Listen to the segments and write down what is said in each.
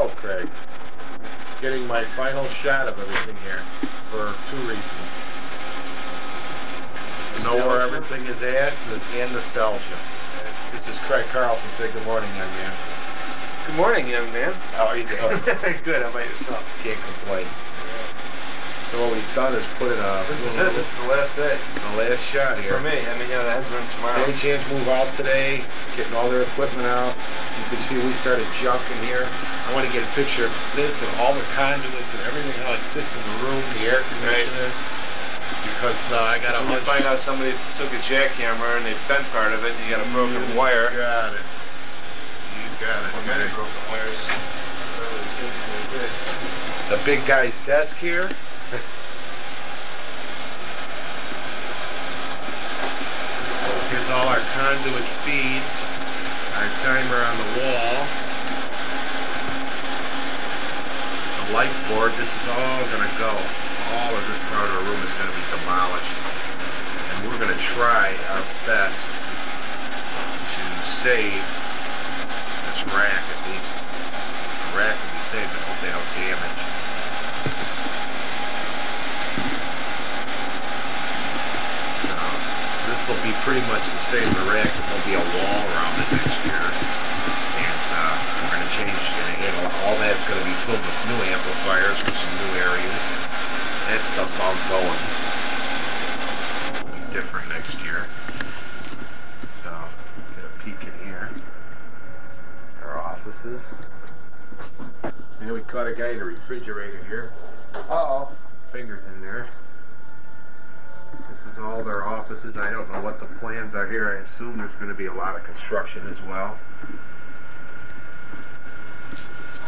go, Craig. Getting my final shot of everything here for two reasons. Know where everything is at and nostalgia. This is Craig Carlson. Say good morning, young man. Good morning, young man. How are you doing? Good. How about yourself? Can't complain. So what we've done is put in a... This is it. This is the last day. The last shot here. For me. I mean, yeah, the heads run tomorrow. Stagehands move out today, getting all their equipment out. You can see we started junking here. I want to get a picture of this and all the conduits and everything, how it sits in the room, the air conditioner. Because I got to... You find out somebody took a jackhammer and they bent part of it and you got a broken wire. You got it. You got it. Many broken wires. The big guy's desk here. Here's all our conduit feeds, our timer on the wall, the light board. This is all going to go. All of this part of the room is going to be demolished. And we're going to try our best to save this rack at least. The rack will be saved and hope they don't damage. This will be pretty much the same. The rack, there'll be a wall around it next year. And we're going to change, all that's going to be filled with new amplifiers for some new areas. That stuff's all going. It'll be different next year. So, get a peek in here. Our offices. And we caught a guy in a refrigerator here. Uh-oh. Fingers in there. This is all their offices. I don't know what the plans are here. I assume there's going to be a lot of construction as well.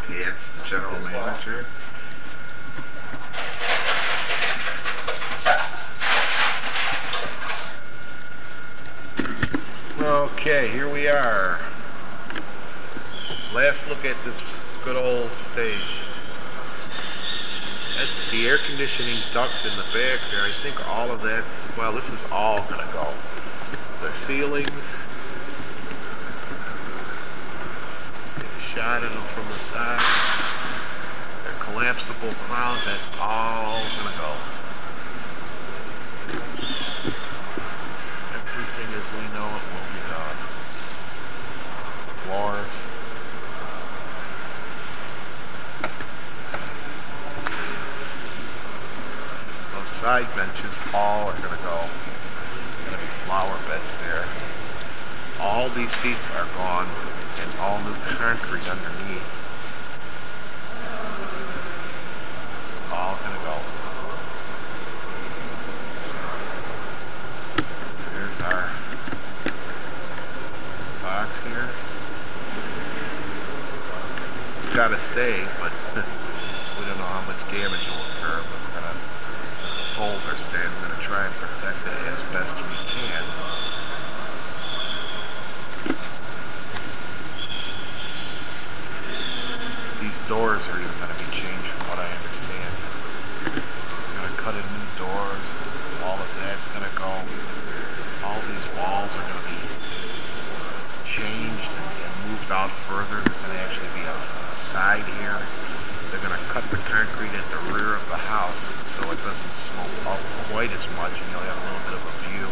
Pants, the general manager. Okay, here we are. Last look at this good old stage. That's the air conditioning ducts in the back there. I think all of that's, well, this is all going to go. The ceilings, get a shot of them from the side. They're collapsible crowns, that's all going to go. Everything as we know it will be done. Floors. Side benches, all are going to go. There's going to be flower beds there. All these seats are gone and all new concrete underneath. All going to go. There's our box here. It's got to stay, but we don't know how much damage will occur. But we're going to poles are staying. We're going to try and protect it as best we can. These doors are even going to be changed from what I understand. We're going to cut in new doors. All of that's going to go. All these walls are going to be changed and moved out further. There's going to actually be a side here. They're going to cut the concrete at the rear of the house so it doesn't smoke up quite as much and you'll have a little bit of a view.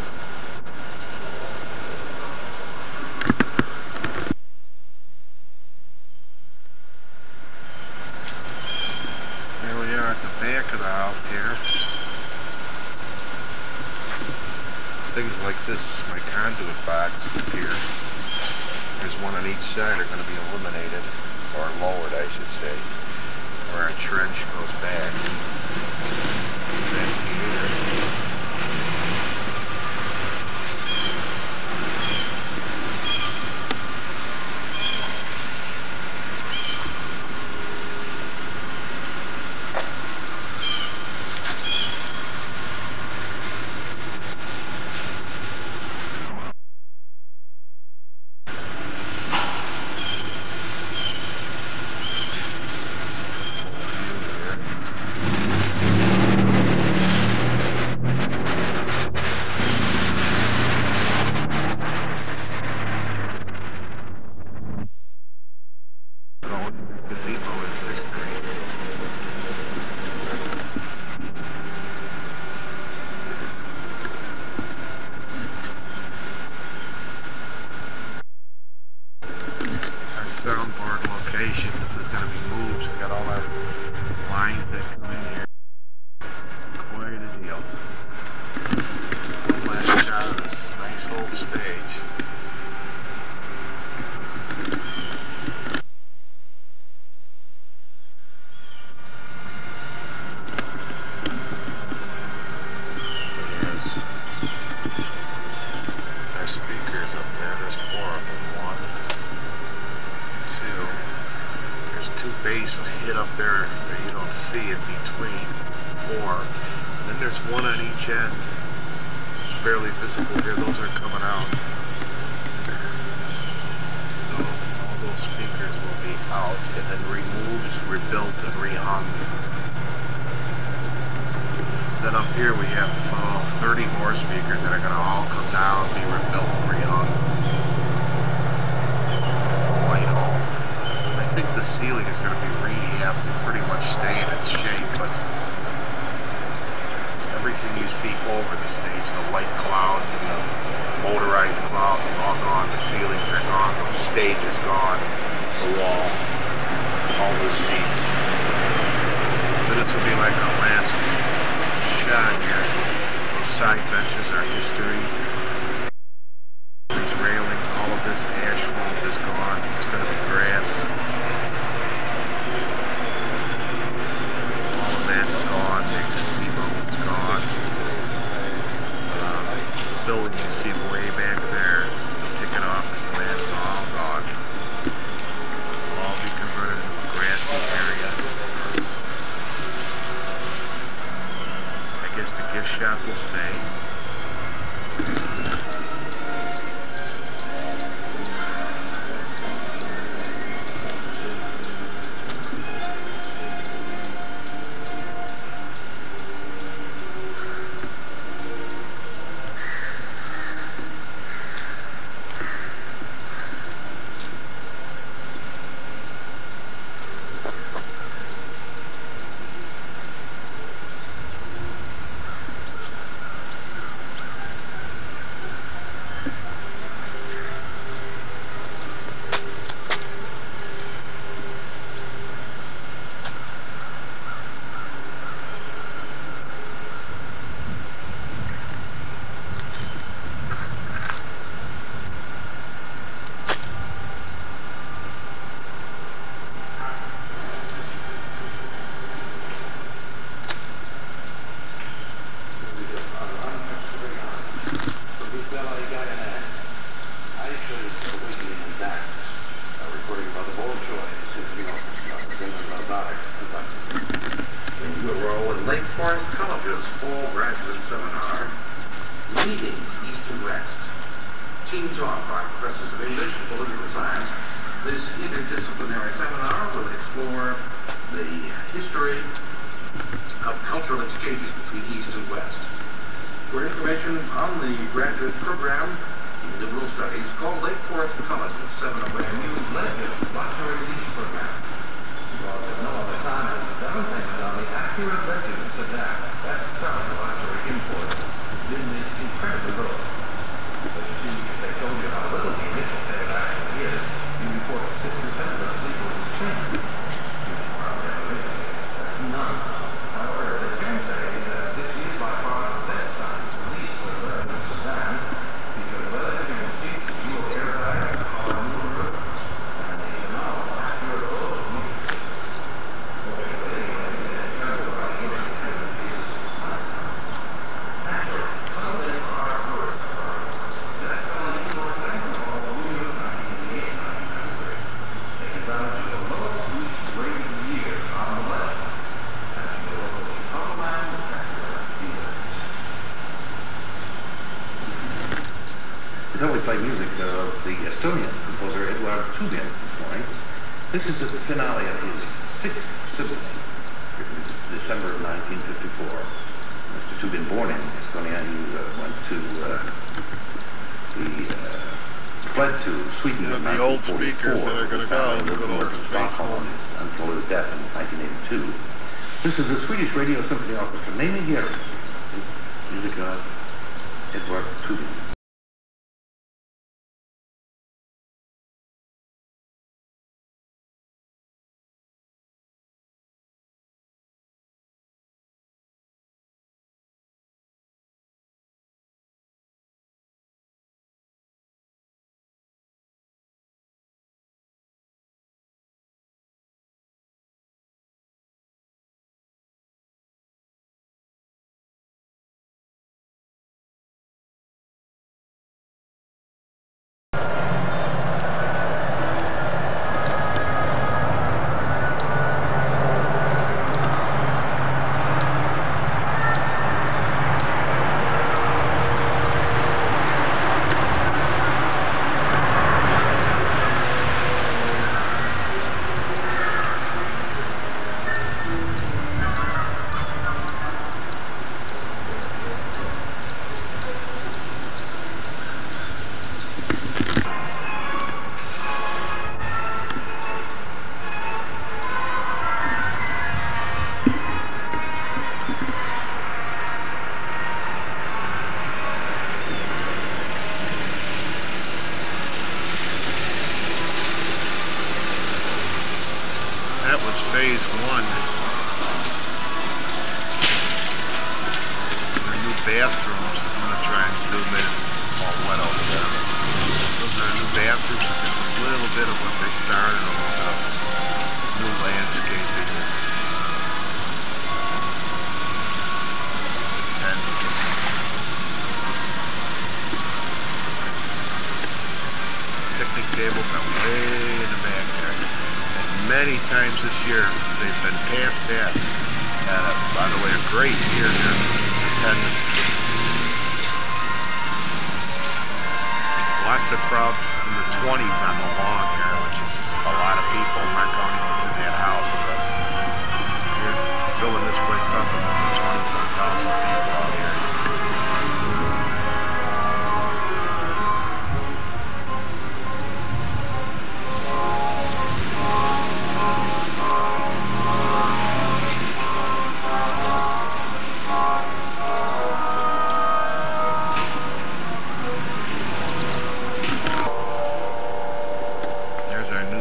Here we are at the back of the house here. Things like this, my conduit box here. There's one on each side are going to be eliminated, or lowered I should say. Where our trench goes back here. gazebo is soundboard location. This is going to be moved. We got all our lines that come in here. Quite a deal. One last shot of this nice old stage. There's speakers up there. There's 4 of them. 1, 2. There's 2 basses hid up there that you don't see in between. 4. And then there's 1 on each end. It's barely visible here. Those are coming out. So all those speakers will be out and then removed, rebuilt, and rehung. Then up here we have 30 more speakers that are going to all come down, be rebuilt, and rehung. White hole. I think the ceiling is going to be rehabbed and pretty much stay in its shape, but everything you see over the stage, the white clouds and the motorized clouds, are all gone. The ceilings are gone. The stage is gone. The walls, all those seats. So this will be like our last shot here. Those side benches are history. These railings, all of this asphalt is gone. It's going to be grass. All of that's gone. The gazebo is gone. The building you see way back there, the ticket office, and that's all gone. It'll all be converted into a grassy area. I guess the gift shop will stay. College's fall graduate seminar, Leading East and West. Team taught by professors of English and political science, this interdisciplinary seminar will explore the history of cultural exchanges between East and West. For information on the graduate program in liberal studies, call Lake Forest College at 701. New Legend Lottery Lease Program. Well, there's no other time than 7 things on the accurate legends of that. That's selling lottery imports. Didn't this incredible growth? But you see, they told you how little the initial sale actually is. You report 6% of the legal exchange. Well, that's none. However, they can say that this is by far the best time to lease for the sedan, because whether you can see you will airbag or a new roof, and you know accurate roads. Then we play music of the Estonian composer Eduard Tubin this morning. This is the finale of his 6th symphony, written in December of 1954. Mr. Tubin, born in Estonia, he went to fled to Sweden in the old 1944. speakers that are going to go Lived to and worked in Stockholm until his death in 1982. This is the Swedish Radio Symphony Orchestra, mainly here, music of Eduard Tubin. phase one. Our new bathrooms. I'm gonna try and zoom in. It's all wet over there. Those are our new bathrooms. Just a little bit of what they started. A little bit of new landscaping. Picnic tables are way in the back there. And many times this year they've been past that. By the way, a great year here. Attendance. Lots of crowds in the 20s on the lawn here, which is a lot of people. Not counting what's in that house. So you're filling this place up with 20-some thousand people out here.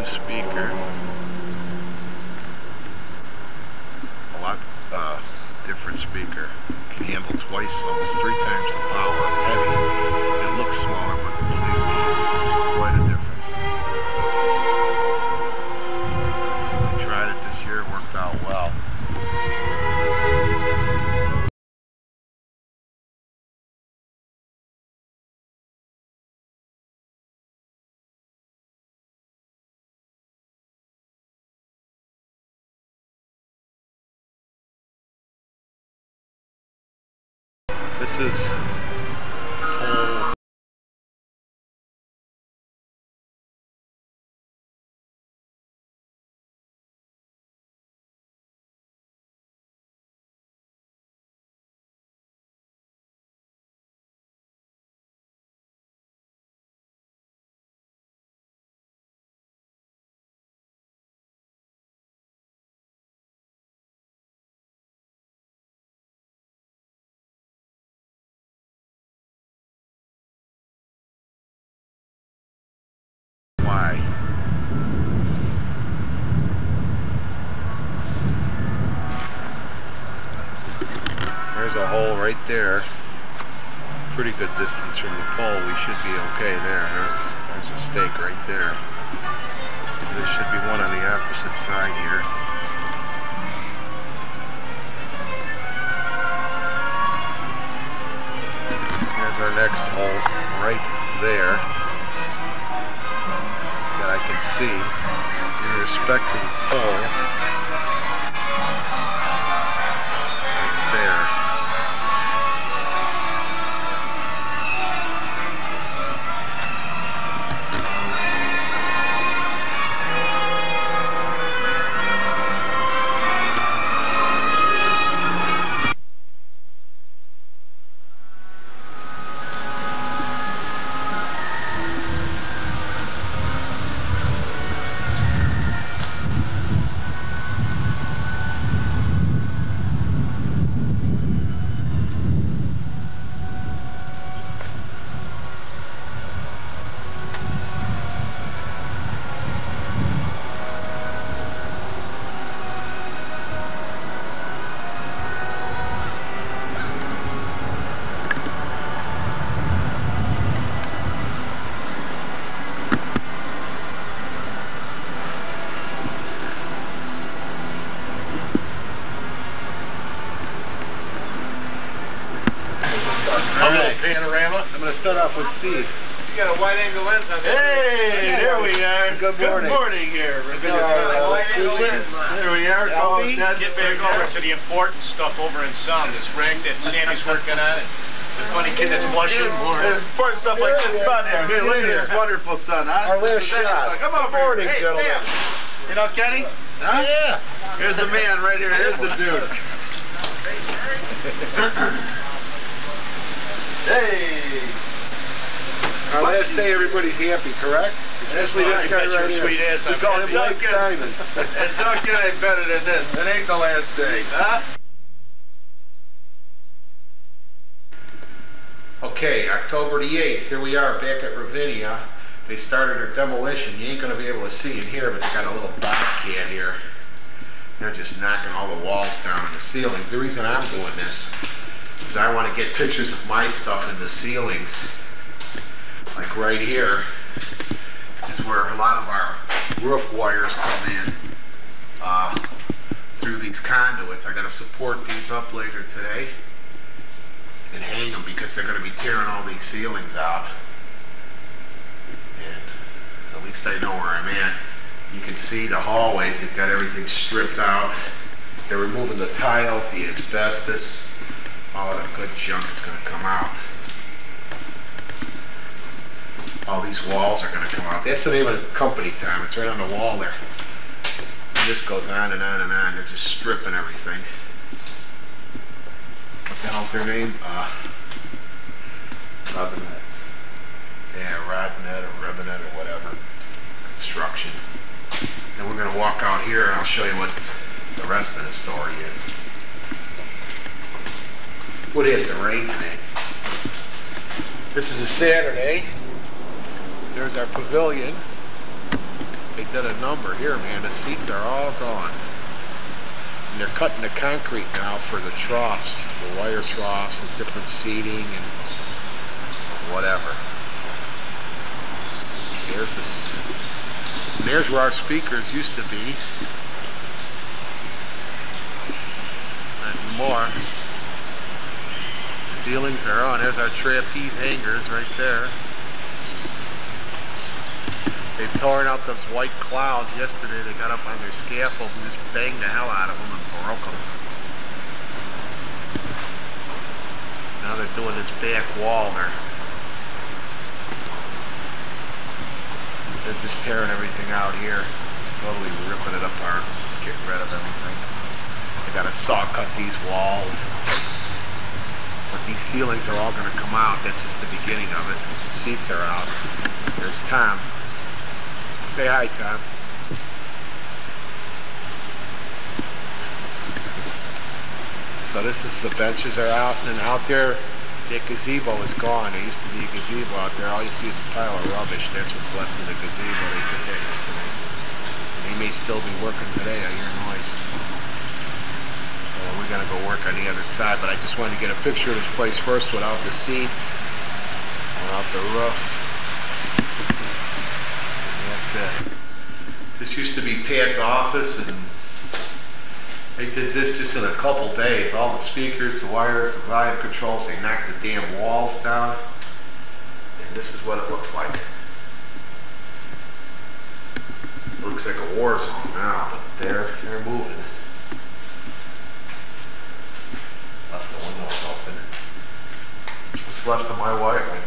Speaker. A lot different speaker. Can handle twice, almost 3 times the power. Heavy. It looks smaller, but believe me, it's quite a difference. We tried it this year, it worked out well. This is whole. Why? There's a hole right there. Pretty good distance from the pole. We should be okay there. There's a stake right there. So there should be one on the opposite side here. There's our next hole right there. I can see in respect to the pole right there. Panorama. I'm going to start off with Steve. You got a wide-angle lens on there. Hey, there we are. Good morning. Good morning here. Wide-angle lens. There we are. Get back over to the important stuff over in sound. This rank that Sammy's working on. The funny kid that's blushing. Important stuff like this sun here. Here, look at this wonderful sun, huh? Our last shot. Come over here. Morning, Hey, gentlemen. Sam. You know Kenny? Huh? Yeah. Here's the man right here. Here's the dude. Hey. Our last day, everybody's happy, correct? Especially this guy right here. Sweet ass. We call him Lake Simon. And don't get any better than this. It ain't the last day. Huh? Okay, October the 8th, here we are back at Ravinia. They started their demolition. You ain't going to be able to see in here, but they got a little bobcat here. They're just knocking all the walls down and the ceilings. The reason I'm doing this is I want to get pictures of my stuff in the ceilings. Like right here is where a lot of our roof wires come in through these conduits. I got to support these up later today and hang them because they're going to be tearing all these ceilings out. And at least I know where I'm at. You can see the hallways, they've got everything stripped out. They're removing the tiles, the asbestos, all of the good junk is going to come out. All these walls are going to come out. That's the name of the company, Tom. It's right on the wall there. And this goes on and on and on. They're just stripping everything. What the hell's their name? Ravinia. Yeah, Rodnet or Renovation or whatever. Construction. And we're going to walk out here and I'll show you what the rest of the story is. What is the rain today? This is a Saturday. There's our pavilion. They did a number here, man. The seats are all gone. And they're cutting the concrete now for the troughs, the wire troughs and different seating and whatever. There's this. And there's where our speakers used to be. Not anymore. Ceilings are on. There's our trapeze hangers right there. They've torn out those white clouds yesterday. They got up on their scaffolds and just banged the hell out of them and broke them. Now they're doing this back wall there. They're just tearing everything out here. Just totally ripping it apart, getting rid of everything. They gotta saw cut these walls. But these ceilings are all gonna come out. That's just the beginning of it. The seats are out. There's Tom. Say hi, Tom. So this is the benches are out, and then out there, that gazebo is gone. There used to be a gazebo out there. All you see is a pile of rubbish. That's what's left of the gazebo. They did that yesterday. And they may still be working today. I hear noise. So we're gonna go work on the other side. But I just wanted to get a picture of this place first without the seats, without the roof. This used to be Pat's office, and they did this just in a couple days. All the speakers, the wires, the volume controls, they knocked the damn walls down. And this is what it looks like. It looks like a war zone now, but they're moving. Left the windows open. Just left of my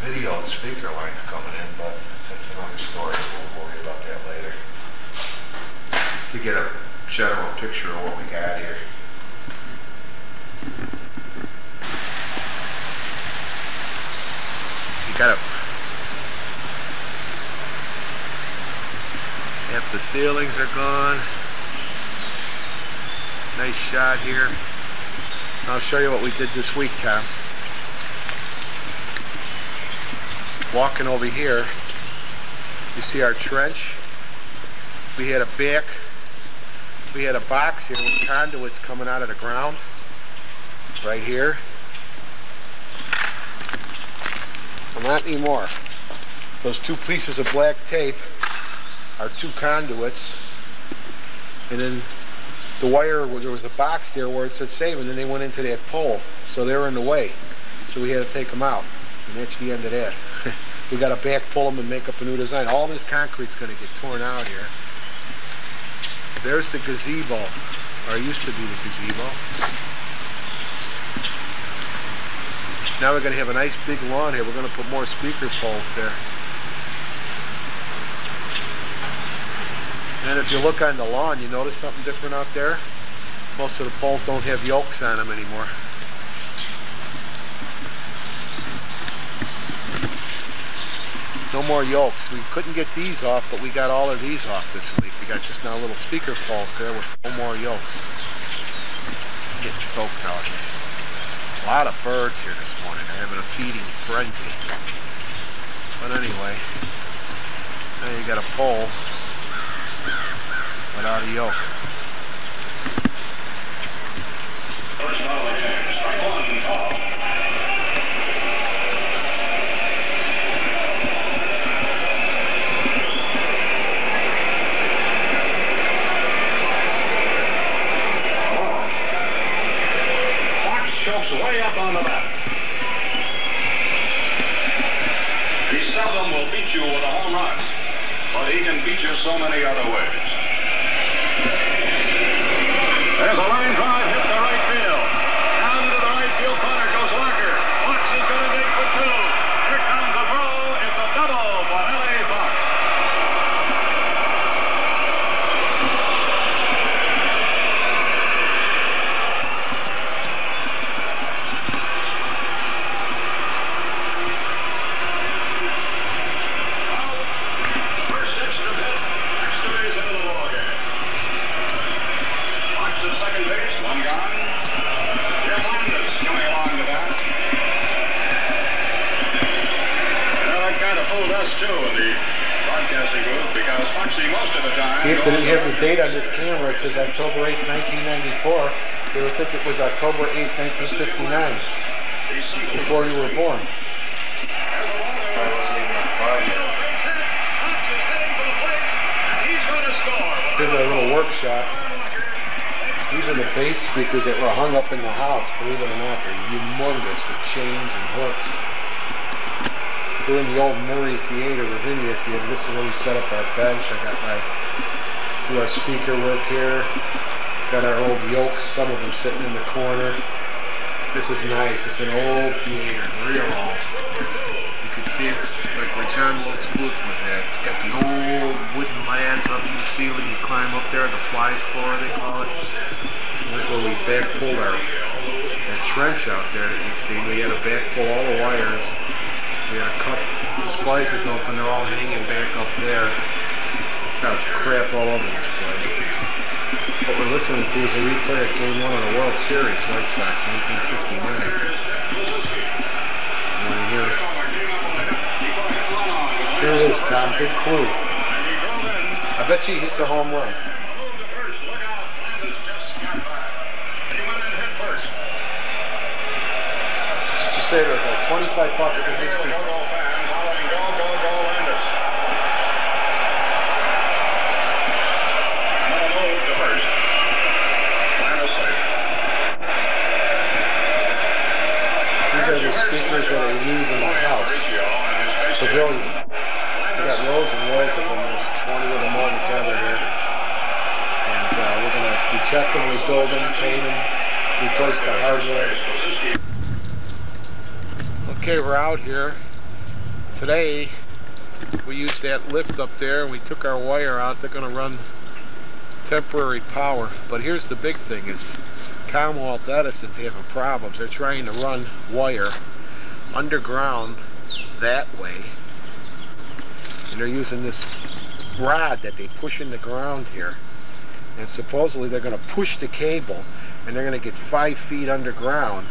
video and speaker lines coming in, but that's another story. We'll worry about that later. Just to get a general picture of what we got here. You got half the ceilings are gone. Nice shot here. I'll show you what we did this week, Tom. Walking over here, you see our trench. We had a box here with conduits coming out of the ground, right here. Well, not anymore. Those two pieces of black tape are two conduits, and then the wire, there was a box there where it said save, and then they went into that pole, so they were in the way. So we had to take them out, and that's the end of that. We got to back pull them and make up a new design. All this concrete's going to get torn out here. There's the gazebo, or it used to be the gazebo. Now we're going to have a nice big lawn here. We're going to put more speaker poles there. And if you look on the lawn, you notice something different out there? Most of the poles don't have yokes on them anymore. No more yokes. We couldn't get these off, but we got all of these off this week. We got just now little speaker poles there with no more yokes. Getting soaked out here. A lot of birds here this morning. They're having a feeding frenzy. But anyway, now you got a pole without a yoke. way up on the bat. He seldom will beat you with a home run, but he can beat you so many other ways. There's a line drive hit to right field. Down into the right field corner goes Walker. Fox is going to dig for two. Here comes a throw. It's a double for L.A. Fox. First extra hit. Extra base into the ball game. Fox at second base. One gone. Jim Landis coming along to that. Well, that kind of fooled us too in the broadcasting booth because Foxy most of the time. See, if they didn't have the date on this camera, it says October 8th, 1994. They would think it was October 8th, 1959, before you were born. Here's a little workshop. These are the bass speakers that were hung up in the house. Believe it or not, they're humongous with chains and hooks. We're in the old Murray Theater, Ravinia Theater. This is where we set up our bench. I got do our speaker work here. Got our old yokes, some of them sitting in the corner. This is nice. It's an old theater, real old. You can see it's like where John Wilkes Booth was at. It's got the old wooden lads up in the ceiling. You climb up there, the fly floor they call it. That's where we backpulled that trench out there that you see. We had to backpull all the wires. We had to cut the splices open. They're all hanging back up there. Got crap all over this place. What we're listening to is a replay of Game 1 of the World Series, White Sox, 1959. Here it is, Tom. Big clue. I bet you he hits a home run. Did you say they're about $25 because they speak? These are the speakers that I use in my house. Pavilion. We got rows and rows of them. There's 20 of them all together here. And we're going to be checking, rebuild them, paint them, replace the hardware. Okay, we're out here. Today, we used that lift up there and we took our wire out. They're going to run temporary power. But here's the big thing is Commonwealth Edison's having problems. They're trying to run wire underground that way. And they're using this rod that they push in the ground here. And supposedly they're going to push the cable and they're going to get 5 feet underground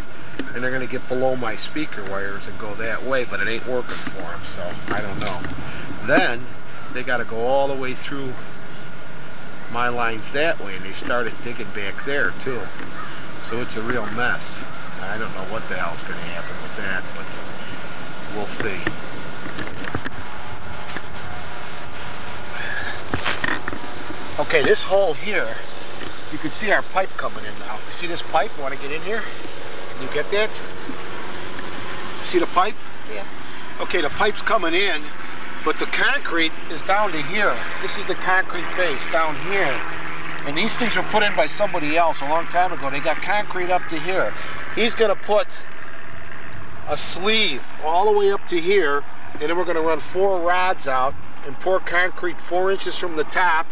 and they're going to get below my speaker wires and go that way, but it ain't working for them, so I don't know. Then they got to go all the way through my lines that way, and they started digging back there too. So it's a real mess. I don't know what the hell's going to happen with that, but we'll see. Okay, this hole here, you can see our pipe coming in now. You see this pipe? You want to get in here? Can you get that? See the pipe? Yeah. Okay, the pipe's coming in, but the concrete is down to here. This is the concrete base down here. And these things were put in by somebody else a long time ago. They got concrete up to here. He's going to put a sleeve all the way up to here, and then we're going to run 4 rods out and pour concrete 4 inches from the top,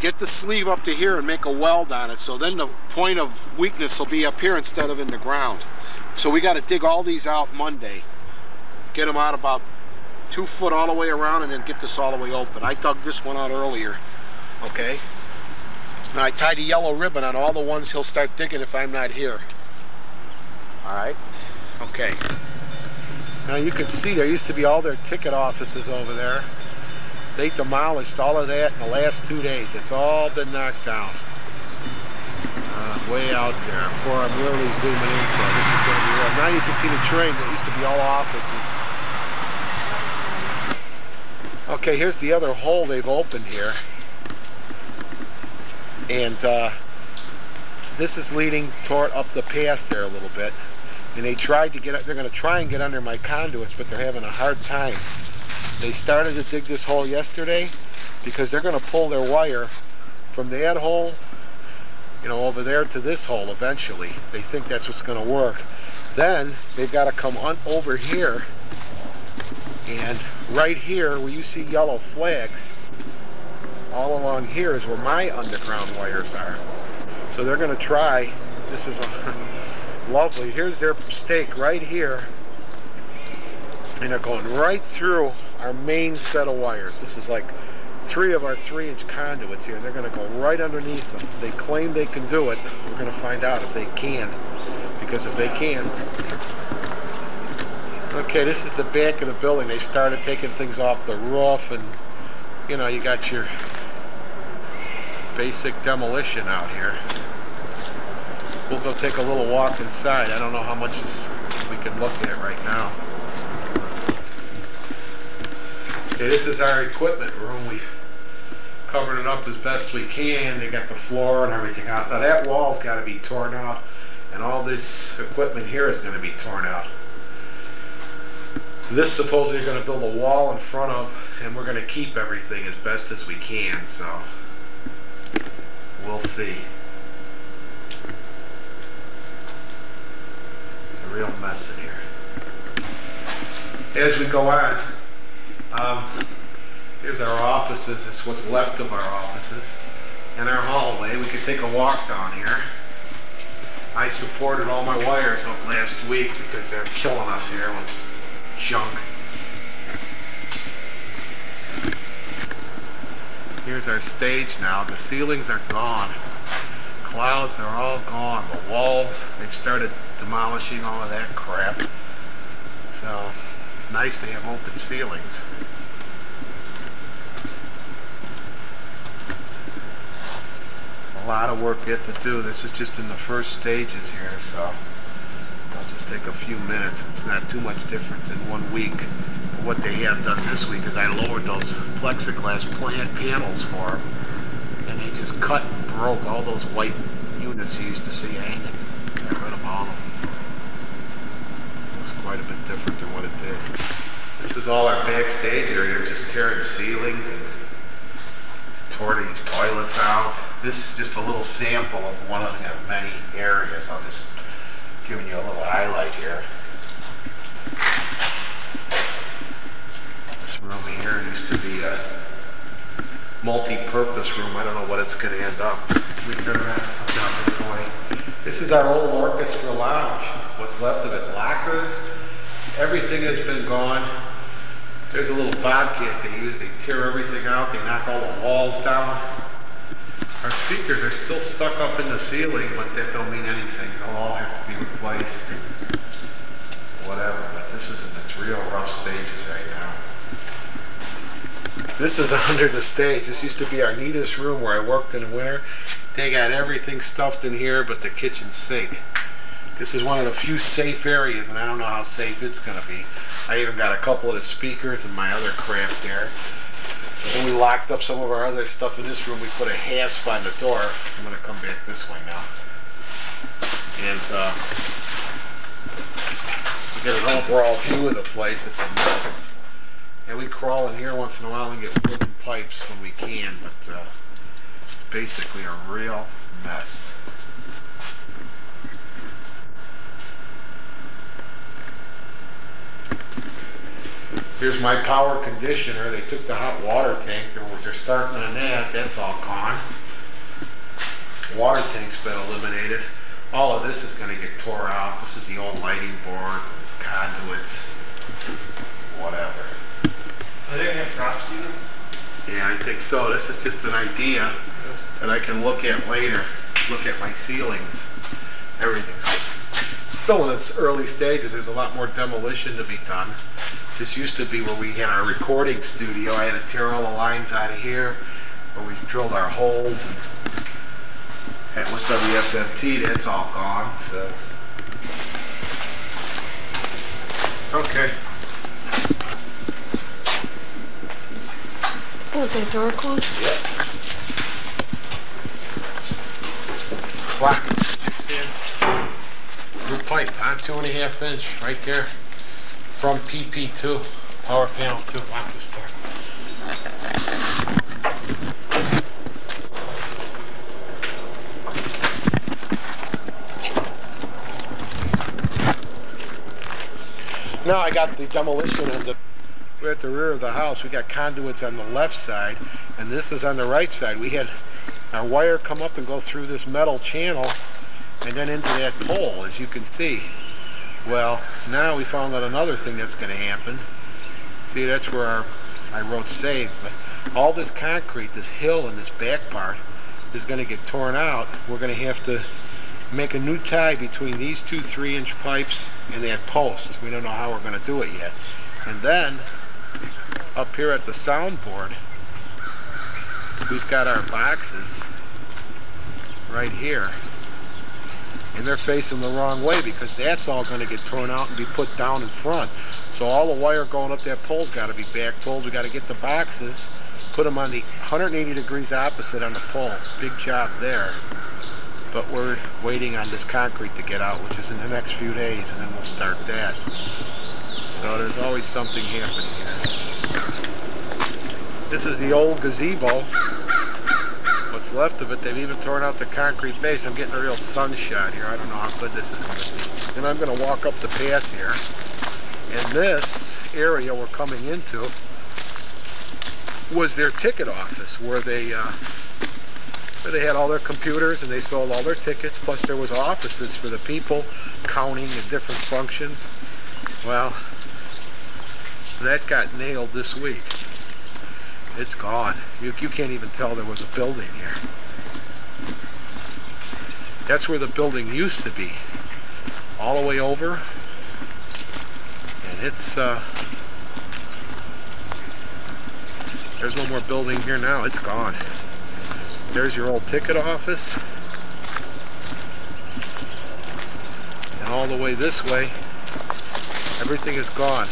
get the sleeve up to here and make a weld on it. So then the point of weakness will be up here instead of in the ground. So we got to dig all these out Monday. Get them out about 2 foot all the way around and then get this all the way open. I dug this one out earlier. Okay. And I tied a yellow ribbon on all the ones he'll start digging if I'm not here. Alright? Okay. Now you can see there used to be all their ticket offices over there. They demolished all of that in the last 2 days. It's all been knocked down. Way out there. Before I'm really zooming in, so this is going to be real. Now you can see the train that used to be all offices. Okay, here's the other hole they've opened here. And this is leading toward up the path there a little bit. and they tried to get. They're going to try and get under my conduits, but they're having a hard time. They started to dig this hole yesterday because they're going to pull their wire from that hole, you know, over there to this hole eventually. They think that's what's going to work. Then they've got to come on over here, and right here where you see yellow flags, all along here is where my underground wires are. So they're going to try. This is lovely. Here's their stake right here, and they're going right through our main set of wires. This is like 3 of our 3-inch conduits here, and they're going to go right underneath them. They claim they can do it. We're going to find out if they can, because if they can't. Okay, this is the back of the building. They started taking things off the roof, and you know, you got your basic demolition out here. We'll go take a little walk inside. I don't know how much we can look at right now. Okay, this is our equipment room. We've covered it up as best we can. They got the floor and everything out. Now that wall's got to be torn out, and all this equipment here is going to be torn out. This supposedly you're going to build a wall in front of, and we're going to keep everything as best as we can, so we'll see. It's a real mess in here. As we go on, here's our offices. It's what's left of our offices. And our hallway. We could take a walk down here. I supported all my wires up last week because they're killing us here with junk. Here's our stage now. The ceilings are gone. Clouds are all gone. The walls, they've started demolishing all of that crap. So it's nice to have open ceilings. A lot of work yet to do. This is just in the first stages here, so I'll just take a few minutes. It's not too much different than 1 week. But what they have done this week is I lowered those plexiglass panels for them, and they just cut and broke all those white units you used to see hanging. Got rid of all of them. It was quite a bit different than what it did. This is all our backstage area, just tearing ceilings and tore these toilets out. This is just a little sample of one of the many areas. I'll just giving you a little highlight here. This room here used to be a multi-purpose room. I don't know what it's going to end up. We turn around and come down this way. This is our old orchestra lounge. What's left of it? Lockers. Everything has been gone. There's a little bobcat they use. They tear everything out. They knock all the walls down. Our speakers are still stuck up in the ceiling, but that don't mean anything. They'll all have to be replaced. Whatever. But this is in its real rough stages right now. This is under the stage. This used to be our neatest room where I worked in the winter. They got everything stuffed in here but the kitchen sink. This is one of the few safe areas, and I don't know how safe it's going to be. I even got a couple of the speakers and my other crap there. When we locked up some of our other stuff in this room, we put a hasp on the door. I'm going to come back this way now. And we get an overall view of the place. It's a mess. And we crawl in here once in a while and get wooden pipes when we can, but basically a real mess. Here's my power conditioner. They took the hot water tank. They're starting on that. That's all gone. Water tank's been eliminated. All of this is going to get tore out. This is the old lighting board, conduits, whatever. Are they going to have drop ceilings? Yeah, I think so. This is just an idea that I can look at later. Look at my ceilings. Everything's still in its early stages. There's a lot more demolition to be done. This used to be where we had our recording studio. I had to tear all the lines out of here where we drilled our holes. And that was WFMT. That's all gone. So, okay. Oh, that door closed? Yeah. Clock sticks in. New pipe, huh? 2.5 inch right there from PP2, power panel 2. Want to start. Now I got the demolition and we're at the rear of the house. We got conduits on the left side, and this is on the right side. We had our wire come up and go through this metal channel and then into that pole, as you can see. Well, now we found out another thing that's going to happen. See, that's where I wrote save, but all this concrete, this hill and this back part is going to get torn out. We're going to have to make a new tie between these two 3-inch pipes and that post. We don't know how we're going to do it yet. And then up here at the soundboard, we've got our boxes right here, and they're facing the wrong way because that's all going to get torn out and be put down in front. So all the wire going up that pole's got to be back pulled. We got to get the boxes, put them on the 180 degrees opposite on the pole. Big job there. But we're waiting on this concrete to get out, which is in the next few days, and then we'll start that. So there's always something happening here. This is the old gazebo. What's left of it, they've even torn out the concrete base. I'm getting a real sunshot here. I don't know how good this is going to be. And I'm going to walk up the path here. And this area we're coming into was their ticket office, where they had all their computers and they sold all their tickets, plus there was offices for the people counting the different functions. Well, that got nailed this week. It's gone. You can't even tell there was a building here. That's where the building used to be. All the way over. And it's, there's no more building here now. It's gone. There's your old ticket office. And all the way this way, everything is gone.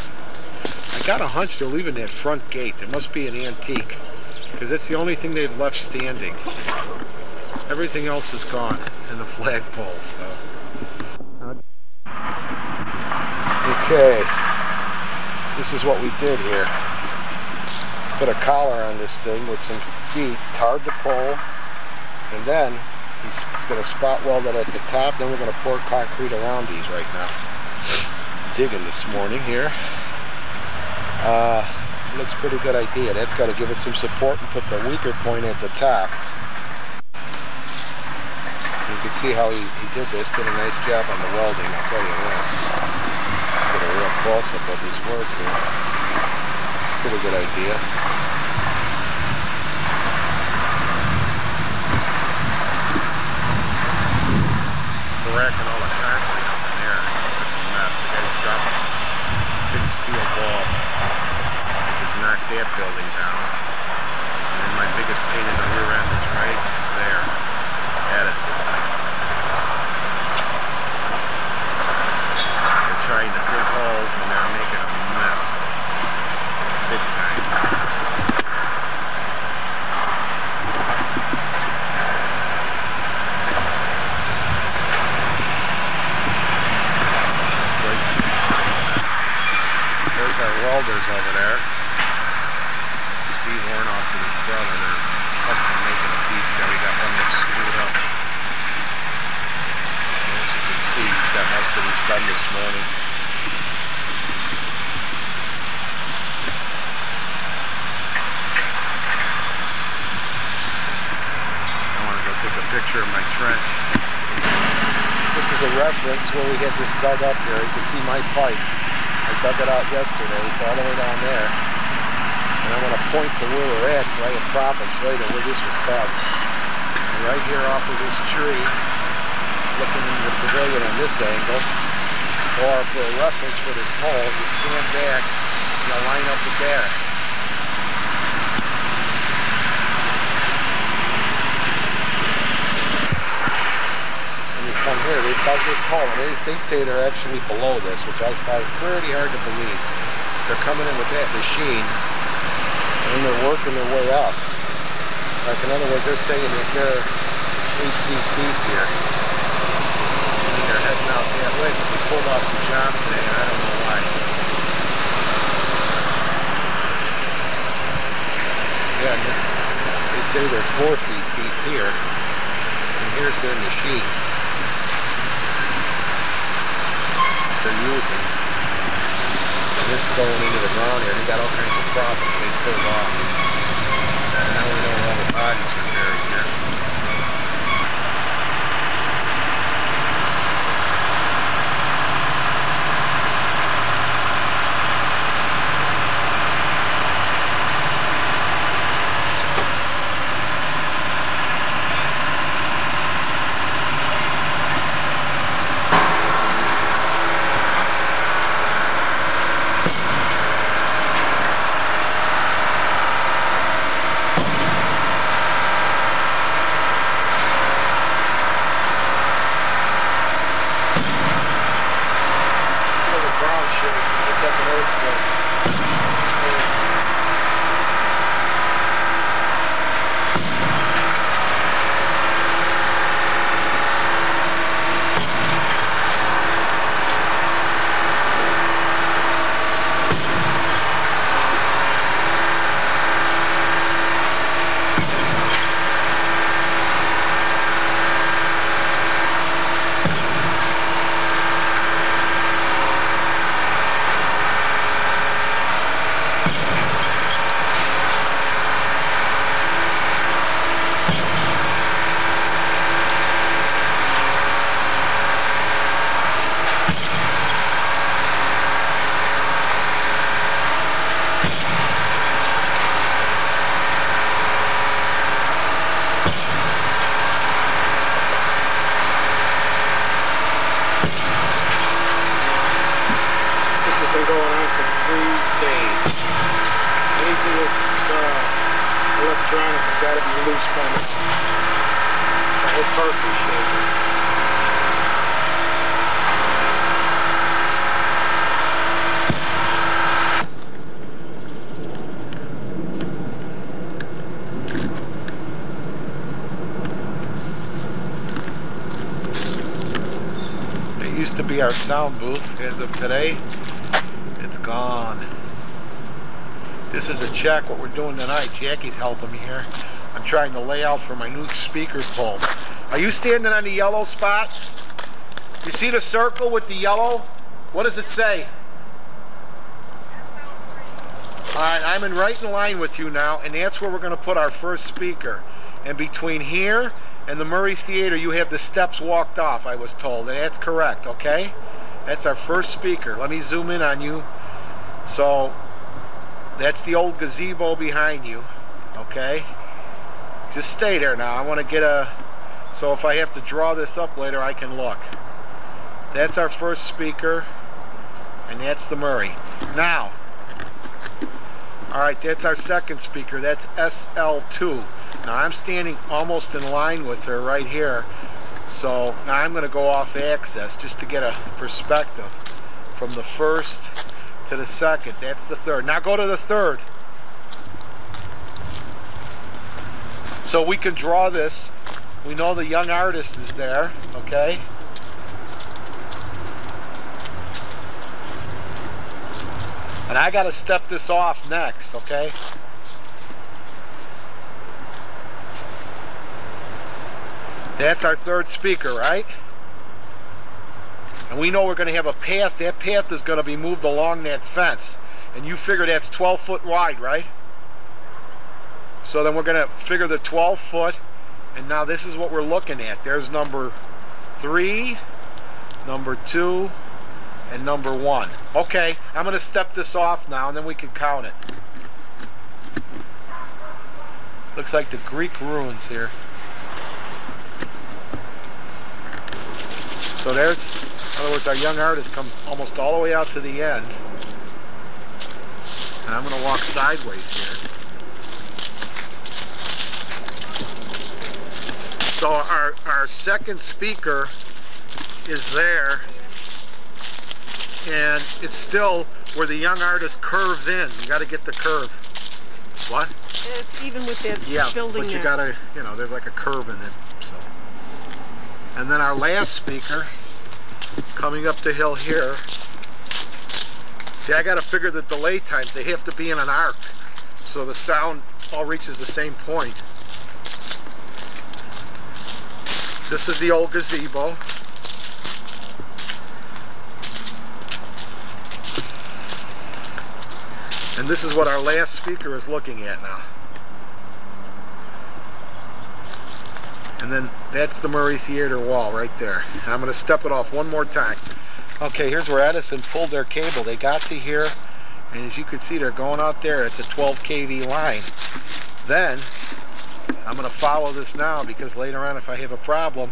I got a hunch they're leaving that front gate. It must be an antique, because it's the only thing they've left standing. Everything else is gone, and the flagpole. So. Okay, this is what we did here. Put a collar on this thing with some feet, tarred the pole, and then he's going to spot weld it at the top. Then we're going to pour concrete around these right now. Digging this morning here. Looks pretty good idea. That's got to give it some support and put the weaker point at the top. You can see how he did this. Did a nice job on the welding, I'll tell you that. Get a real close-up of his work here. Pretty good idea. We're racking all the concrete up in there. It's a mess. The guy's dropping a big steel ball. Knock that building down. And then my biggest pain in the rear end is right there. That is it. They're trying to dig holes and they're making a mess. Big time. There's our welders over there. Worn off to his brother. They're custom making a piece there. We got one that's screwed up. And as you can see, he's got most of these done this morning. I want to go take a picture of my trench. This is a reference where we had this dug up here. You can see my pipe. I dug it out yesterday. It's all the way down there. And I want to point to where we're at, so I have problems later where this was cut. And right here off of this tree, looking into the pavilion on this angle, or for a reference for this hole, you stand back, you line up with there. And you come here, they dug this hole, and they say they're actually below this, which I find pretty hard to believe. They're coming in with that machine, and they're working their way up. Like, in other words, they're saying that they're 8 feet deep here. And they're heading out that way, but pulled off the job today, and I don't know why. Yeah, and this, they say they're 4 feet deep here, and here's their machine they're using. And it's going into the ground here, and they got all kinds of problems they pulled off. And now we know where all the bodies are buried here. Been going on for 3 days. Anything that's electronic has got to be loose by now. The whole cartridge shaking. It used to be our sound booth. As of today, it's gone. This is a check what we're doing tonight. Jackie's helping me here. I'm trying to lay out for my new speaker pole. Are you standing on the yellow spot? You see the circle with the yellow? What does it say? Alright, I'm right in line with you now, and that's where we're going to put our first speaker. And between here and the Murray Theater, you have the steps walked off, I was told. And that's correct, okay? That's our first speaker. Let me zoom in on you. So, that's the old gazebo behind you, okay? Just stay there now. I want to get a... So if I have to draw this up later, I can look. That's our first speaker, and that's the Murray. Now, alright, that's our second speaker. That's SL2. Now I'm standing almost in line with her right here. So now I'm going to go off axis just to get a perspective from the first to the second. That's the third. Now go to the third. So we can draw this. We know the young artist is there, okay? And I got to step this off next, okay? That's our third speaker, right? And we know we're going to have a path. That path is going to be moved along that fence. And you figure that's 12 foot wide, right? So then we're going to figure the 12 foot. And now this is what we're looking at. There's number 3, number 2, and number 1. Okay, I'm going to step this off now, and then we can count it. Looks like the Greek ruins here. So there's, in other words, our young artist comes almost all the way out to the end. And I'm going to walk sideways here. So our second speaker is there, and it's still where the young artist curves in. You got to get the curve. What? It's even with that building but you there. got to, you know, there's like a curve in it. So, and then our last speaker coming up the hill here. See, I got to figure the delay times. They have to be in an arc, so the sound all reaches the same point. This is the old gazebo. And this is what our last speaker is looking at now. And then that's the Murray Theater wall right there. I'm going to step it off one more time. Okay, here's where Edison pulled their cable. They got to here, and as you can see, they're going out there. It's a 12 kV line. Then, I'm going to follow this now, because later on if I have a problem,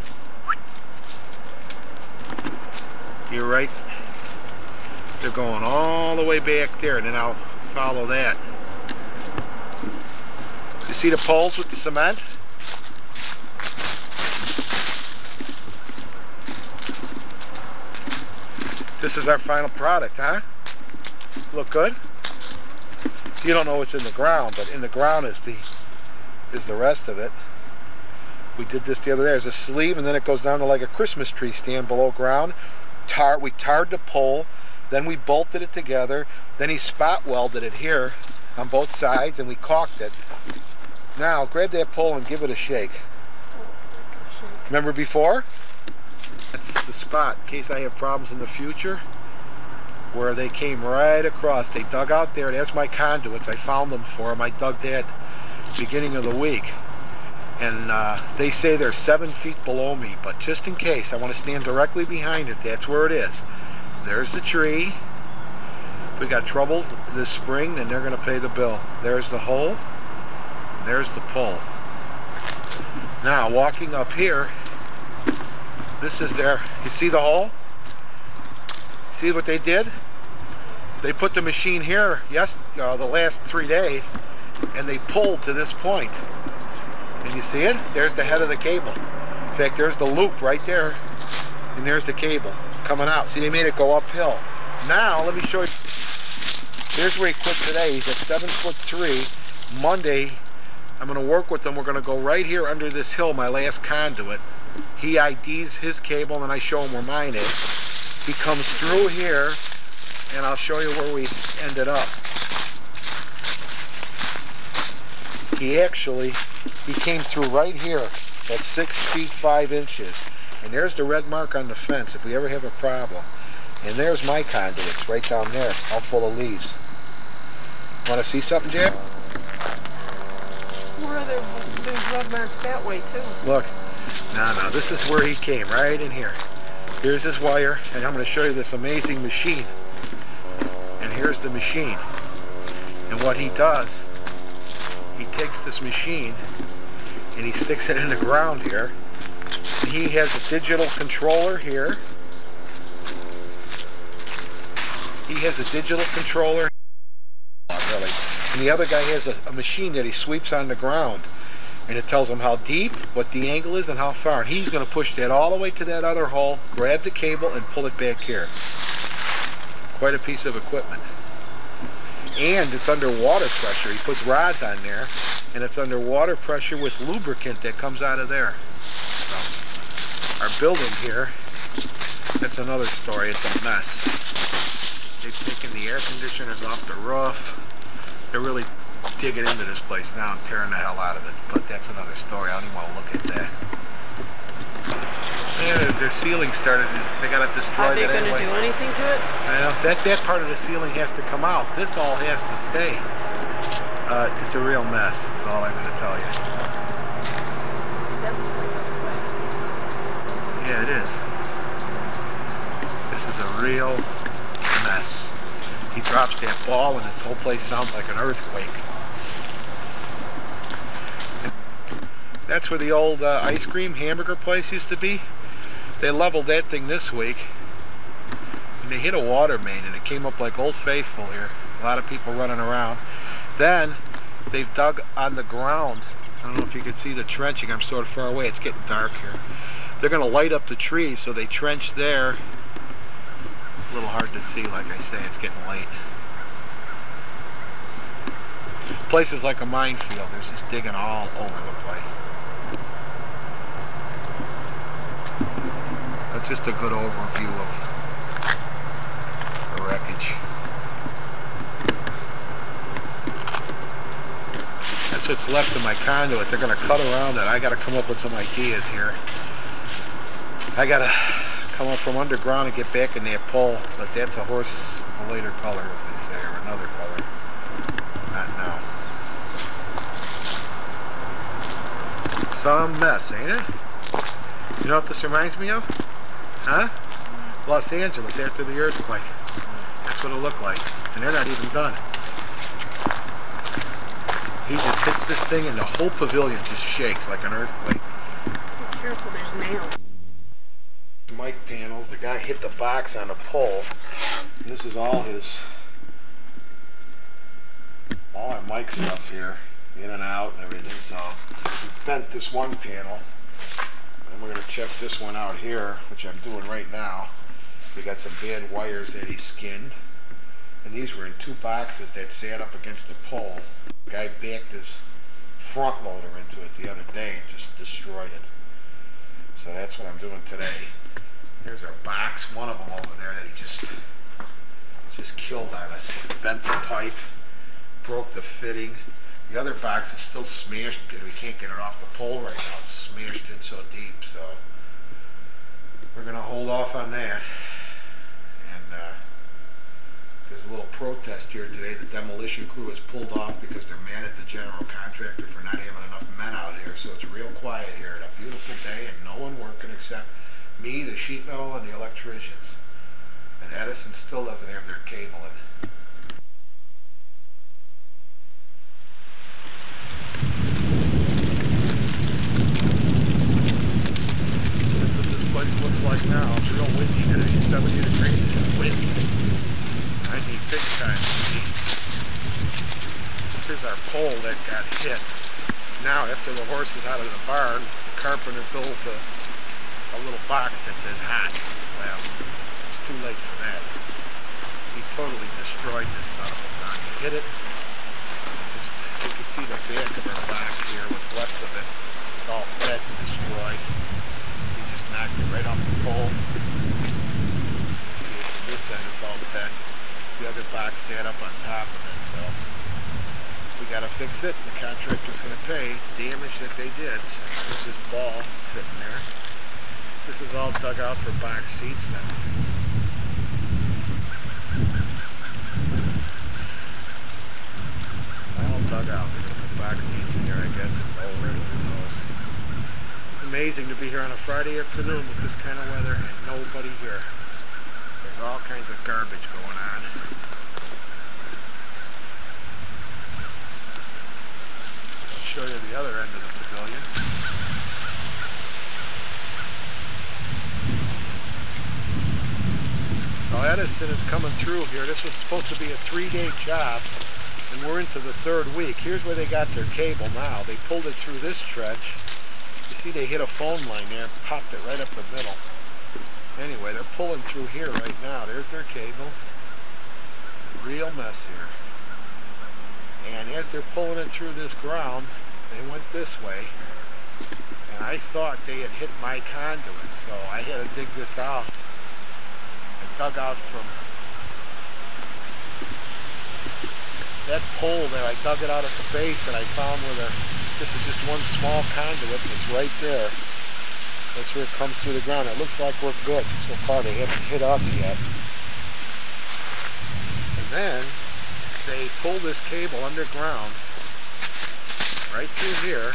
you're right, they're going all the way back there, and then I'll follow that. You see the poles with the cement? This is our final product, huh? Look good? So you don't know what's in the ground, but in the ground is the rest of it. We did this the other day. There's a sleeve, and then it goes down to like a Christmas tree stand below ground. We tarred the pole, then we bolted it together, then he spot welded it here on both sides, and we caulked it. Now, grab that pole and give it a shake. Remember before? That's the spot, in case I have problems in the future, where they came right across. They dug out there. That's my conduits. I found them for them. I dug that beginning of the week. And they say they're 7 feet below me, but just in case, I want to stand directly behind it. That's where it is. There's the tree. If we got troubles this spring, then they're going to pay the bill. There's the hole. There's the pole. Now, walking up here, this is their, you see the hole? See what they did? They put the machine here the last 3 days, and they pulled to this point. And you see it? There's the head of the cable. In fact, there's the loop right there, and there's the cable. It's coming out. See, they made it go uphill. Now, let me show you. Here's where he quit today. He's at 7'3". Monday, I'm going to work with him. We're going to go right here under this hill, my last conduit. He IDs his cable, and I show him where mine is. He comes through here, and I'll show you where we ended up. He came through right here at 6 feet 5 inches. And there's the red mark on the fence if we ever have a problem. And there's my conduits right down there, all full of leaves. Want to see something, Jack? Where there's red marks that way too. Look. No, this is where he came, right in here. Here's his wire, and I'm going to show you this amazing machine. And here's the machine. And what he does, he takes this machine and he sticks it in the ground here. And he has a digital controller here. He has a digital controller, really. And the other guy has a machine that he sweeps on the ground. And it tells him how deep, what the angle is, and how far. And he's going to push that all the way to that other hole, grab the cable, and pull it back here. Quite a piece of equipment. And it's under water pressure. He puts rods on there, and it's under water pressure with lubricant that comes out of there. So, our building here, that's another story. It's a mess. They've taken the air conditioners off the roof. They're really digging into this place now and tearing the hell out of it. But that's another story. I don't even want to look at that. Yeah, their ceiling started. They got to destroy that anyway. Are they going to do anything to it? Well, that part of the ceiling has to come out. This all has to stay. It's a real mess. That's all I'm going to tell you. That looks like a way. Yeah, it is. This is a real mess. He drops that ball and this whole place sounds like an earthquake. That's where the old ice cream hamburger place used to be. They leveled that thing this week. And they hit a water main and it came up like Old Faithful here. A lot of people running around. Then they've dug on the ground. I don't know if you can see the trenching. I'm sort of far away. It's getting dark here. They're going to light up the trees, so they trench there. A little hard to see, like I say. It's getting late. Place is like a minefield. There's just digging all over the place. It's Just a good overview of the wreckage. That's what's left of my conduit. They're going to cut around it. I got to come up with some ideas here. I got to come up from underground and get back in that pole, but that's a horse of a later color, as they say, or another color. Not now. Some mess, ain't it? You know what this reminds me of? Huh? Los Angeles after the earthquake. That's what it looked like. And they're not even done. He just hits this thing and the whole pavilion just shakes like an earthquake. Be careful, there's nails. Mic panels. The guy hit the box on a pole. This is all our mic stuff here, in and out and everything. So we bent this one panel, and we're going to check this one out here, which I'm doing right now. We got some bad wires that he skinned, and these were in two boxes that sat up against the pole. The guy backed his front loader into it the other day and just destroyed it. So that's what I'm doing today. There's our box, one of them over there that he just killed on us. Bent the pipe, broke the fitting. The other box is still smashed because we can't get it off the pole right now. It's smashed in so deep, so we're going to hold off on that. And there's a little protest here today. The demolition crew has pulled off because they're mad at the general contractor for not having enough men out here. So it's real quiet here. It's a beautiful day and no one working except me, the sheet metal, and the electricians. And Edison still doesn't have their cable in. That's what this place looks like now. It's real windy today, 70 degrees, it's windy. I need big time heat. This is our pole that got hit. Now, after the horse is out of the barn, the carpenter builds a little box that says hot. Well, it's too late for that. He totally destroyed this son of a gun. He hit it. You can see the back of our box here, what's left of it. It's all bent and destroyed. He just knocked it right off the pole. You see it from this end, it's all bent. The other box sat up on top of it, so we gotta fix it. The contractor's gonna pay the damage that they did. So there's this ball sitting there. This is all dug out for box seats now. All dug out. They're going to put box seats in here, I guess, and already who knows. Amazing to be here on a Friday afternoon with this kind of weather and nobody here. There's all kinds of garbage going on. I'll show you the other end of the pavilion. So Edison is coming through here. This was supposed to be a 3-day job, and we're into the 3rd week. Here's where they got their cable now. They pulled it through this trench. You see they hit a phone line there and popped it right up the middle. Anyway, they're pulling through here right now. There's their cable. Real mess here. And as they're pulling it through this ground, they went this way. And I thought they had hit my conduit, so I had to dig this out. I dug out from that pole there. I dug it out at the base and I found where this is just one small conduit and it's right there. That's where it comes through the ground. It looks like we're good. So far they haven't hit us yet. And then they pull this cable underground right through here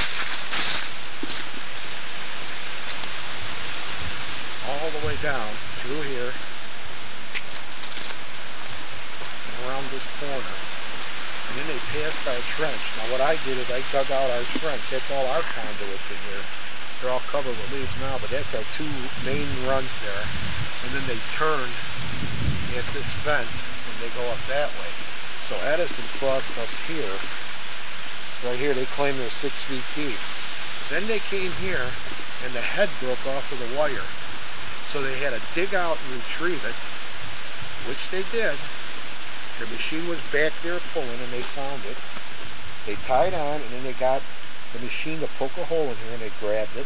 all the way down through here and around this corner. And then they passed our trench. Now what I did is I dug out our trench. That's all our conduits in here. They're all covered with leaves now, but that's our 2 main runs there. And then they turn at this fence and they go up that way. So Edison crossed us here. Right here they claim they're 6 feet deep. Then they came here and the head broke off of the wire. So they had to dig out and retrieve it, which they did. The machine was back there pulling and they found it. They tied on and then they got the machine to poke a hole in here and they grabbed it.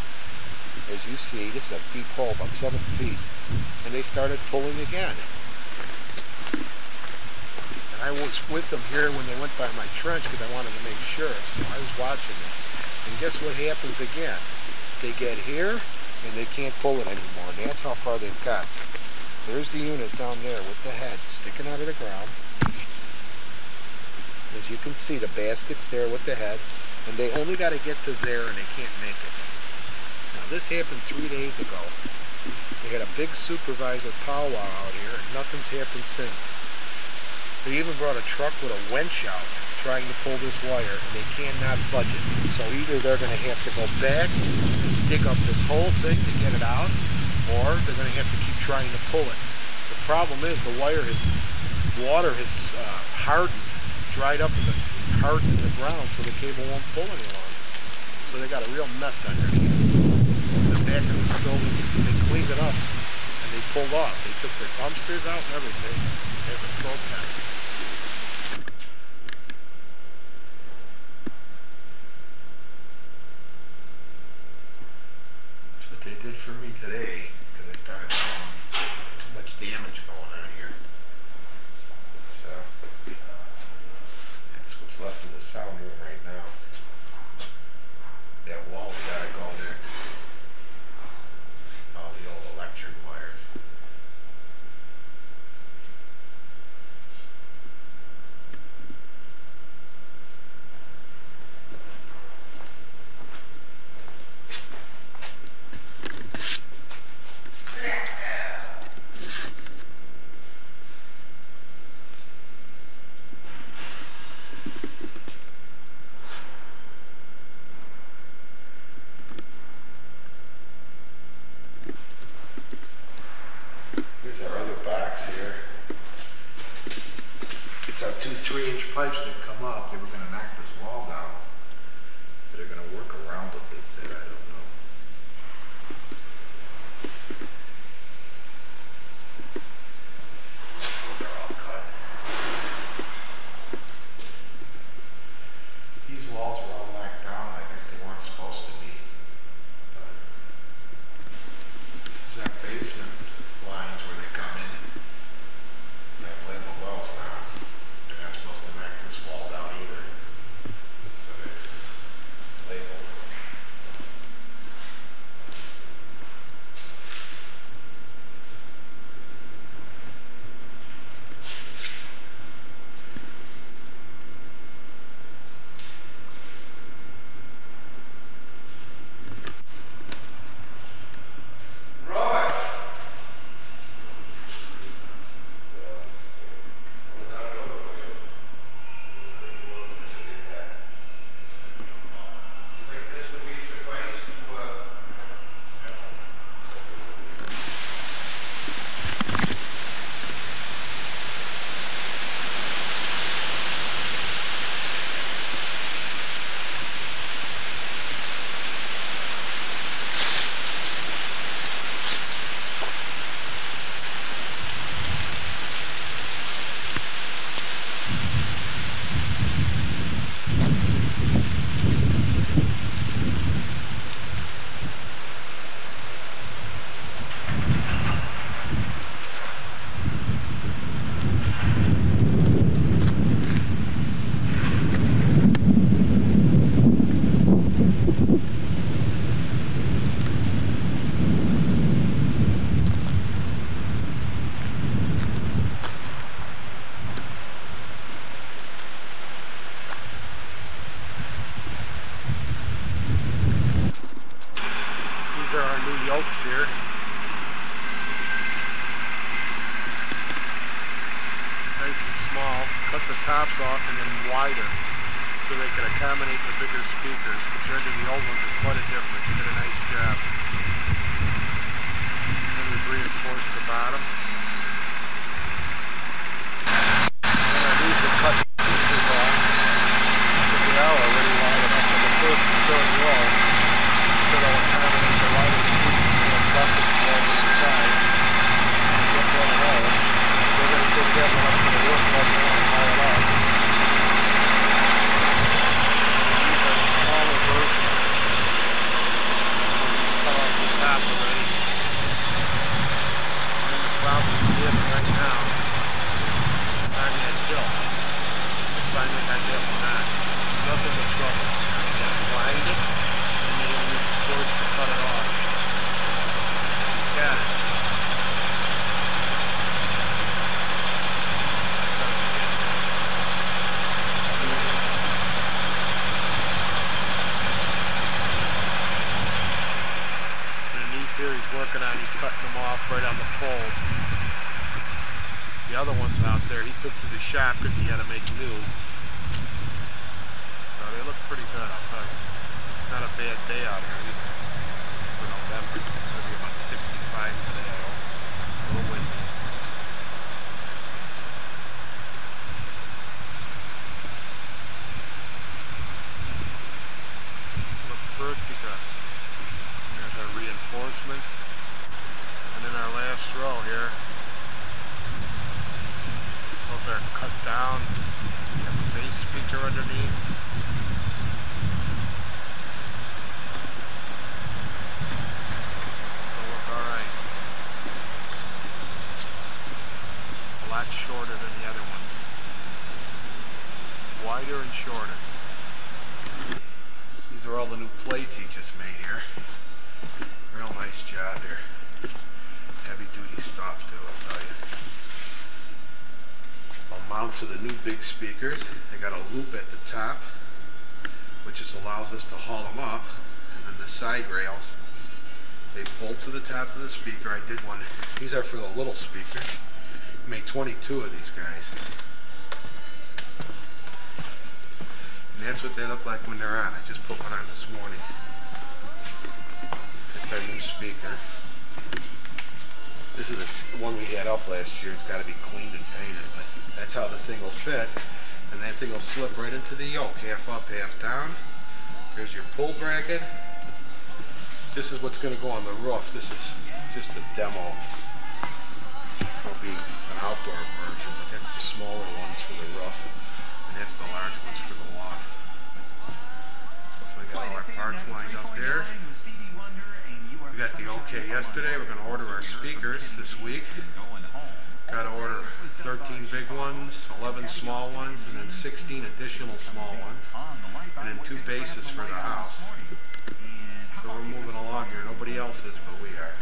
as you see, this is a deep hole, about 7 feet, and they started pulling again. And I was with them here when they went by my trench because I wanted to make sure, so I was watching this. And guess what happens again? They get here, and they can't pull it anymore. That's how far they've got. There's the unit down there with the head sticking out of the ground. As you can see, the basket's there with the head, and they only got to get to there, and they can't make it. Now, this happened 3 days ago. They had a big supervisor powwow out here, and nothing's happened since. They even brought a truck with a winch out trying to pull this wire, and they cannot budge it. So either they're going to have to go back, dig up this whole thing to get it out, or they're going to have to keep trying to pull it. The problem is the water has hardened, dried up and hardened in the ground, so the cable won't pull any longer. So they got a real mess on their hands. In the back of this building, they cleaned it up and they pulled off. They took their dumpsters out and everything as a protest. That's what they did for me today, because I started seeing too much damage going on here. So that's what's left of the sound room right now. That wall's gotta go next. All the old electric wires. Here's our other box here. It's our 2 3-inch pipes that come up. They were going to knock this wall down. So they're going to work around it, they said. I don't know. Those are all cut. These walls were all knocked down. I guess they weren't supposed to be. But this is our basement lines where they come in. They have labeled wells now. They're not supposed to knock this wall down either. So it's labeled. These are our new yokes here. Nice and small. Cut the tops off and then wider so they can accommodate the bigger speakers. Compared to the old ones, it's quite a difference. Did a nice job. Then we've reinforced the bottom. And these are cut pieces off. But they are already wide enough for the first and third row. So they'll accommodate the wider speakers and the buckets over the side. And get one of those. They're going to take that one up to the work level and haul it up. These are the smaller versions. Cut off this here he's working on, he's cutting them off right on the poles. The other ones out there he took to the shop because he had to make new. So they look pretty good, I'll tell you. It's not a bad day out here either for November. It's going to be about 65 today, a little windy. Looks pretty good. And there's our reinforcement. And then our last row here. Those are cut down. We have a bass speaker underneath. They'll look alright. A lot shorter than the other ones. Wider and shorter. These are all the new plates he just made here. Real nice job here. Heavy duty stuff too, I'll tell you. I'll mount to the new big speakers. They got a loop at the top, which just allows us to haul them up. And then the side rails, they bolt to the top of the speaker. I did one. These are for the little speakers. I made 22 of these guys. And that's what they look like when they're on. I just put one on this morning. It's our new speaker. This is the one we had up last year. It's got to be cleaned and painted, but that's how the thing will fit. And that thing will slip right into the yoke, half up, half down. There's your pull bracket. This is what's going to go on the roof. This is just a demo. It'll be an outdoor version, but that's the smaller ones for the roof, and that's the large ones for the lawn. So we got all our parts lined up there. We got the okay yesterday. We're going to order our speakers this week. Got to order 13 big ones, 11 small ones, and then 16 additional small ones, and then 2 bases for the house. So we're moving along here. Nobody else is, but we are.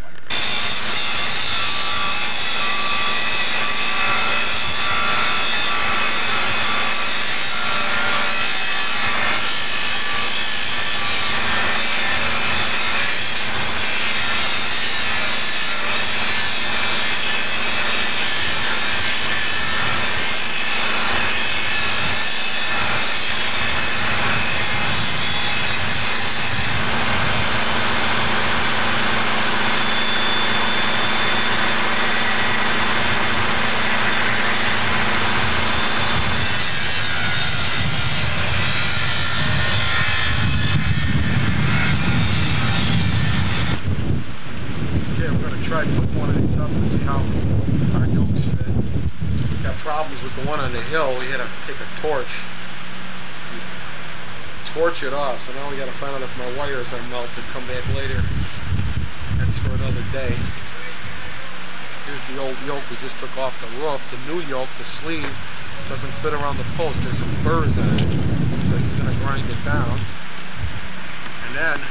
Try to put one of these up to see how our yokes fit. We got problems with the one on the hill. We had to take a torch, torch it off. So now we got to find out if my wires are melted. Come back later. That's for another day. Here's the old yoke we just took off the roof. The new yoke, the sleeve, doesn't fit around the post. There's some burrs on it, so he's going to grind it down. And then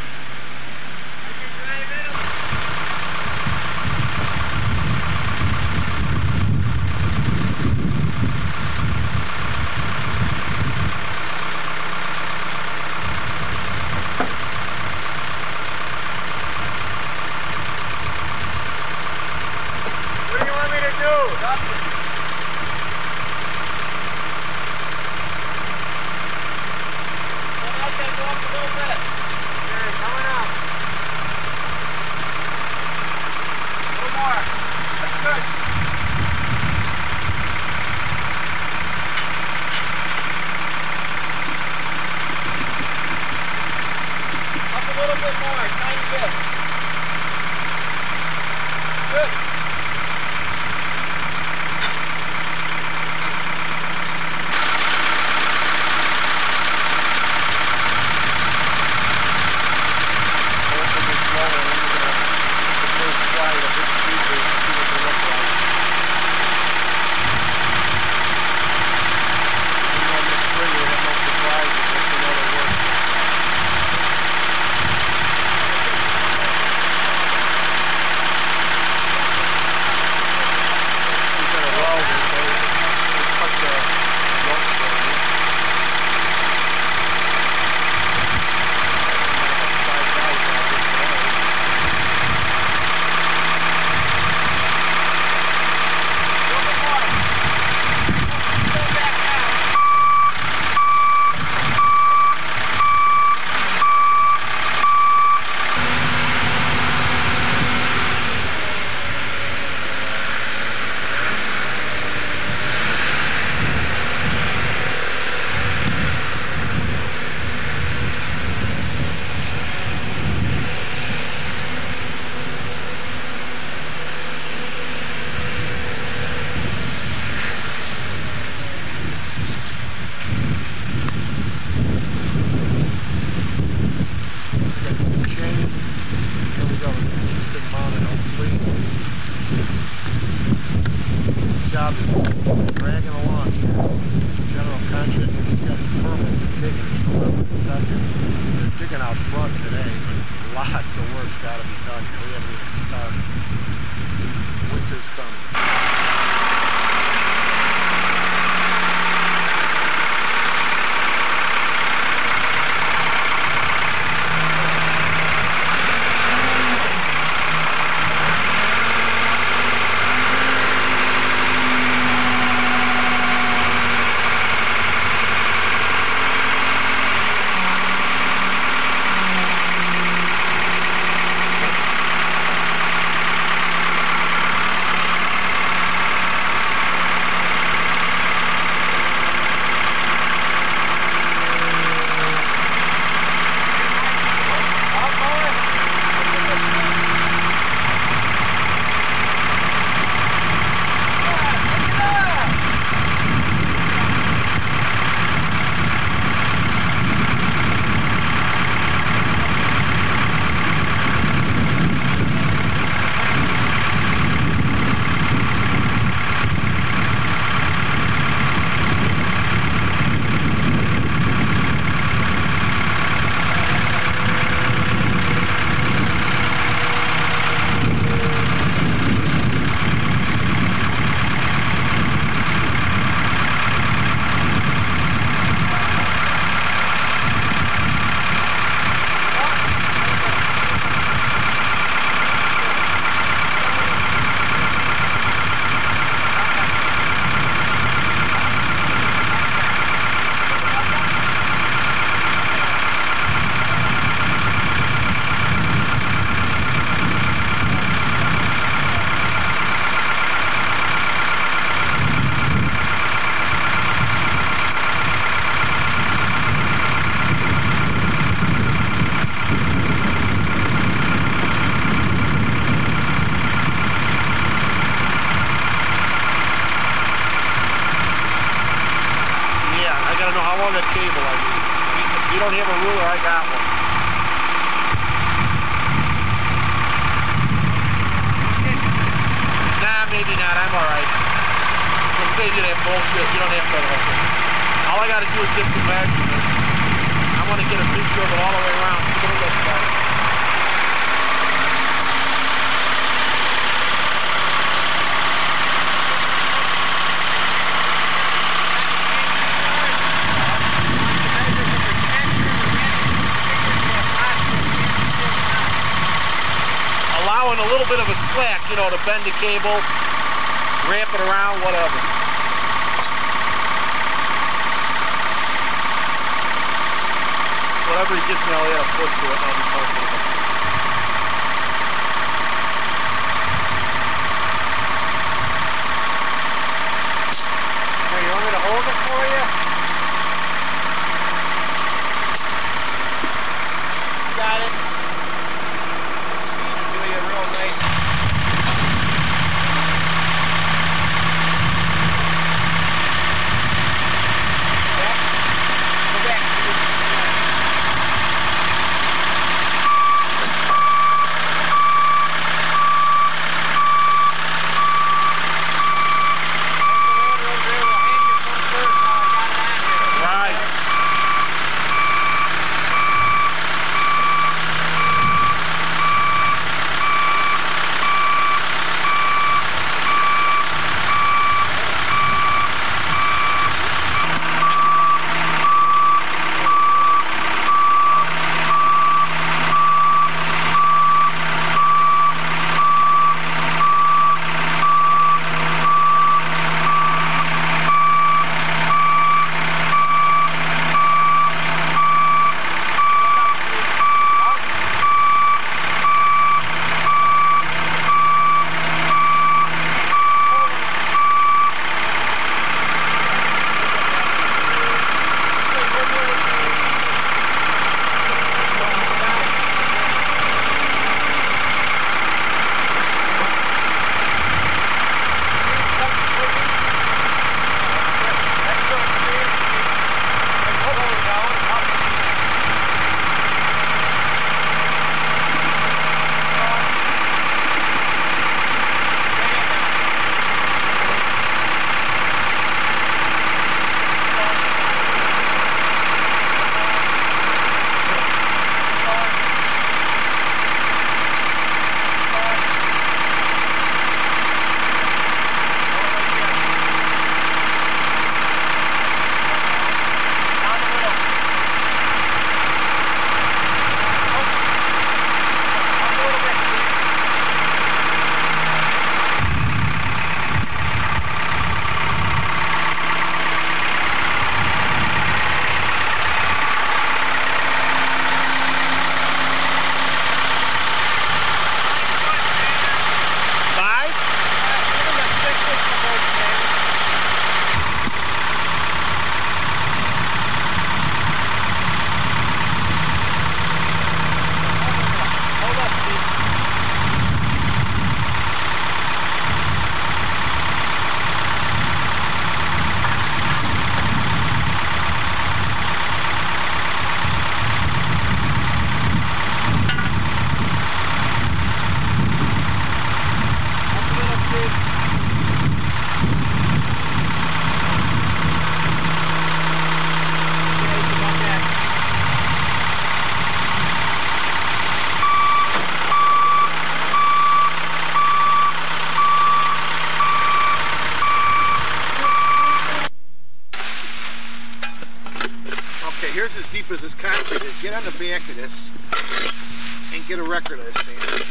dragging along here. General contractor, he's got his permit to dig it. It's November the 2nd. They're digging out front today, but lots of work's got to be done here. We haven't even started. Winter's coming. You don't have a ruler, I got one. Nah, maybe not. I'm alright. We'll save you that bullshit. You don't have to hook it. All I gotta do is get some measurements. I want to get a picture of it all the way around. See what it looks like. Allowing a little bit of a slack, you know, to bend the cable, wrap it around, whatever. Whatever he gives me, I'll add a foot to it and I'll be comfortable. Hey, you want me to hold it for you? Got it. get on the back of this and get a record of this sand.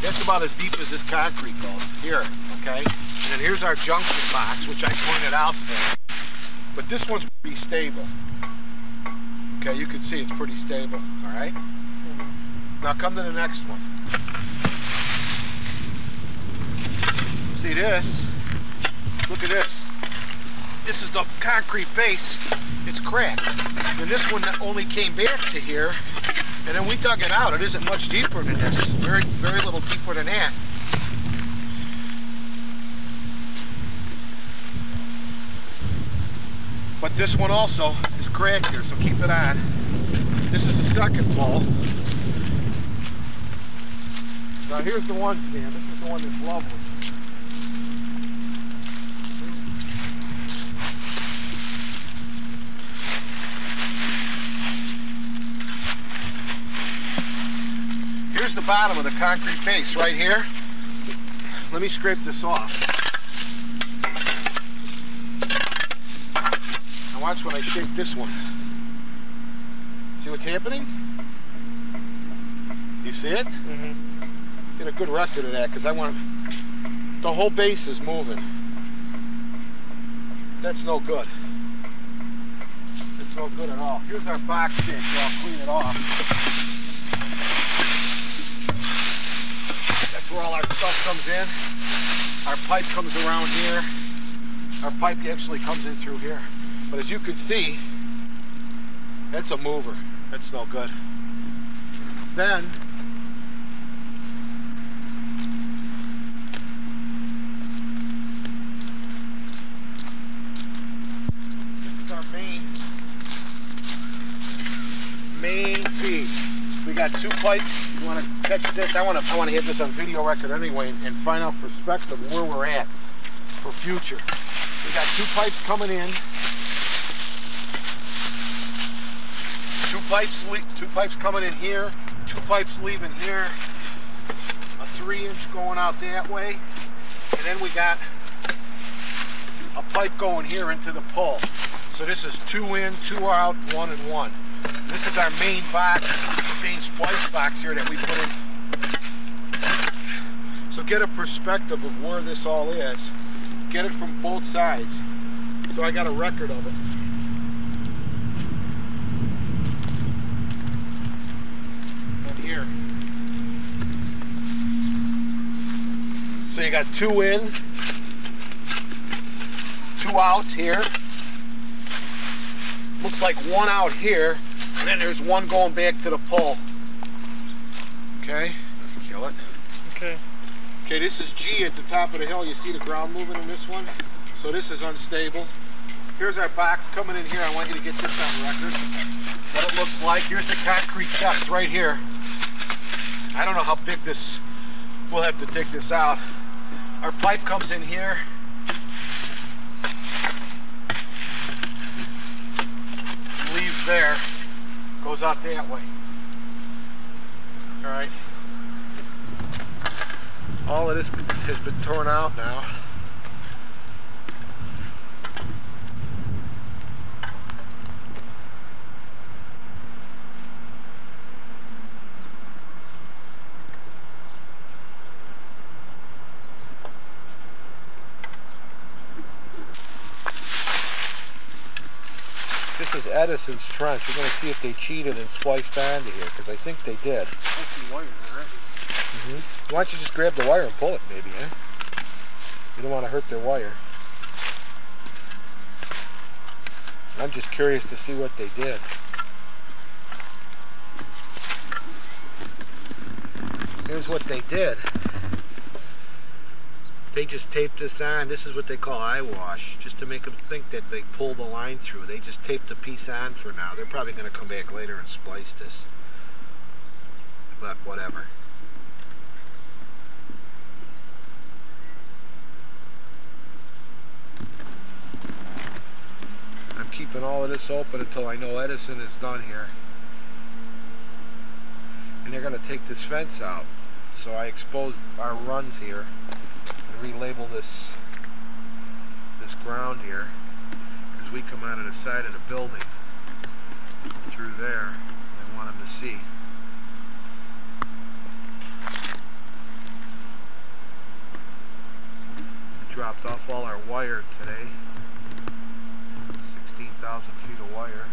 That's about as deep as this concrete goes. Here, okay? And then here's our junction box, which I pointed out there. But this one's pretty stable. Okay, you can see it's pretty stable, all right? Now come to the next one. See this? Look at this. This is the concrete base. It's cracked. And this one only came back to here, and then we dug it out. It isn't much deeper than this. Very, very little deeper than that. But this one also is cracked here, so keep it on. This is the second pole. Now here's the one, Sam. This is the one that's lovely. Here's the bottom of the concrete base right here. Let me scrape this off. Now watch when I shake this one. See what's happening? You see it? Mm-hmm. Get a good record of that because I want... The whole base is moving. That's no good. That's no good at all. Here's our box stick, so I'll clean it off. Where all our stuff comes in. Our pipe comes around here. Our pipe actually comes in through here. But as you can see, that's a mover. That's no good. Then, this is our main feed. We got two pipes. You want to catch this? I want to have this on video record anyway and find out perspective where we're at for future. We got two pipes coming in. Two pipes coming in here. Two pipes leaving here. A 3-inch going out that way. And then we got a pipe going here into the pole. So this is 2 in, 2 out, 1 and 1. This is our main box, main splice box here that we put in. So get a perspective of where this all is. Get it from both sides. So I got a record of it. And here. So you got 2 in, 2 out here. Looks like 1 out here. And then there's 1 going back to the pole. Okay, kill it. Okay. Okay, this is G at the top of the hill. You see the ground moving in this one? So this is unstable. Here's our box coming in here. I want you to get this on record. What it looks like. Here's the concrete depth right here. I don't know how big this, we'll have to dig this out. Our pipe comes in here. Leaves there. Goes out that way. Alright. All of this has been torn out now. This is Edison's trench. We're going to see if they cheated and spliced onto here, because I think they did. I see wires already. Why don't you just grab the wire and pull it, maybe, eh? You don't want to hurt their wire. I'm just curious to see what they did. Here's what they did. They just taped this on. This is what they call eyewash, just to make them think that they pulled the line through. They just taped the piece on for now. They're probably going to come back later and splice this. But whatever. I'm keeping all of this open until I know Edison is done here. And they're going to take this fence out. So I exposed our runs here and relabel this this ground here, because we come out of the side of the building through there. I want them to see. We dropped off all our wire today. 16,000 feet of wire.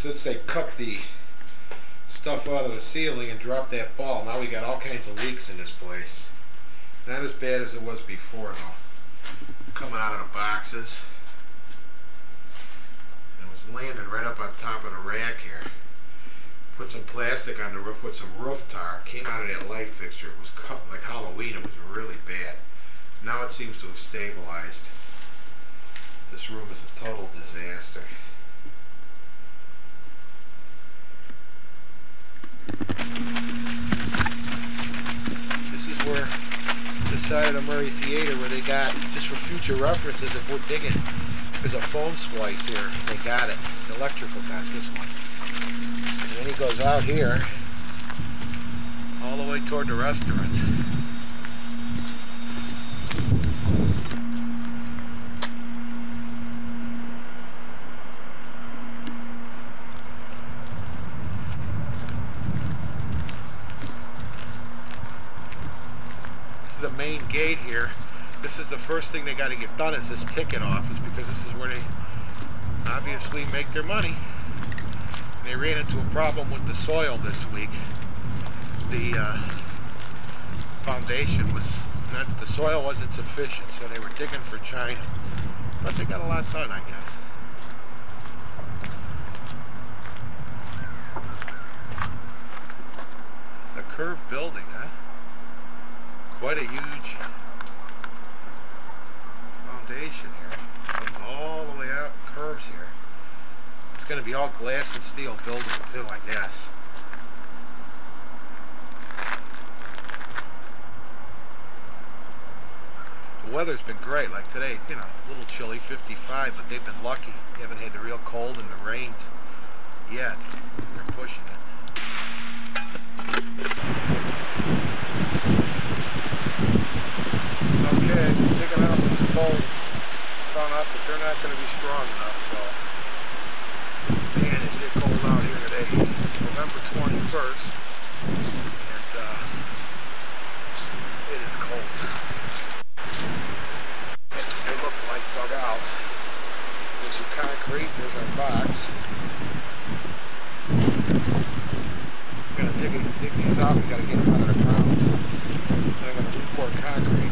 Since they cut the stuff out of the ceiling and dropped that ball, now we got all kinds of leaks in this place. Not as bad as it was before though. It's coming out of the boxes. And it was landing right up on top of the rack here. Put some plastic on the roof with some roof tar. Came out of that light fixture. It was cut like Halloween. It was really bad. Now it seems to have stabilized. This room is a total disaster. This is where the side of the Murray Theater where they got, just for future references, if we're digging, there's a phone splice here. They got it. The electrical's not this one. And then he goes out here, all the way toward the restaurant. The main gate here. This is the first thing they got to get done, is this ticket office, because this is where they obviously make their money. And they ran into a problem with the soil this week. The foundation was not, the soil wasn't sufficient, so they were digging for China. But they got a lot done, I guess. A curved building, huh? Quite a huge foundation here. Comes all the way out, curves here. It's going to be all glass and steel building too, I guess. The weather's been great. Like today, you know, a little chilly, 55, but they've been lucky. They haven't had the real cold and the rains yet. They're pushing it. Okay, digging out these poles, found out that they're not going to be strong enough, so man, is it cold out here today. It's November 21st, and it is cold. That's what they look like dug out. There's your concrete, there's our box. We're going to dig these out, we got to get them out of the ground. Then I'm going to pour concrete.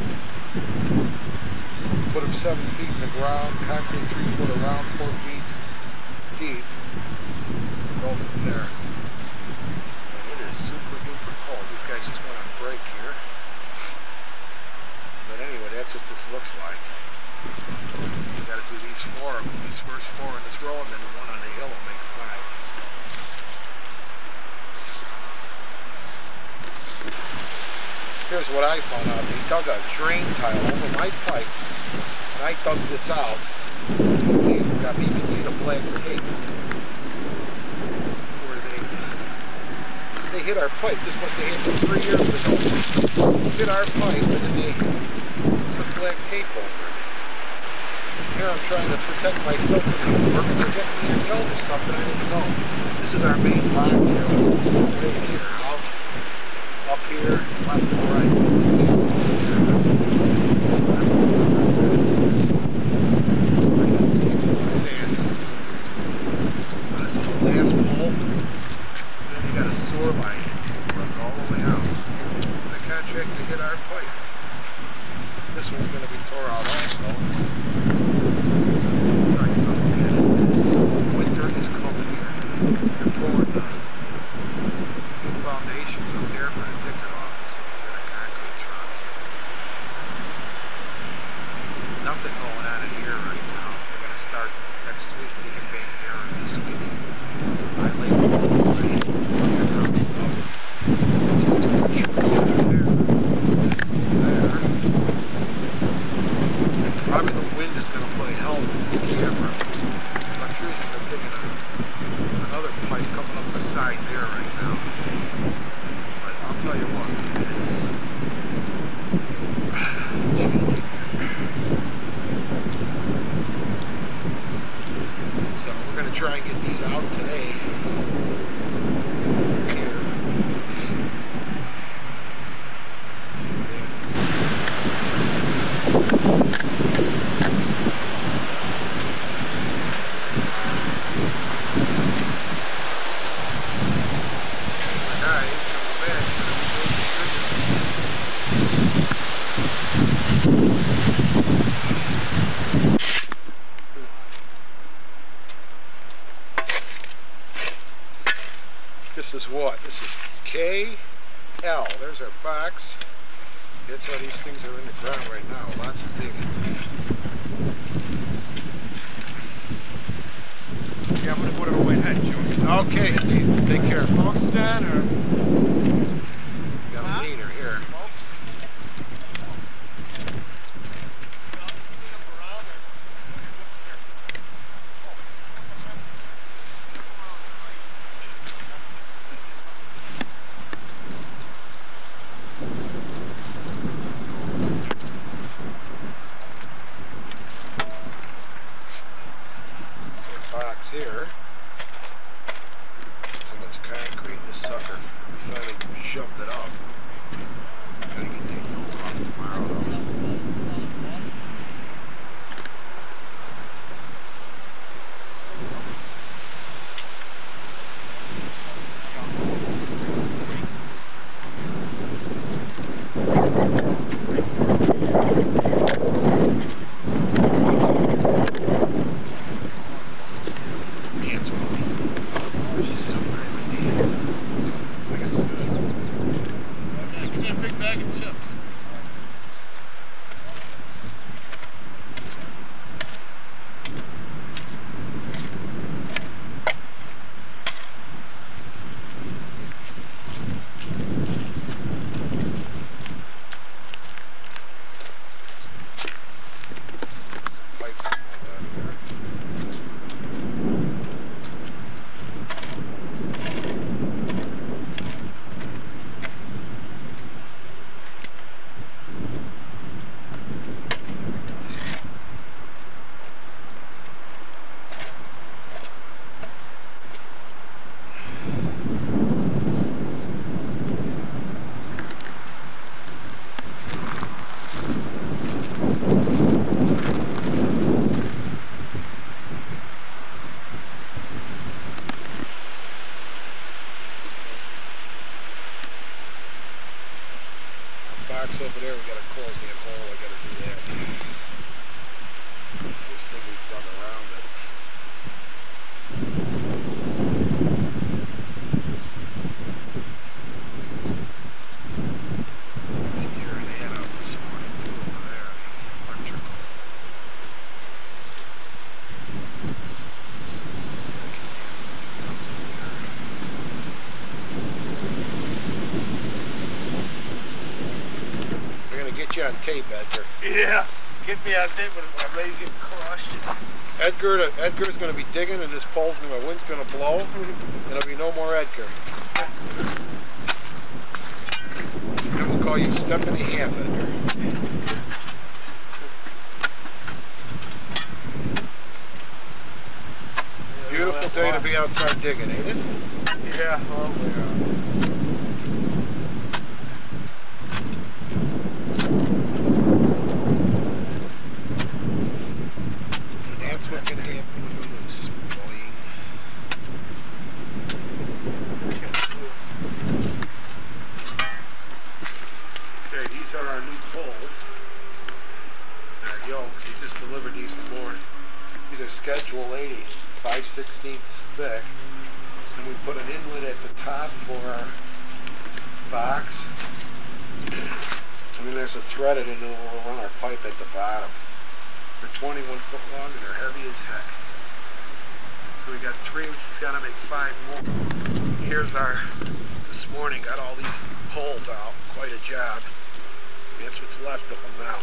Put them 7 feet in the ground, concrete 3 foot around, 4 feet deep. Go from there. And it is super duper cold. These guys just went on break here. But anyway, that's what this looks like. You got to do these first 4 in this row, and then the one on the hill will make 5. Here's what I found out. They dug a drain tile over my pipe, and I dug this out. You can see the black tape where they hit our pipe. This must have happened 3 years ago. Hit our pipe, and then they put black tape over it. Here I'm trying to protect myself from the work, and they're getting me in over stuff that I didn't know. This is our main box here. Right here. Up here, left and right. So this is the last pole. And then you got a sewer line that runs all the way out. The contract to hit our pipe. This one's going to be tore out also. Try something in. Winter is coming here. They're pouring new foundations up there for the ticket office and the concrete trucks. Nothing going on in here right now. They're going to start next week, digging back there this week. I laid try and get these out today. Here. See what This is what? This is KL. There's our box. That's how these things are in the ground right now. Lots of digging. Yeah, I'm gonna put it away ahead, Junior. Okay, Steve. Take care. Smokes done, or? Got a leaner here. Box here. So much concrete. This sucker finally shoved it up. Gotta get that roll off tomorrow though. Box over there, we gotta close that hole, I gotta do that. This thing we've dug around it. Just tearing that out this morning too over there, electrical. Get you on tape, Edgar. Yeah, get me out there when my legs get crushed. Edgar's going to be digging and this pole's the wind's going to blow. There'll be no more Edgar. Then we'll call you Step and a Half, Edgar. Beautiful day to be outside digging, ain't it? Yeah, well, What's going to happen when we lose, boy? okay, these are our new poles. Our yokes. He just delivered these this morning. These are schedule 80, 5/16 thick. And we put an inlet at the top for our box. I mean, there's a threaded and then we'll run our pipe at the bottom. They're 21 foot long and they're heavy as heck. So we got 3, he's got to make 5 more. Here's our, this morning, got all these poles out, quite a job. That's what's left of them now.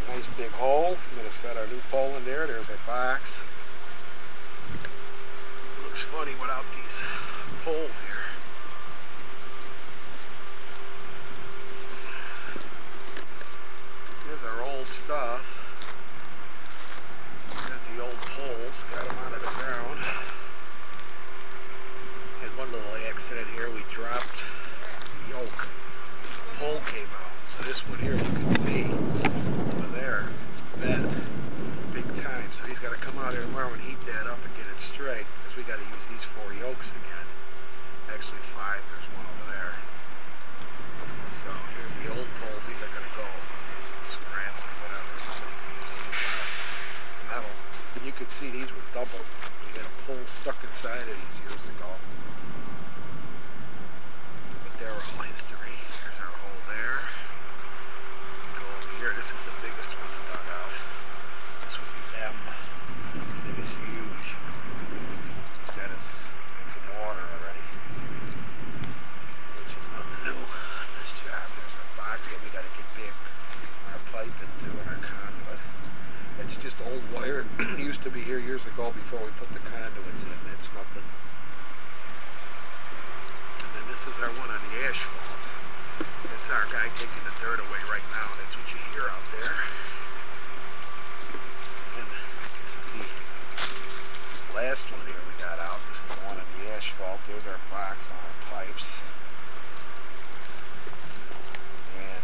Nice big hole. I'm going to set our new pole in there. There's our box. Looks funny without these poles here. Here's our old stuff. Got the old poles, got them tomorrow and heat that up and get it straight, because we got to use these 4 yokes again. Actually 5, there's one over there. So here's the old poles, these are going to go scrambled or whatever. Metal. And you could see these were doubled. We had a pole stuck inside of these years ago. But they're all history. There's our hole there. Go over here, this is the biggest one we dug out. This would be M. This thing is huge. That is in some water already. Which is nothing new on this job. There's a box that we got to get big. Our pipe into and our conduit. It's just old wire. It used to be here years ago before we put the conduits in. It's nothing. And then this is our one on the asphalt. It's our guy taking the dirt away right now. That's what you hear out there. And this is the last one here we got out. This is the one on the asphalt. There's our box on our pipes. And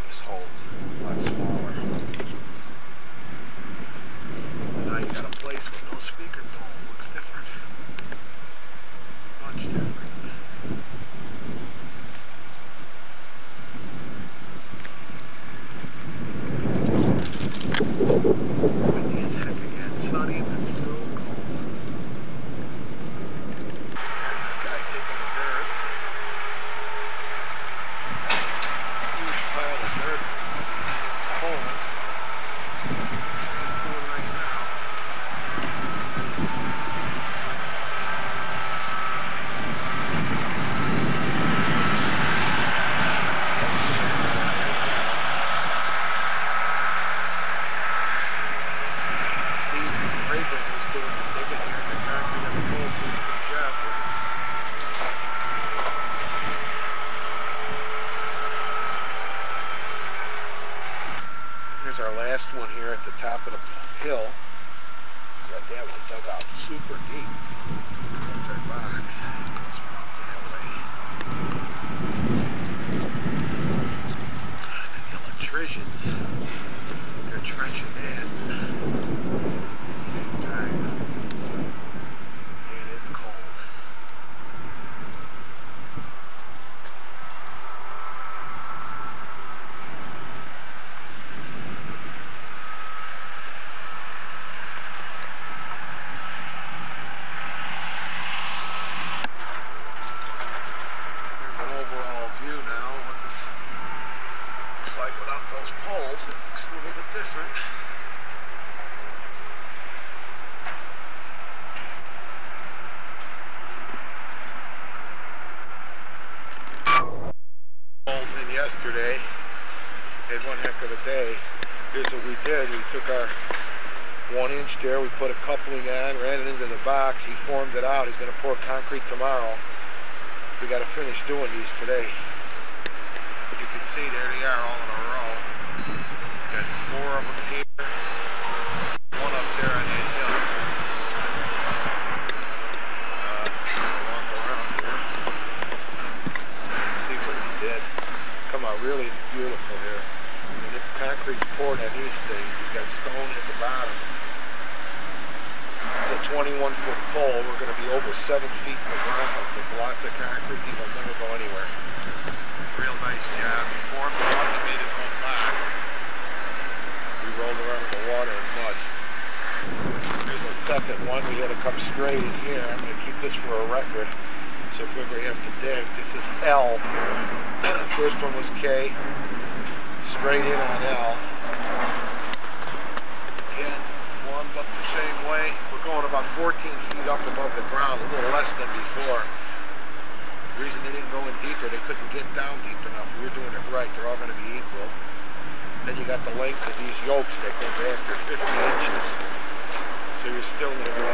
this hole is a lot smaller. So now you got a place with no speaker dome. Looks different. Much different. Windy as heck again, sunny, but still cold. There's that guy taking the dirt. Huge pile of dirt from these holes. He's doing right now. Here's our last one here at the top of the hill. Got that one dug out super deep. That's our box. Goes around that way. And the electricians, they're trenching that. Same time. And it's cold. Yesterday, had one heck of a day. Here's what we did. We took our 1-inch there, we put a coupling on, ran it into the box, he formed it out. He's going to pour concrete tomorrow. We got to finish doing these today. As you can see, there they are all in a row. He's got 4 of them here, 1 up there on that hill. Walk around here. See what he did. Come out really beautiful here. And the concrete's poured on these things. He's got stone at the bottom. It's a 21-foot pole. We're going to be over 7 feet in the ground with lots of concrete. These will never go anywhere. Real nice job. He formed it up. He made his own box. We rolled around in the water and mud. Here's a second one. We had to come straight in here. I'm going to keep this for a record. So if we ever have to dig, this is L here. The first one was K. Straight in on L. Again, formed up the same way. We're going about 14 feet up above the ground, a little less than before. The reason they didn't go in deeper, they couldn't get down deep enough. We were doing it right. They're all going to be equal. Then you got the length of these yokes that go back to 50 inches. So you're still going to be 18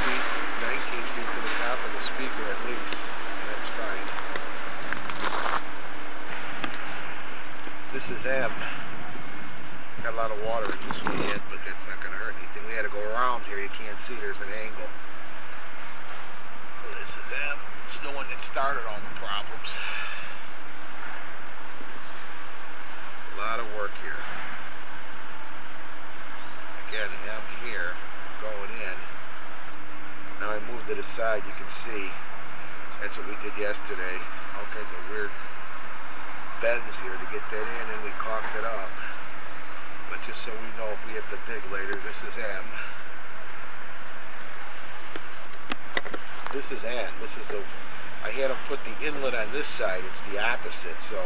feet, 19 feet to the top of the speaker at least. And that's fine. This is M. Got a lot of water in this one yet, but that's not going to hurt anything. We had to go around here. You can't see. There's an angle. This is M. It's the one that started all the problems. A lot of work here. Again, M here. this side, you can see that's what we did yesterday. All kinds of weird bends here to get that in, and we caulked it up. But just so we know if we have to dig later, this is M. This is N. This is the, I had them put the inlet on this side, it's the opposite. So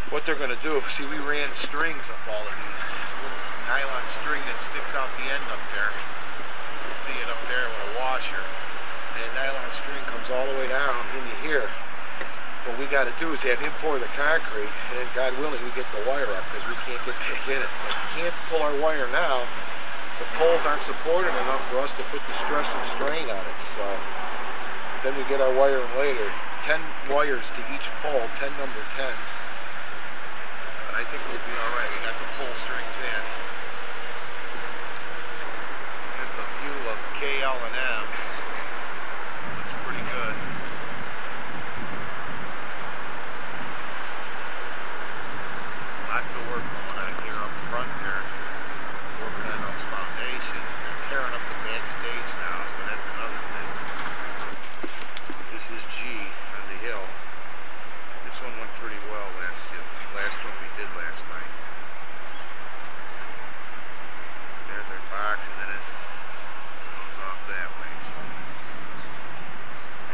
what they're going to do, see, we ran strings up all of these. This little nylon string that sticks out the end up there. You can see it up there with a washer. And the nylon string comes all the way down into here. What we got to do is have him pour the concrete, and then God willing we get the wire up, because we can't get back in it. But we can't pull our wire now. The poles aren't supported enough for us to put the stress and strain on it. So then we get our wiring later. 10 wires to each pole, 10 number 10s. But I think we'll be alright. We got the pull strings in. That's a view of KL and M. Looks pretty good. Lots of work going on here up front there. Working on those foundations. They're tearing up the backstage now, so that's another thing. This is G on the hill. This one went pretty well last one we did last night. There's our box, and then it goes off that way. So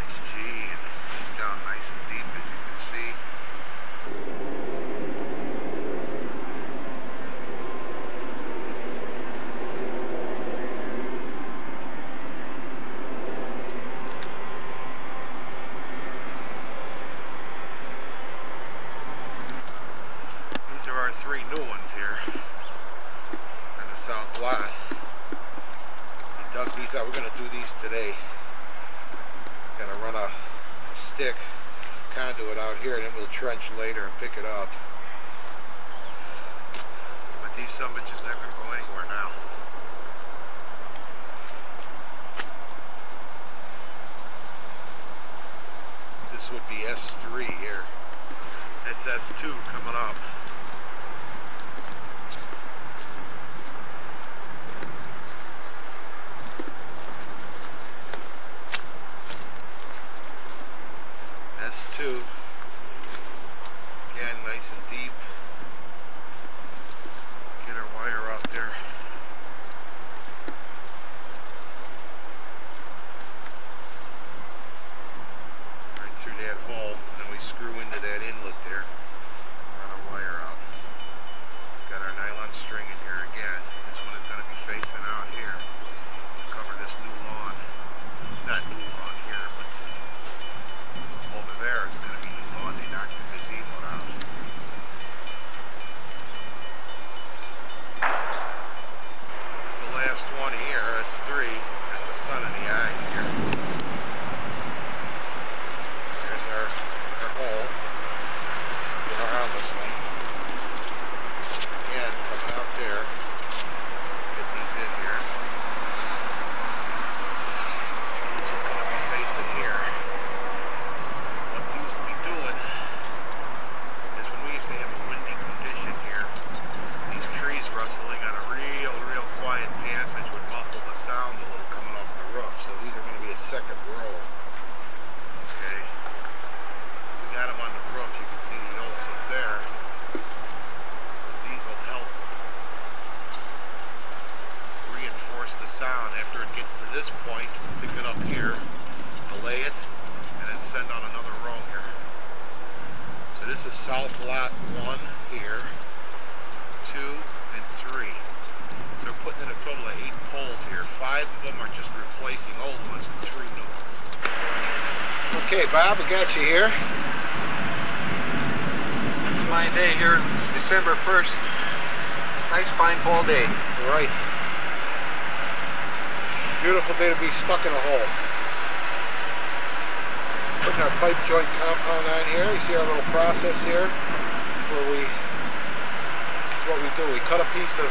it's G, and it's down nice and deep, as you can see. These are our 3 new ones here on the south lot. We dug these out. We're going to do these today. Got to run a stick conduit out here, and then we'll trench later and pick it up. But these summits never going to go anywhere now. This would be S3 here. That's S2 coming up. S2, again, nice and deep. Get our wire out there. Right through that hole, and then we screw into that inlet there. Run our wire out. Got our nylon string in here again. This one is going to be facing out here to cover this new lawn. Not new lawn here, but over there it's going to be new lawn. They knocked the gazebo down. This is the last one here. That's 3. Got the sun in the eyes here. There's our hole. Get our harmless one. Again, coming out there. Get these in here. This one's going to be facing here. What these will be doing is, when we used to have a windy condition here, these trees rustling on a real quiet passage would muffle the sound a little coming off the roof. So these are going to be a second row. Okay. We got them on the roof. You can see the oaks up there. These will help reinforce the sound. After it gets to this point, we'll pick it up here, delay it, and then send on another row here. So this is South Lot 1 here, 2 and 3. So we're putting in a total of 8 poles here. 5 of them are just replacing old ones, and 3 new ones. Okay, Bob, we got you here. It's a fine day here, December 1st. Nice fine fall day. Right. Beautiful day to be stuck in a hole. Putting our pipe joint compound on here. You see our little process here where this is what we do. We cut a piece of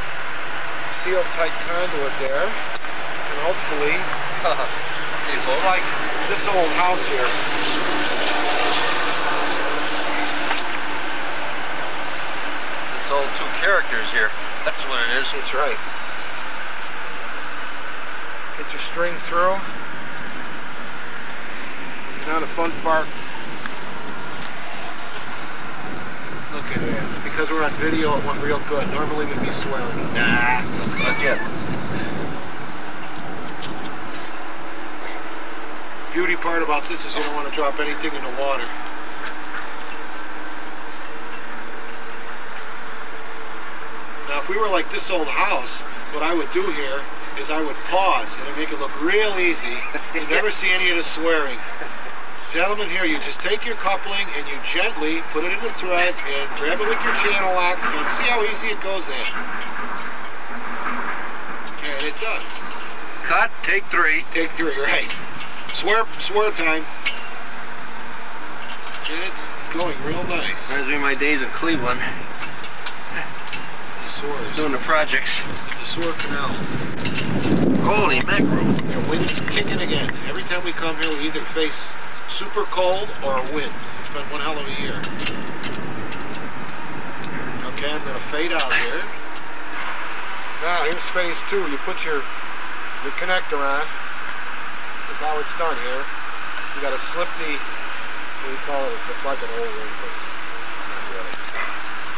seal tight conduit there, and hopefully this is like this old house here. This old 2 characters here. That's what it is. That's right. Get your string through. Now the fun part. Look at that. It's because we're on video, it went real good. Normally we'd be swearing. Nah, not yet. Beauty part about this is you don't want to drop anything in the water. Now if we were like this old house, what I would do here is I would pause and it'd make it look real easy. You'd never see any of the swearing. Gentlemen, here you just take your coupling and you gently put it in the threads and grab it with your channel locks and see how easy it goes in. And it does. Cut, take 3. Take 3, right. Swear time. And it's going real nice. Reminds me of my days in Cleveland. The sores. Doing the projects. The sewer canals. Holy mackerel. The wind's kicking again. Every time we come here, we either face super cold or a wind. It's been one hell of a year. Okay, I'm going to fade out here. Now, here's phase 2. You put your connector on. This is how it's done here. You got to slip the, what do you call it? It's like an old ring, but it's not really.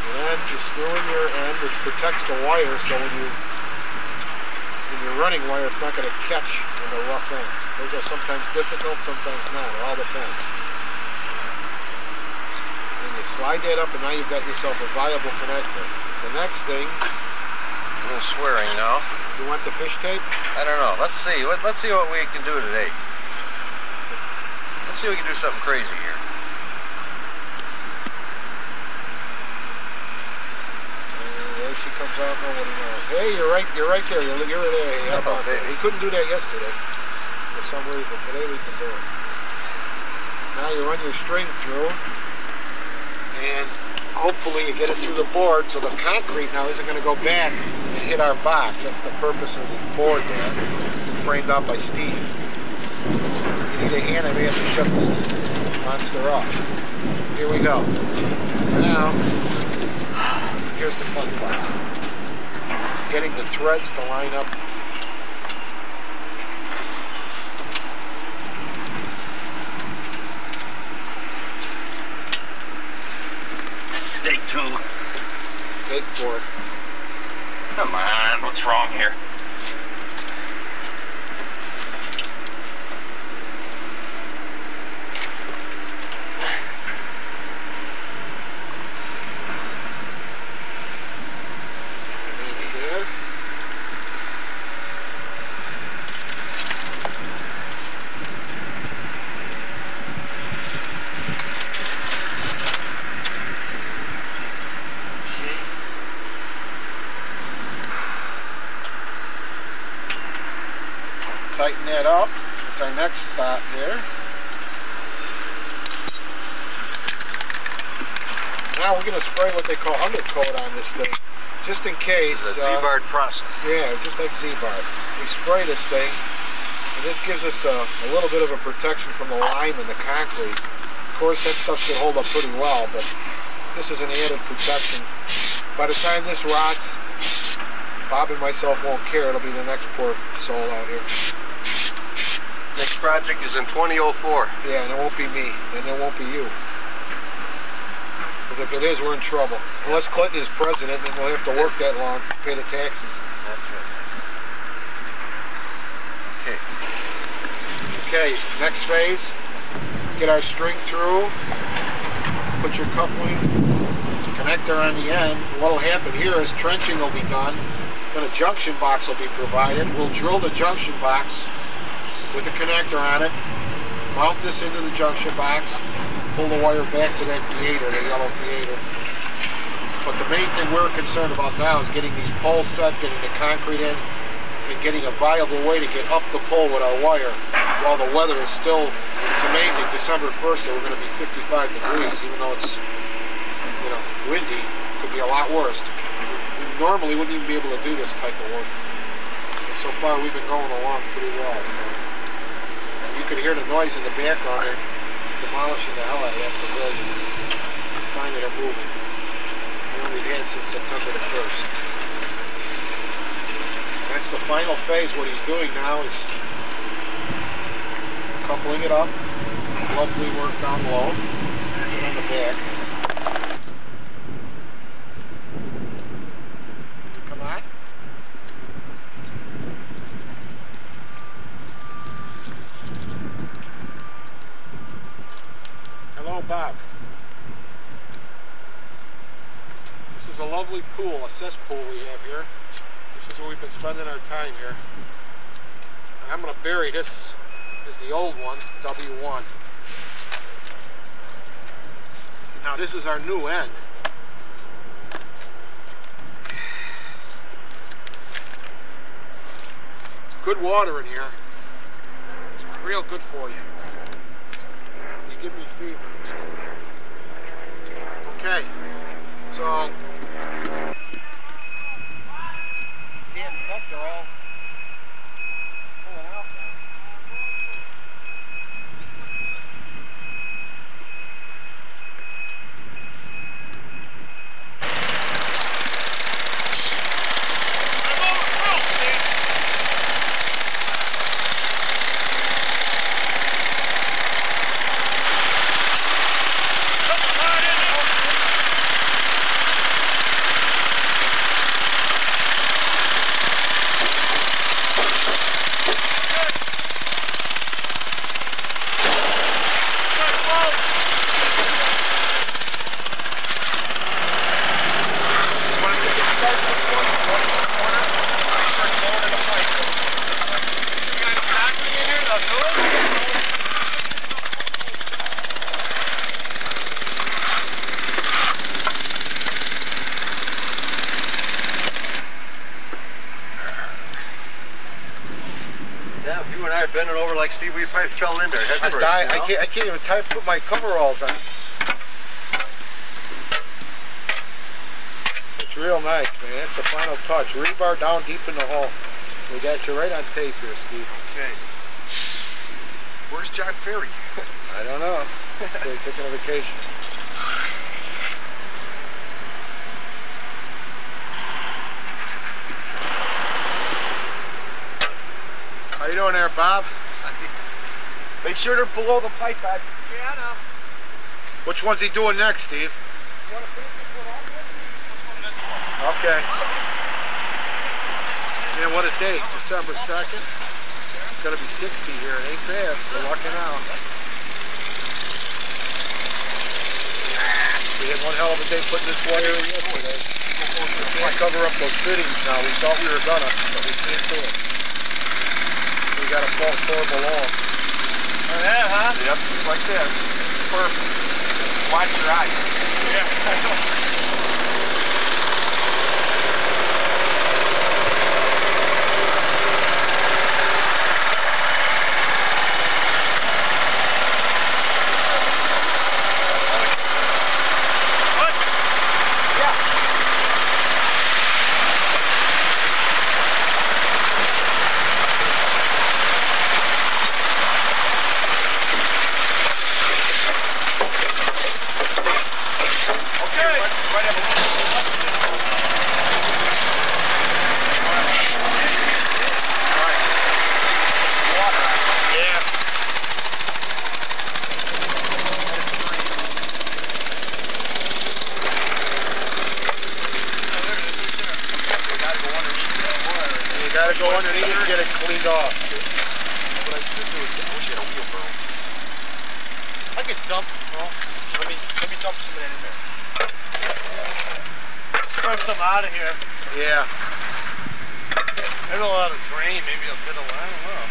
And then you screw in your end, which protects the wire, so when you're running wire, it's not going to catch in the rough ends. Those are sometimes difficult, sometimes not. It all depends. And you slide that up, and now you've got yourself a viable connector. The next thing. A little swearing now. You want the fish tape? I don't know. Let's see. Let's see what we can do today. Let's see if we can do something crazy here. There she comes out. Nobody knows. Hey, you're right there. You're there. How about that? He couldn't do that yesterday for some reason. Today we can do it. Now you run your string through, and hopefully you get it through the board so the concrete now isn't going to go back and hit our box. That's the purpose of the board there, framed out by Steve. You need a hand, I may have to shut this monster off. Here we go. Now, here's the fun part. Getting the threads to line up. Take 2. Take 4. Come on, what's wrong here? It's there. Tighten that up. That's our next stop here. Now we're going to spray what they call undercoat on this thing, just in case. It's a Z-Bard process. Yeah, just like Z-Bard. We spray this thing, and this gives us a little bit of a protection from the lime and the concrete. Of course, that stuff should hold up pretty well, but this is an added protection. By the time this rots, Bob and myself won't care. It'll be the next poor soul out here. Next project is in 2004. Yeah, and it won't be me, and it won't be you. Because if it is, we're in trouble. Unless Clinton is president, then we'll have to work that long, pay the taxes. That's right. Okay, Okay. next phase. Get our string through. Put your coupling connector on the end. What will happen here is trenching will be done. Then a junction box will be provided. We'll drill the junction box with a connector on it. Mount this into the junction box. Pull the wire back to that theater, the yellow theater. But the main thing we're concerned about now is getting these poles set, getting the concrete in, and getting a viable way to get up the pole with our wire while the weather is still, it's amazing, December 1st we're going to be 55 degrees, even though it's, you know, windy. It could be a lot worse. We normally wouldn't even be able to do this type of work. And so far we've been going along pretty well. So you can hear the noise in the background. They're demolishing the hell out of that pavilion. Finally they're moving. And we've had since September the 1st. That's the final phase. What he's doing now is coupling it up, lovely work down low. And on the back. Come on. Hello, Bob. This is a lovely pool, a cesspool we have here. This is where we've been spending our time here. And I'm going to bury this is the old one, W1. Now this is our new end. It's good water in here. It's real good for you. You give me fever. Okay, so these damn nuts are all pulling out now. If you and I had bending over like Steve, we probably fell in there. Head first, I can't even put my coveralls on. It's real nice, man. That's the final touch. Rebar down deep in the hole. We got you right on tape here, Steve. Okay. Where's John Ferry? I don't know. So he's taking a vacation. How you doing there, Bob? Make sure they're below the pipe bag. Yeah, I know. Which one's he doing next, Steve? You want to finish this one off yet? Let's go to this one. Okay. Man, what a date. December 2nd. It's going to be 60 here. It ain't bad. We're lucking out. We had one hell of a day putting this wire in yesterday. We can't cover up those fittings now. We thought we were gonna, but we can't do it. We got a fault form along. Oh yeah, huh? Yep, just like that. Perfect. Watch your eyes. Yeah. Gotta go underneath and get it cleaned off. What I should do is, I wish I had a wheelbarrow. I could dump, well, let me dump some of that in there. Scrub some out of here. Yeah. Maybe a lot of drain, maybe a bit of, I don't know.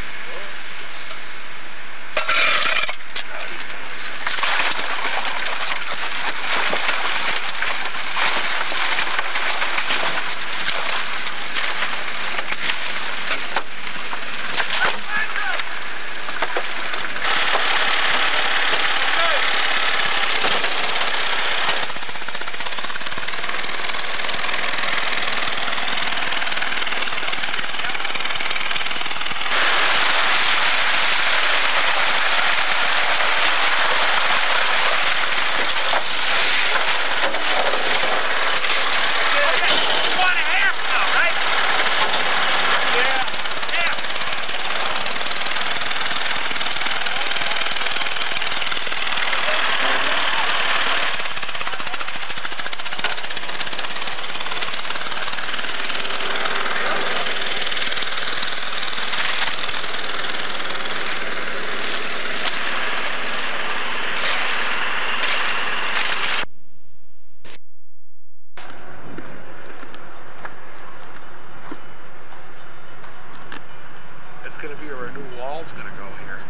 where a new wall's going to go here.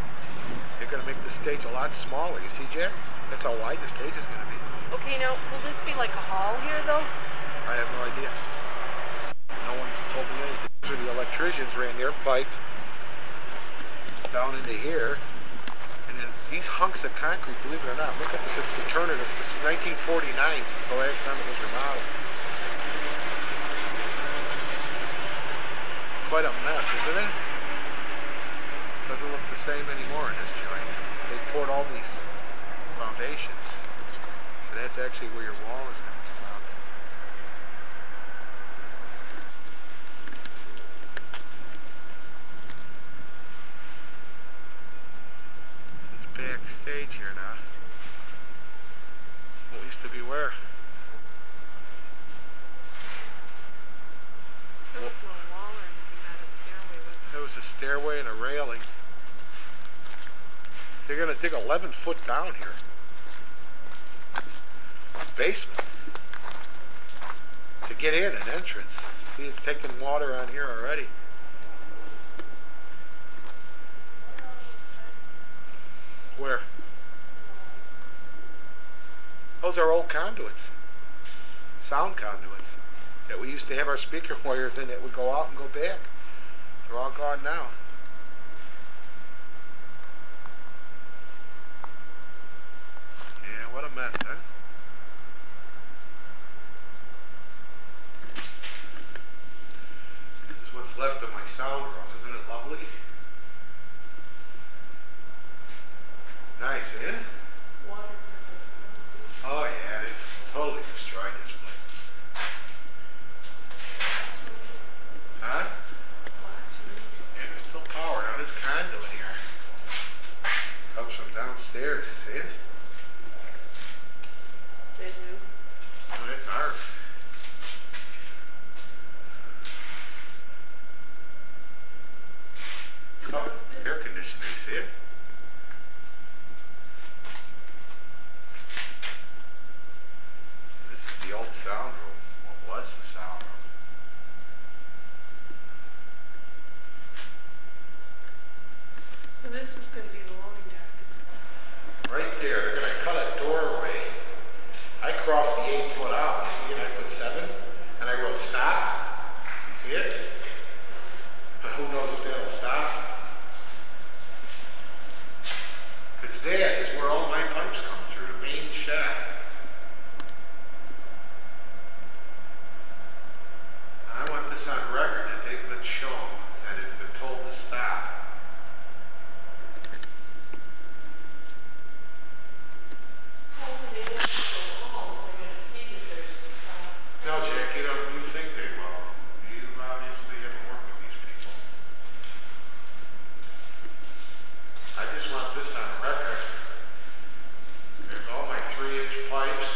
They're going to make the stage a lot smaller. You see, Jack? That's how wide the stage is going to be. Okay, now, will this be like a hall here, though? I have no idea. No one's told me anything. So the electricians ran their pipe down into here, and then these hunks of concrete, believe it or not, look at this, it's the turn of this, this is 1949 since the last time it was remodeled. Quite a mess, isn't it? Doesn't look the same anymore in this joint. They poured all these foundations. So that's actually where your wall is going to come out. This is backstage here now. What used to be where? There was no wall or anything, not a stairway, was There was a stairway and a railing. They're going to dig 11 foot down here. Basement. To get in, an entrance. See, it's taking water on here already. Where? Those are old conduits. Sound conduits. That we used to have our speaker wires in that would go out and go back. They're all gone now. Yeah, what a mess, huh? This is what's left of my sound room. Isn't it lovely? Nice, eh? Oh yeah, they totally destroyed this place. Huh? Yeah, there's still power on this conduit here. Comes from downstairs, see it? Oh, that's ours. Oh, air conditioner, you see it? This is the old sound room. What was the sound room? So this is going to be the loading dock. Right there, they're going to cut a doorway. I crossed the 8 foot out. You see it? I put 7, and I wrote stop. You see it? But who knows if that'll stop? Because that is where all my pipes come through, the main shaft. And I want this on record that they've been shown that it's been told to stop. No, Jack, you think they will. You obviously haven't worked with these people. I just want this on record. There's all my 3-inch pipes,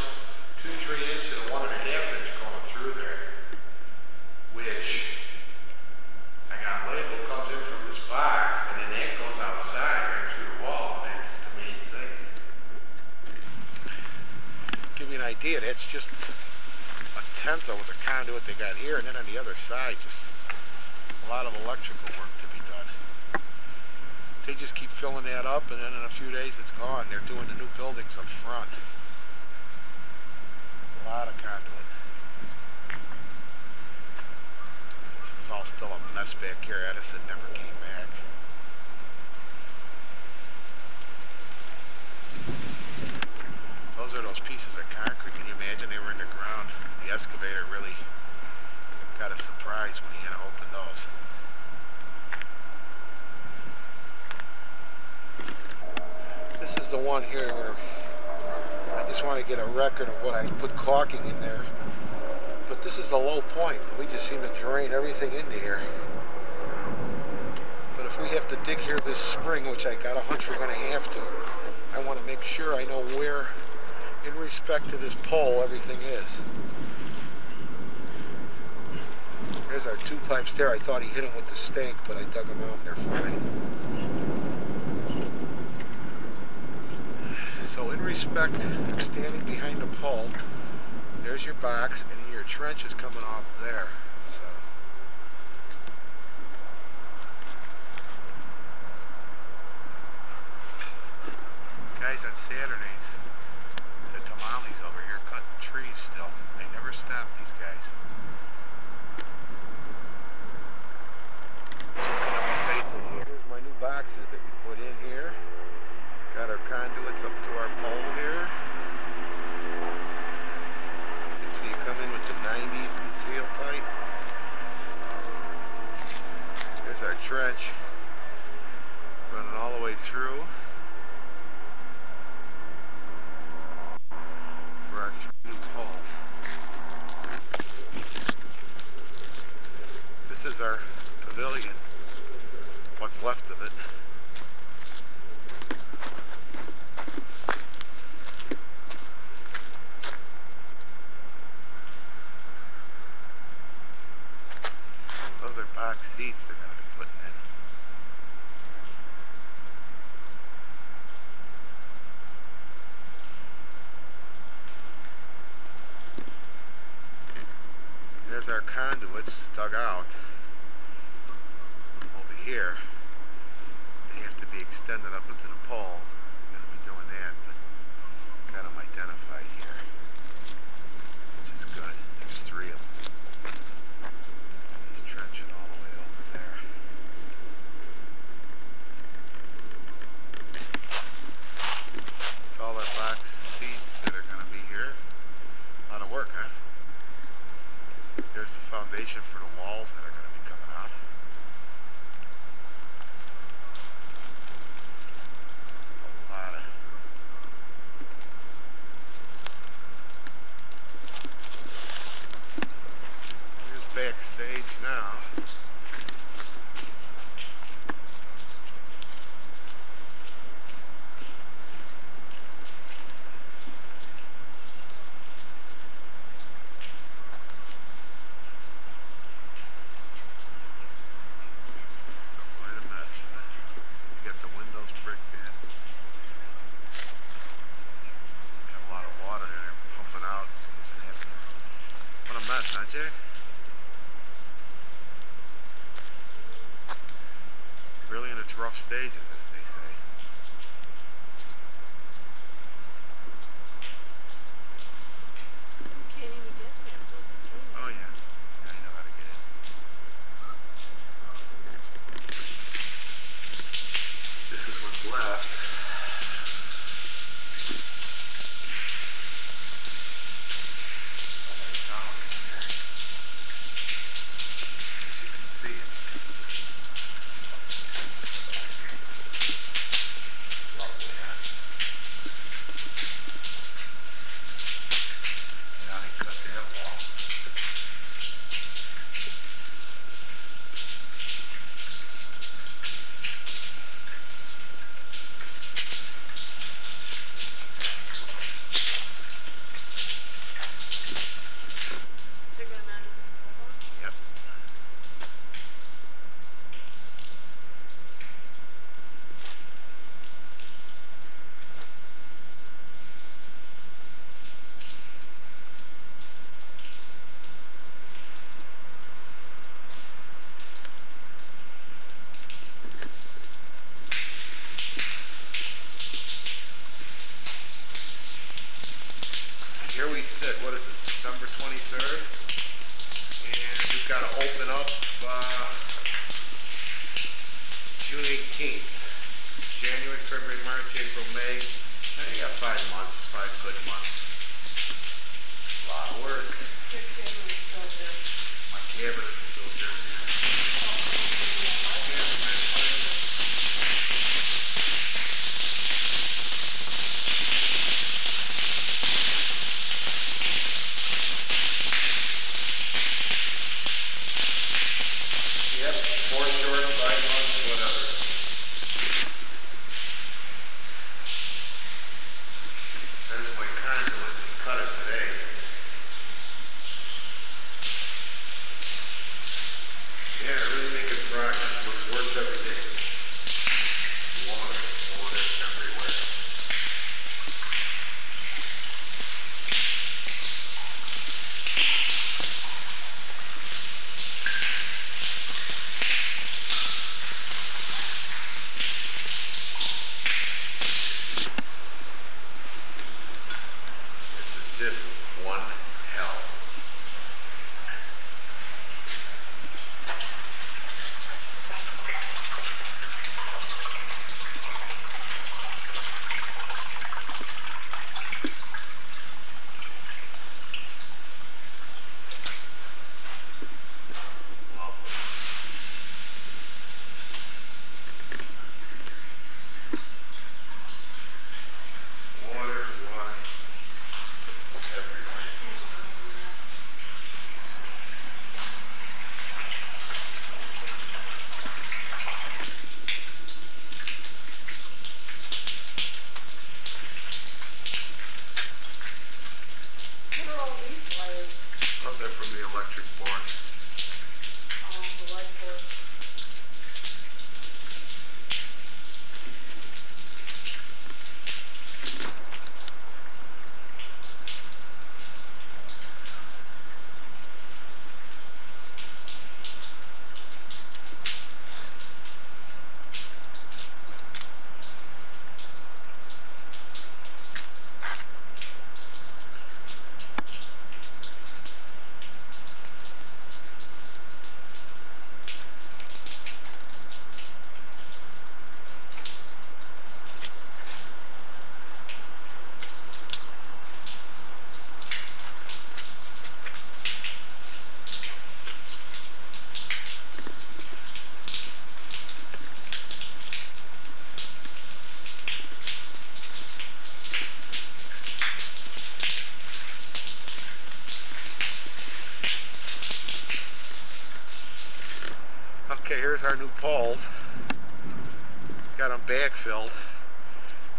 2 3-inch and a 1.5 inch going through there, which I got labeled comes in from this box, and then that goes outside right through the wall. That's the main thing. Give you an idea, that's just a tenth of the conduit they got here, and then on the other side, just a lot of electrical work to be done. They just keep filling that up, and then in a few days it's gone. They're doing the new buildings up front. A lot of conduit. This is all still a mess back here. Edison never came back. Those are those pieces of concrete. Can you imagine they were in the ground? The excavator really got a surprise when he had to open those. This is the one here where I just want to get a record of what I put caulking in there. But this is the low point. We just seem to drain everything into here. But if we have to dig here this spring, which I got a hunch we're going to have to, I want to make sure I know where, in respect to this pole, everything is. There's our 2 pipes there. I thought he hit them with the stake, but I dug them out and they're fine. So in respect of standing behind the pole, there's your box, and then your trench is coming off there. So Saturdays. The tamales over here cutting trees still. They never stop, these guys. This one's gonna be facing here. Here's my new boxes that we put in here. Got our conduits up to our pole here. So you come in with the 90s and seal tight. There's our trench. Running all the way through. For our 3 new poles. This is our pavilion. What's left of it. Those are box seats they're going to be putting in. There's our conduits dug out over here. They have to be extended up into the pole. I'm going to be doing that, but got them identified here, which is good. There's 3 of them. He's trenching all the way over there. It's all our box seats that are going to be here. A lot of work, huh? There's the foundation for the walls that are going to be coming out. A lot of... Here's backstage now. Quite a mess. You got the windows bricked in. Got a lot of water in there pumping out. What a mess, huh, Jack? Really in its rough stages, as they say. You can't even get me up those trees. Oh yeah, I know how to get it. This is what's left. Down in here. As you can see, it's lovely, huh? Now they cut that wall. They're gonna mount it in the wall. Yep. And here we sit, what is it, December 23rd? And we've got to open up June 18th. January, February, March, April, May. You got 5 months, 5 good months. A lot of work. Your camera is still there. My cabinet's still there. Yep, 4 short, 5 months, whatever. There's my conduit. Cut it today. our new poles. Got them backfilled.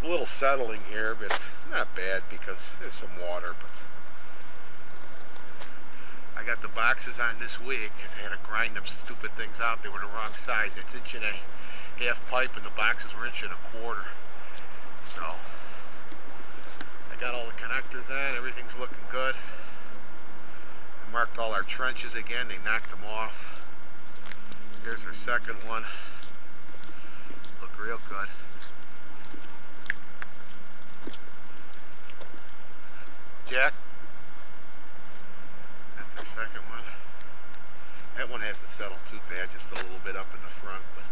A little settling here, but not bad because there's some water. But I got the boxes on this week. I had to grind them stupid things out. They were the wrong size. It's 1.5 inch pipe, and the boxes were 1.25 inches. So I got all the connectors on. Everything's looking good. I marked all our trenches again. They knocked them off. Here's our second one. Look real good. Jack. That's the second one. That one hasn't settled too bad, just a little bit up in the front, but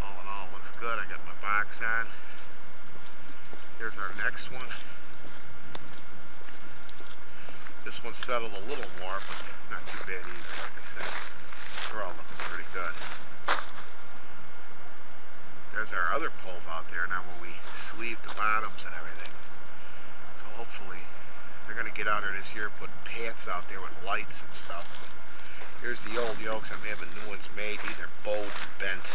all in all looks good. I got my box on. Here's our next one. This one settled a little more, but not too bad either, like I said. They're all looking pretty good. There's our other poles out there now where we sleeve the bottoms and everything. So hopefully they're going to get out there this year, put pads out there with lights and stuff. Here's the old yokes. I'm having new ones made. These are bowed and bent.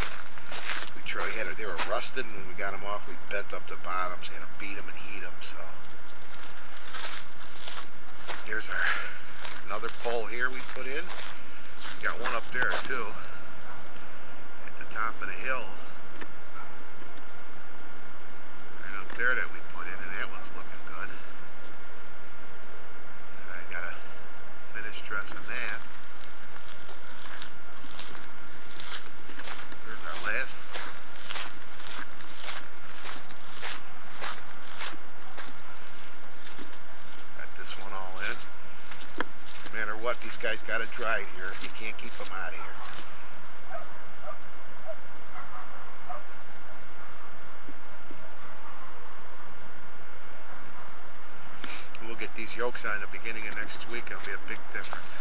They were rusted, and when we got them off, we bent up the bottoms. We had to beat them and heat them. So here's another pole here we put in. Got one up there too, at the top of the hill. Right up there that we put in, and that one's looking good. I gotta finish dressing that. Here's our last. Got this one all in. No matter what, these guys gotta dry here. You can't keep them out of here. We'll get these yokes on the beginning of next week. It'll be a big difference.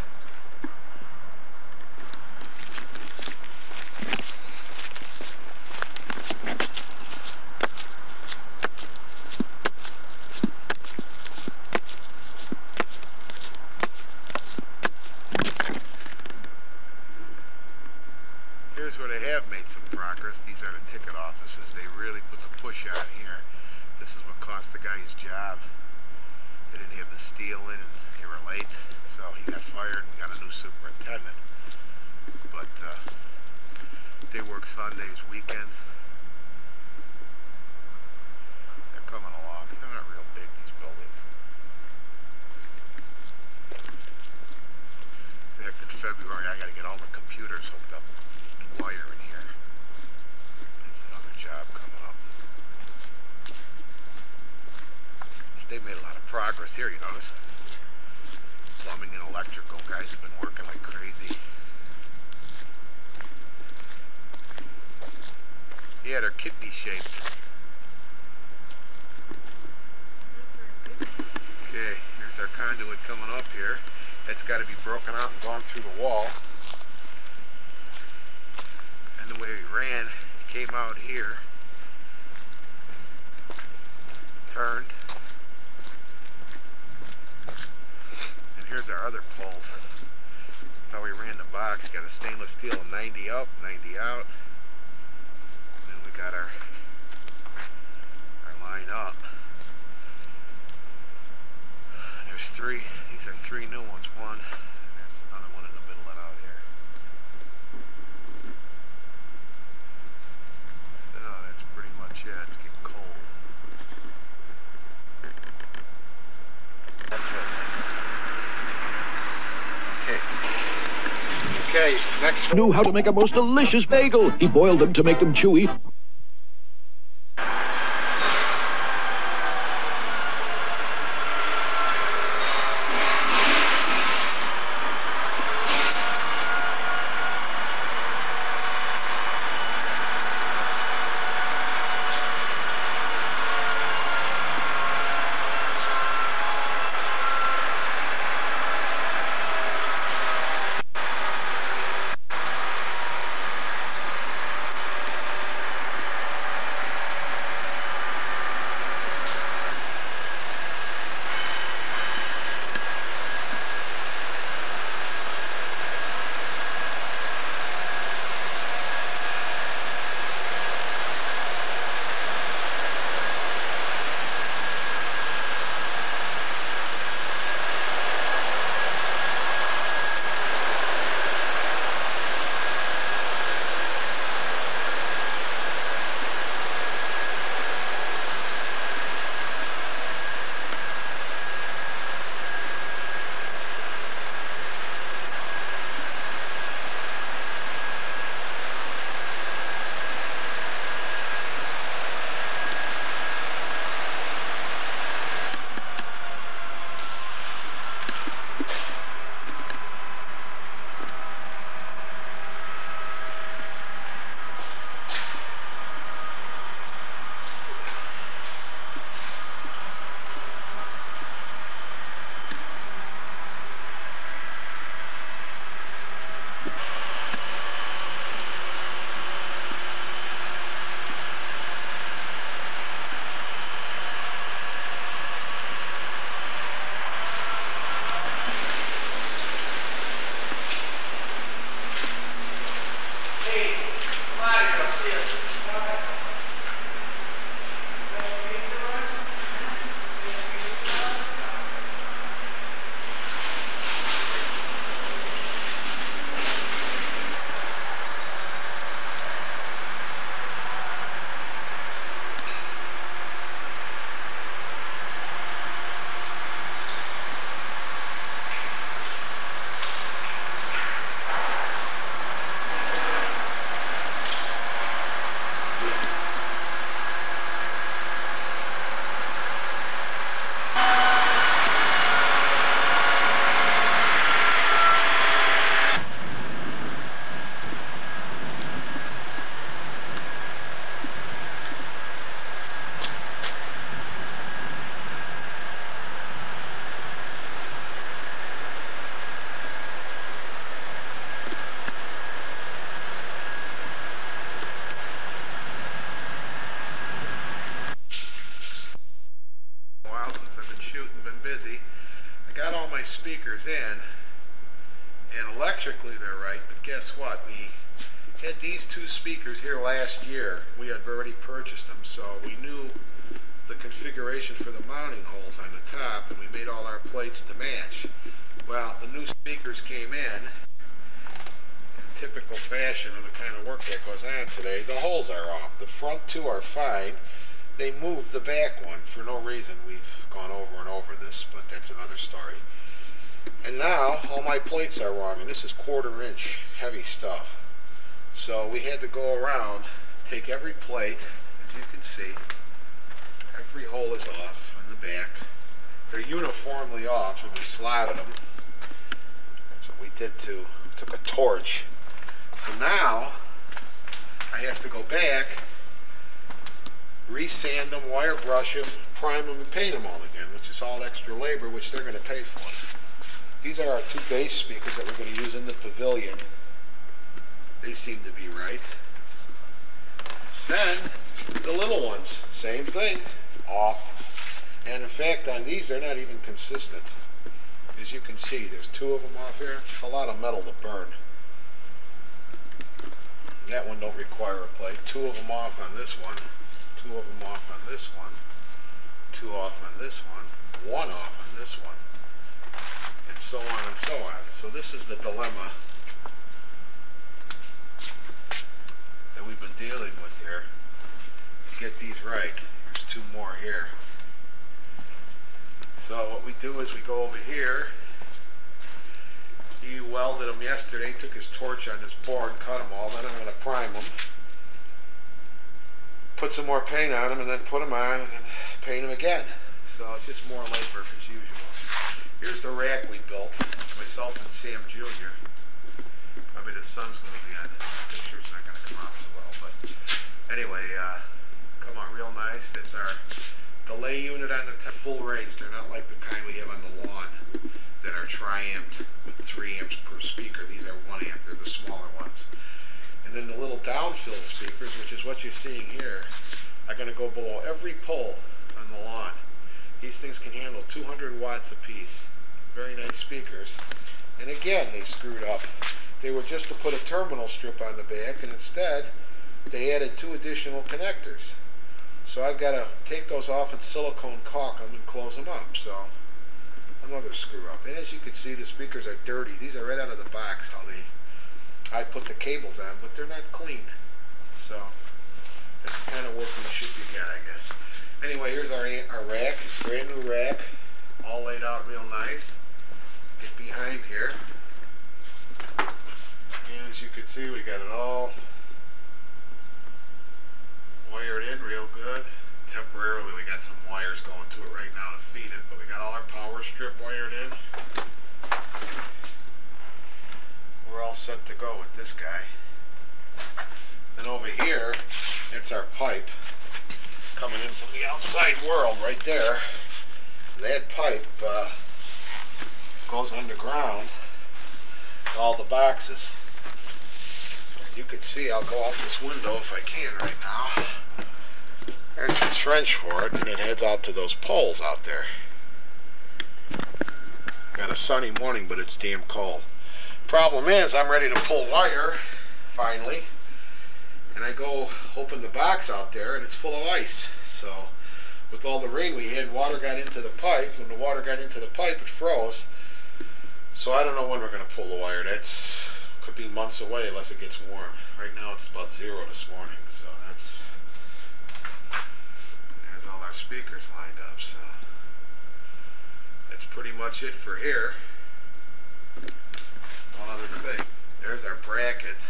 Here's where they have made some progress. These are the ticket offices. They really put the push on here. This is what cost the guy his job. They didn't have the steel in, and they were late, so he got fired and got a new superintendent. But they work Sundays, weekends. They're coming along. They're not real big, these buildings. In fact, in February, I got to get all the computers hooked up. Wire in here. There's another job coming up. They've made a lot of progress here, you notice? Plumbing and electrical guys have been working like crazy. Yeah, they're kidney shaped. Okay, here's our conduit coming up here. That's got to be broken out and gone through the wall. The way we ran, it came out here, turned, and here's our other poles. That's how we ran the box. Got a stainless steel 90 up, 90 out, and then we got our line up. There's three. These are three new ones. One, there's another one in the middle and out here. Yeah, it's getting cold. Okay, next. Knew how to make a most delicious bagel. He boiled them to make them chewy. speakers in, and electrically they're right, but guess what? We had these two speakers here last year. We had already purchased them, so we knew the configuration for the mounting holes on the top, and we made all our plates to match. Well, the new speakers came in typical fashion of the kind of work that goes on today. The holes are off. The front two are fine. They moved the back one for no reason. We've gone over and over this, but that's another story. And now all my plates are wrong, and this is 1/4 inch heavy stuff. So we had to go around, take every plate, as you can see. Every hole is off on the back. They're uniformly off, and we slotted them. That's what we did too. Took a torch. So now I have to go back, resand them, wire brush them, prime them, and paint them all again, which is all extra labor, which they're going to pay for. These are our two bass speakers that we're going to use in the pavilion. They seem to be right. Then the little ones, same thing, off. And in fact, on these, they're not even consistent. As you can see, there's 2 of them off here. A lot of metal to burn. That one don't require a plate. 2 of them off on this one. 2 of them off on this one. 2 off on this one. 1 off on this one. And so on and so on. So this is the dilemma that we've been dealing with here. To get these right. There's 2 more here. So what we do is we go over here. He welded them yesterday, took his torch on this board, cut them all, then I'm going to prime them. Put some more paint on them, and then put them on, and then paint them again. So it's just more labor as usual. Here's the rack we built, myself and Sam Jr. Probably the sun's going to be on this picture, it's not going to come out so well, but anyway, come on, real nice. That's our delay unit on the full range. They're not like the kind we have on the lawn that are tri-amped with 3 amps per speaker. These are 1 amp. They're the smaller ones. And then the little downfill speakers, which is what you're seeing here, are going to go below every pole on the lawn. These things can handle 200 watts apiece. Very nice speakers. And again, they screwed up. They were just to put a terminal strip on the back, and instead, they added 2 additional connectors. So I've got to take those off and silicone caulk them and close them up. So another screw up. And as you can see, the speakers are dirty. These are right out of the box. I put the cables on, but they're not clean. So that's the kind of workmanship you get, I guess. Anyway, here's our rack. Brand new rack, all laid out real nice. Get behind here. And as you can see, we got it all wired in real good. Temporarily, we got some wires going to it right now to feed it, but we got all our power strip wired in. We're all set to go with this guy. Then over here, it's our pipe coming in from the outside world right there. That pipe goes underground to all the boxes. You can see, I'll go out this window if I can right now. There's the trench for it, and it heads out to those poles out there. Got a sunny morning, but it's damn cold. Problem is, I'm ready to pull wire, finally, and I go open the box out there, and it's full of ice. So, with all the rain we had, water got into the pipe. When the water got into the pipe, it froze. So I don't know when we're going to pull the wire. That's could be months away unless it gets warm. Right now it's about 0 this morning, so there's all our speakers lined up. So that's pretty much it for here. One other thing, there's our bracket.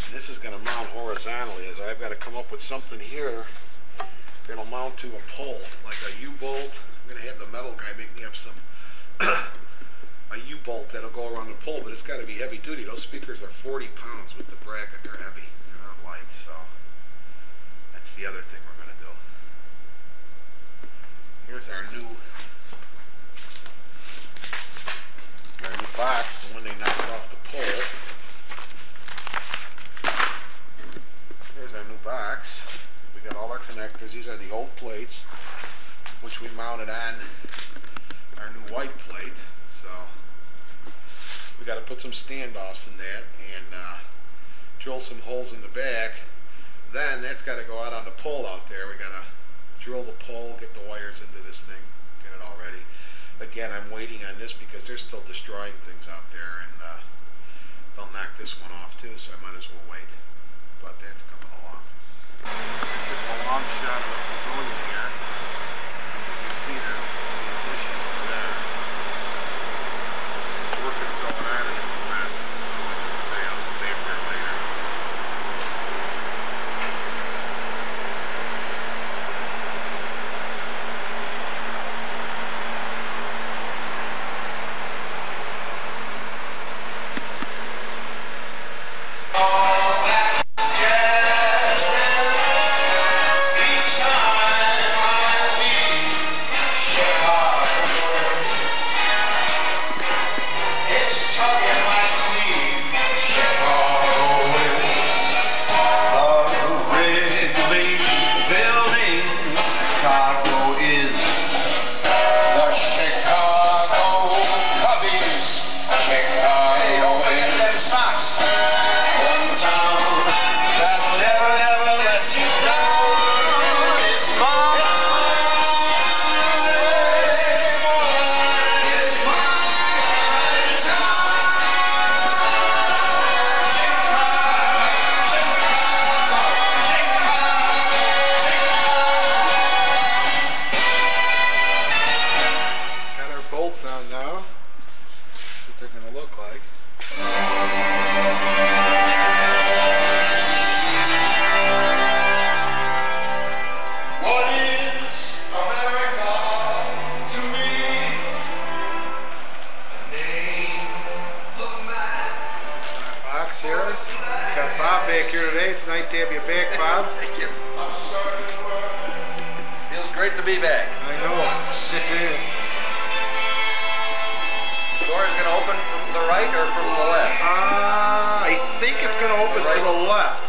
And this is going to mount horizontally, as I've got to come up with something here that'll mount to a pole, like a U-bolt. I'm going to have the metal guy make me up some a U-bolt that'll go around the pole, but it's got to be heavy duty. Those speakers are 40 pounds with the bracket. They're heavy. They're not light, so that's the other thing we're going to do. Here's our new box, the one they knocked off the pole. Here's our new box. We got all our connectors. These are the old plates, which we mounted on our new white plate. So we got to put some standoffs in that and drill some holes in the back. Then that's got to go out on the pole out there. We got to drill the pole, get the wires into this thing, get it all ready. Again, I'm waiting on this because they're still destroying things out there, and they'll knock this one off too, so I might as well wait. But that's coming along. It's just a long shot of what we're doing here. As you can see, there's the addition over there. Work is going on and it's a mess. I'll stay up there later.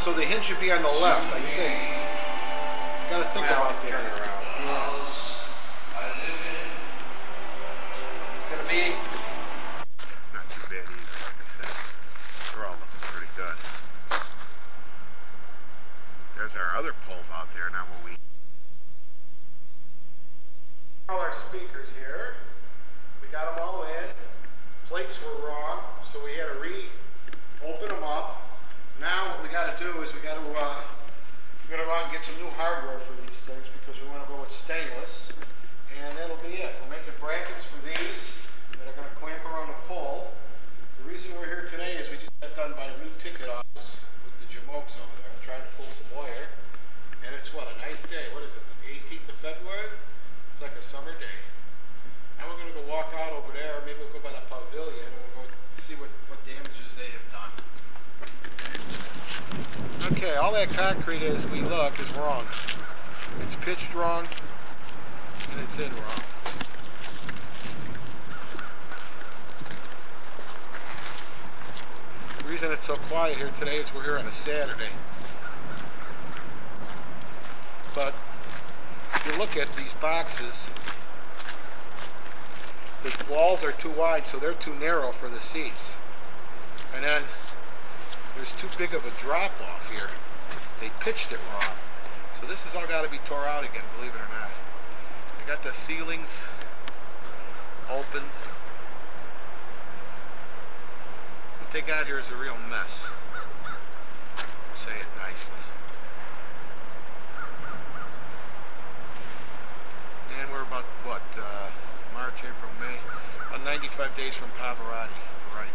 So the hinge should be on the left, I think. Gotta think about that. Yeah. Gonna be not too bad either, like I said. They're all looking pretty good. There's our other poles out there. Now will we all our speakers here. We got them all in. Plates were wrong, so we had to open them up. Now what we got to do is we got to go out and get some new hardware for these things because we want to go with stainless, and that'll be it. We're making brackets for these that are going to clamp around the pole. The reason we're here today is we just got done by the new ticket office with the Jamokes over there, trying to pull some wire, and it's what, a nice day. What is it, the 18th of February? It's like a summer day. Now we're going to go walk out over there, maybe we'll go by the pavilion, and we'll go see what damages they have done. Okay, all that concrete as we look is wrong. It's pitched wrong, and it's in wrong. The reason it's so quiet here today is we're here on a Saturday. But if you look at these boxes, the walls are too wide, so they're too narrow for the seats. And then there's too big of a drop off here. They pitched it wrong. So this has all got to be tore out again, believe it or not. I got the ceilings opened. What they got here is a real mess, to say it nicely. And we're about, what, March, April, May? About 95 days from Pavarotti. Right.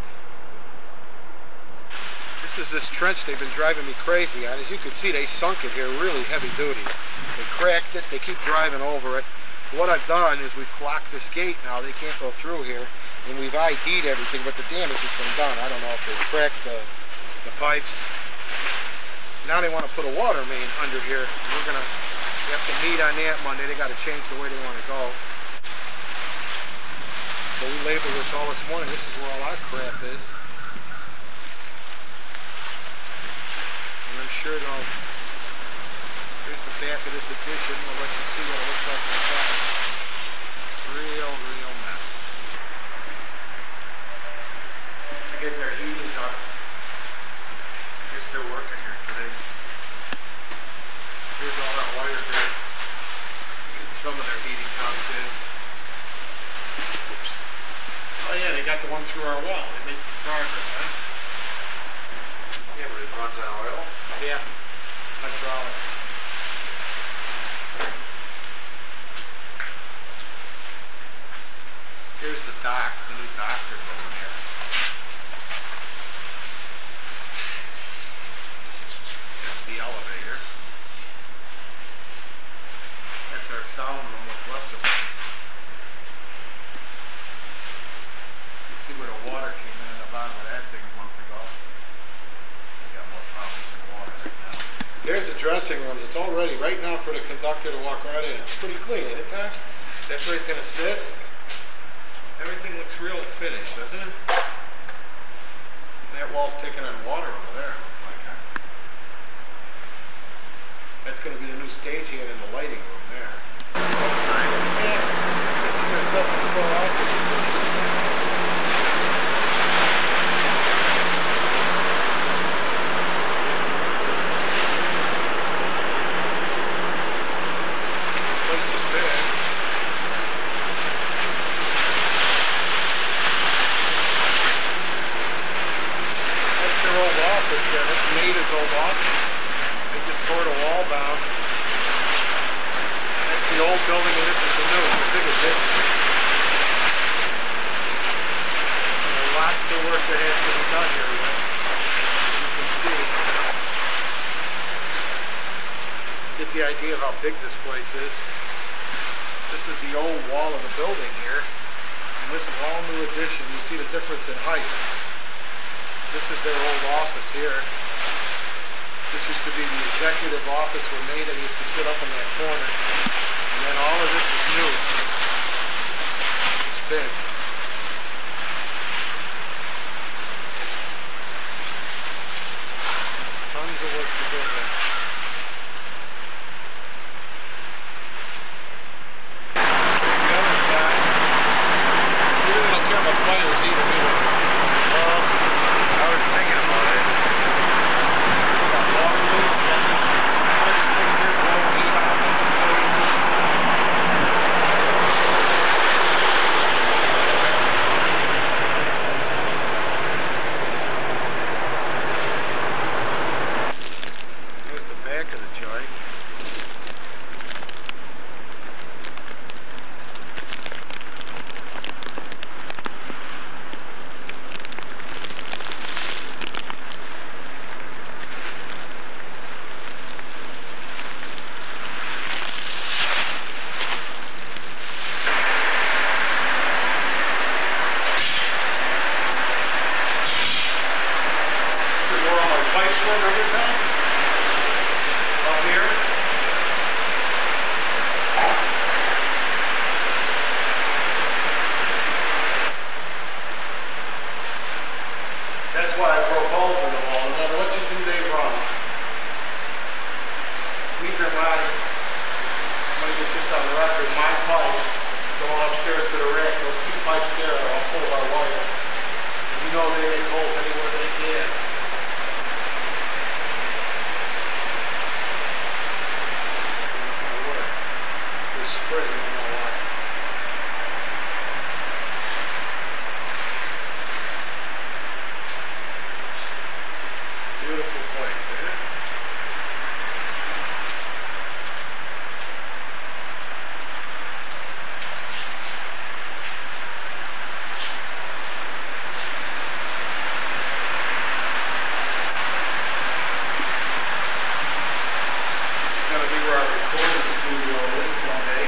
This is this trench they've been driving me crazy on. As you can see, they sunk it here really heavy duty. They cracked it, they keep driving over it. What I've done is we've clocked this gate now, they can't go through here, and we've ID'd everything, but the damage has been done. I don't know if they cracked the pipes. Now they want to put a water main under here. We're going to have to meet on that Monday. They got to change the way they want to go. So we labeled this all this morning. This is where all our crap is. I'm sure they'll, here's the back of this addition, we'll let you see what it looks like inside. Real mess. getting their heating ducts. I guess they're working here today. Here's all that wire there. Get some of their heating ducts in. Oops. Oh yeah, they got the one through our wall. They made some progress, huh? Yeah, but it runs on oil. Yeah. Hydraulic. Here's the dock, the new dock they're building here. That's the elevator. That's our sound room, what's left of it. You see where the water came in the bottom of that thing a month ago. We got more problems than water right now. There's the dressing rooms. It's all ready right now for the conductor to walk right in. It's pretty clean, isn't it, Tom? That's where he's going to sit. Everything looks real finished, doesn't it? That wall's taking on water over there, it looks like, huh? That's going to be the new stagehand in the lighting room there. Yeah, this is their second floor office. Place is big. There. That's Nada's old office. They just tore the wall down. That's the old building and this is the new. It's a big addition. Lots of work that has to be done here yet. You can see. Get the idea of how big this place is. This is the old wall of the building here. And this is all new addition. You see the difference in heights. This is their old office here. This used to be the executive office where Nada used to sit up in that corner. And then all of this is new. It's big. Tons of work to do there. The other side. We really don't care about fires either, do we? I was thinking about it. See that water leaks, got this things here blowing heat out. Here's the back of the joint. That's why I broke holes in the wall. No matter what you do, they run. These are my, I'm going to get this on the record, my pipes going upstairs to the rack. Those two pipes there are all full of our wire. And you know they make holes anywhere they can. They're spreading, you know why. Beautiful place, isn't it? This is going to be where our recording studio is someday.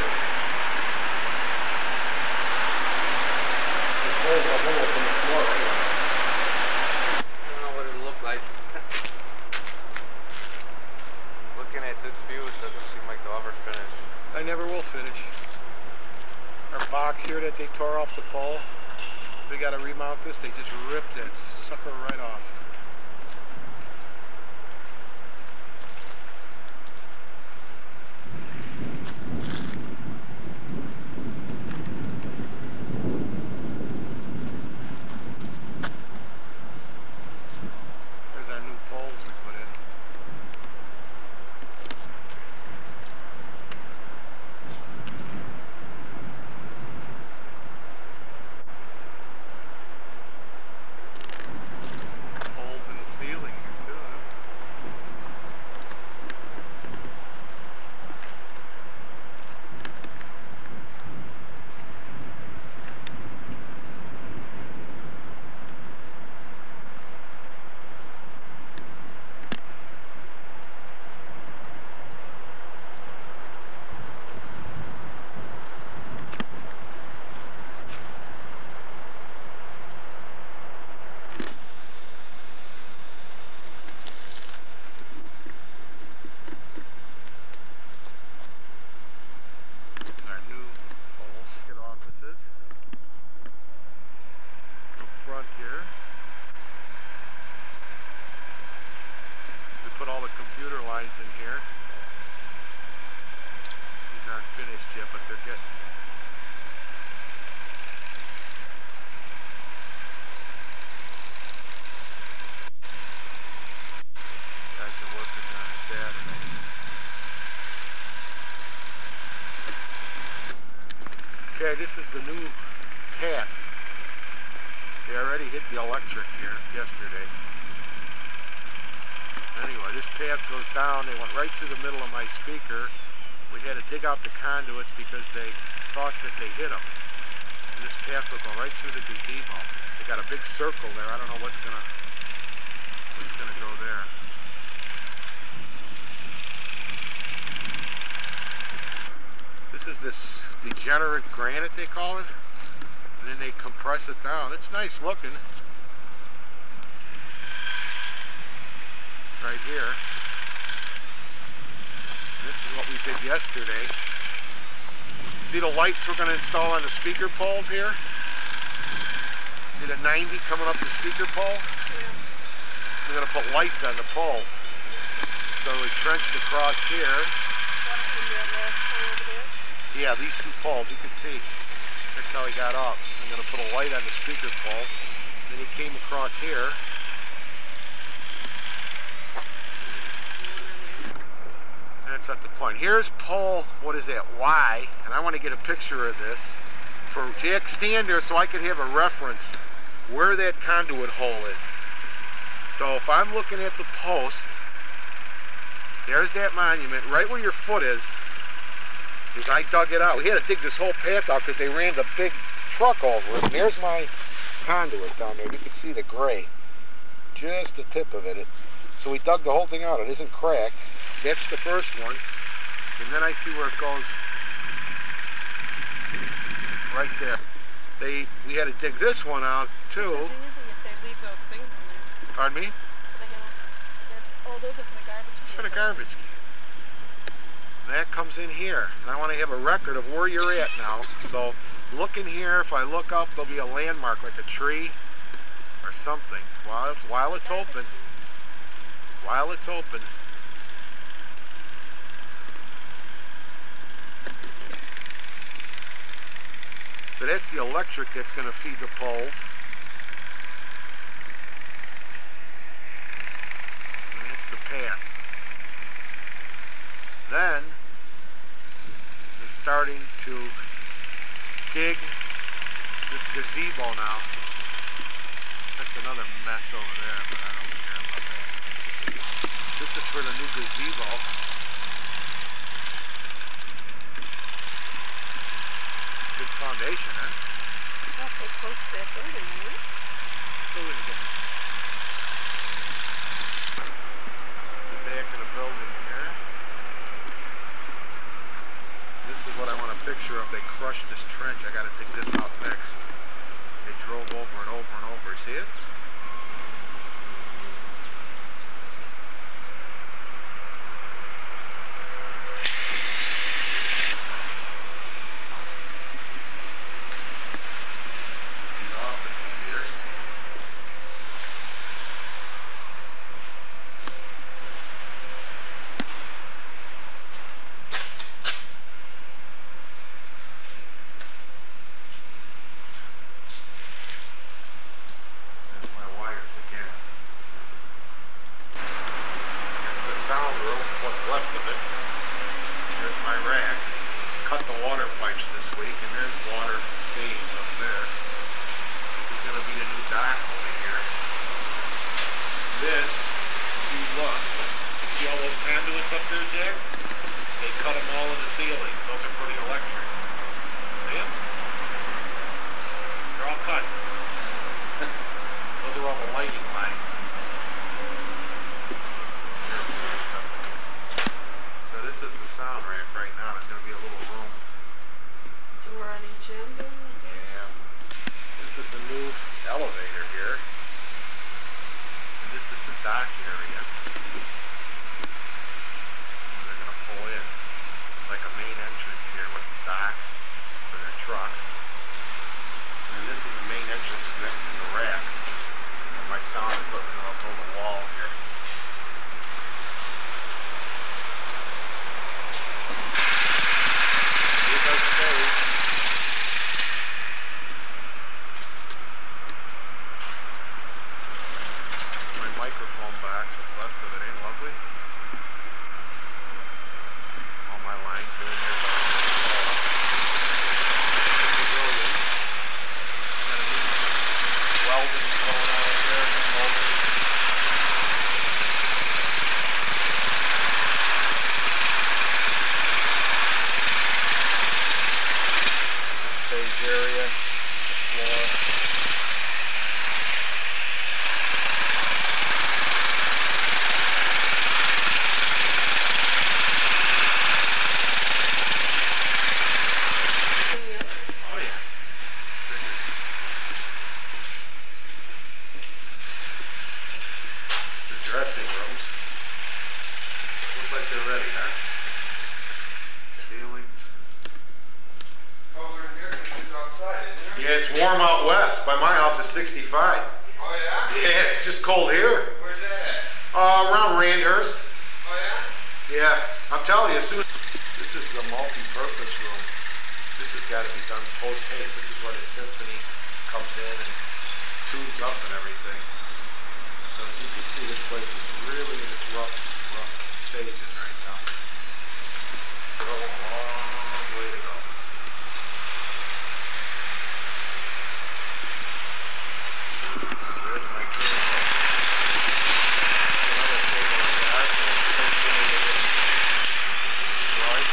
It pulls a hole from the floor anyway. I don't know what it'll look like. Looking at this view, it doesn't seem like they'll ever finish. I never will finish. Our box here that they tore off the pole, we got to remount this. They just ripped that sucker right off. aren't finished yet, but they're getting. Guys are working there on Saturday. Okay, this is the new path. They already hit the electric here yesterday. Anyway, this path goes down. They went right through the middle of my speaker. We had to dig out the conduits because they thought that they hit them. And this path will go right through the gazebo. They got a big circle there. I don't know what's gonna go there. This is this degenerate granite, they call it. And then they compress it down. It's nice looking. Right here. This is what we did yesterday. See the lights we're going to install on the speaker poles here? See the 90 coming up the speaker pole? Yeah. We're going to put lights on the poles. So we trenched across here. What, in that last pole over there? Yeah, these two poles, you can see. That's how he got up. I'm going to put a light on the speaker pole. Then he came across here. That's at the point. Here's pole, what is that, Y, and I want to get a picture of this for Jack Stander so I can have a reference where that conduit hole is. So if I'm looking at the post, there's that monument, right where your foot is I dug it out. We had to dig this whole path out because they ran the big truck over it. And there's my conduit down there. You can see the gray, just the tip of it. So we dug the whole thing out. It isn't cracked. That's the first one. And then I see where it goes right there. We had to dig this one out too. It's easy if they leave those things in there. Pardon me? Oh, those are for the garbage. It's for the garbage can. That comes in here. And I want to have a record of where you're at now. So look in here. If I look up, there'll be a landmark like a tree or something. While it's open. While it's open. So that's the electric that's going to feed the poles. And that's the path. Then, they're starting to dig this gazebo now. That's another mess over there, but I don't care about that. This is for the new gazebo. Good foundation, huh? Not so close to that building, isn't it? Building again. The back of the building here. This is what I want a picture of. They crushed this trench. I got to dig this out next. They drove over and over and over. See it? warm out west. By my house it's 65. Oh yeah? Yeah, it's just cold here. Where's that at? Around Randhurst. Oh yeah? Yeah, I'm telling you, soon. This is the multi-purpose room. This has got to be done post-haste. This is where the symphony comes in and tunes up and everything. So as you can see, this place is really in its rough stages right now. Still a long way to go. There's my cable. Another cable on the arsenal. Right.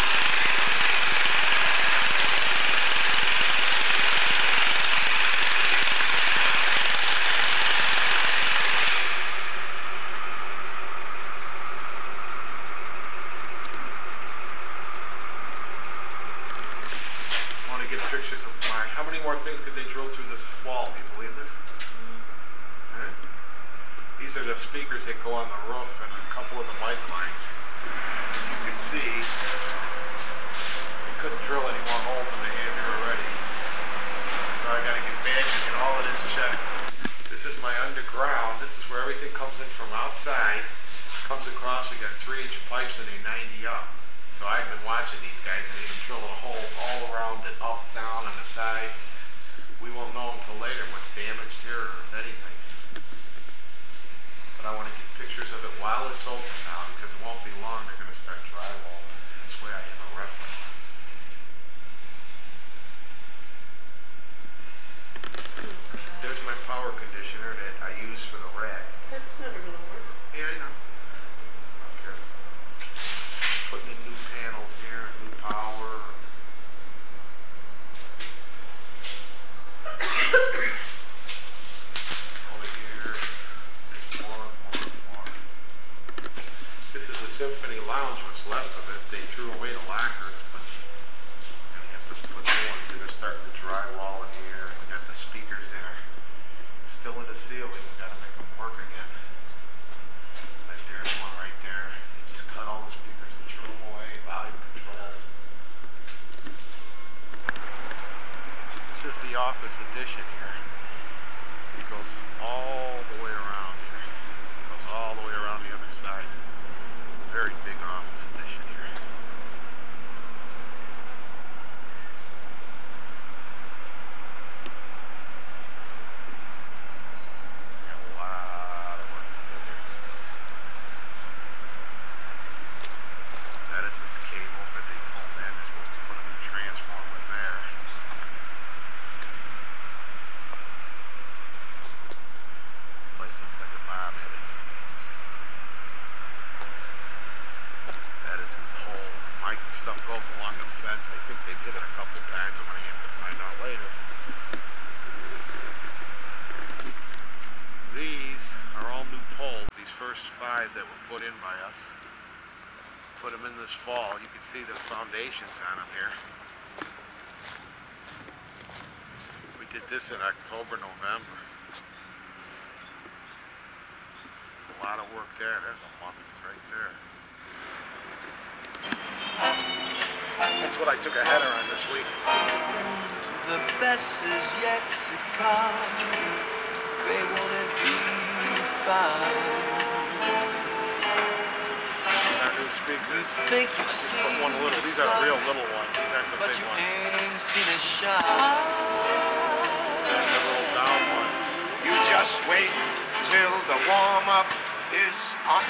I want to get pictures of mine. How many more things could they drill through this wall? Do you believe this? Huh? These are the speakers that go on the roof and a couple of the mic lines. As you can see, we couldn't drill any more holes in the hand here already. So I got to get back and get all of this checked. This is my underground. This is where everything comes in from outside. Comes across, we got 3-inch pipes and they're 90 up. So I've been watching these guys and they've been drilling holes all around it, up, down, on the sides. We won't know until later what's damaged here or if anything. But I want to get pictures of it while it's open now because it won't be long. They're going to start drywalling. This way I have a reference. There's my power conditioner that I use for the rack. That's never gonna work. Yeah, I know. Okay. Putting in new panels here, new power. Over here, just more. This is the Symphony Lounge, what's left of it. They threw away the lacquers, but you have to put new ones in. They're starting to drywall in here. We got the speakers that are still in the ceiling. We gotta make them work again. Like there's one right there. They just cut all the speakers and threw them away. Volume controls. This is the office addition here. It goes all the way around here. It goes all the way around the other side. Very big office addition here. Got a lot of work to do here. Edison's cables that they pulled in. They're supposed to put a new transformer there. Place looks like a bomb hit it. Edison's hole. My stuff goes along the fence. I think they've hit it a couple times. I'm going to have to find out later. These are all new poles. These first 5 that were put in by us. Put them in this fall. You can see the foundations on them here. We did this in October, November. A lot of work there. There's a month right there. That's what I took a header on this week. The best is yet to come. They wanna be fine. Our new speakers. You think you've Just seen put one little. These are real little ones. These aren't the but big you ones. ain't seen a shine. That's the little down one. You just wait till the warm-up is on.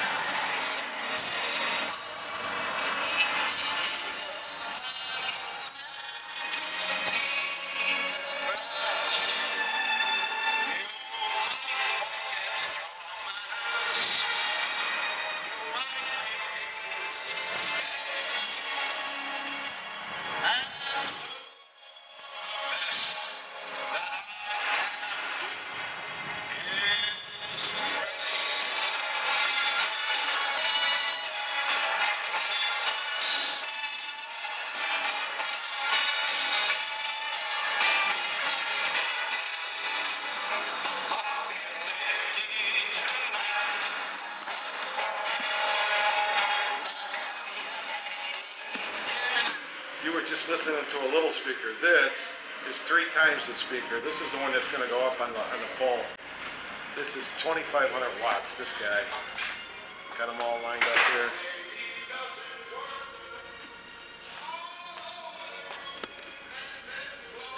You were just listening to a little speaker. This is 3 times the speaker. This is the one that's going to go up on the pole. This is 2,500 watts, this guy. Got them all lined up here.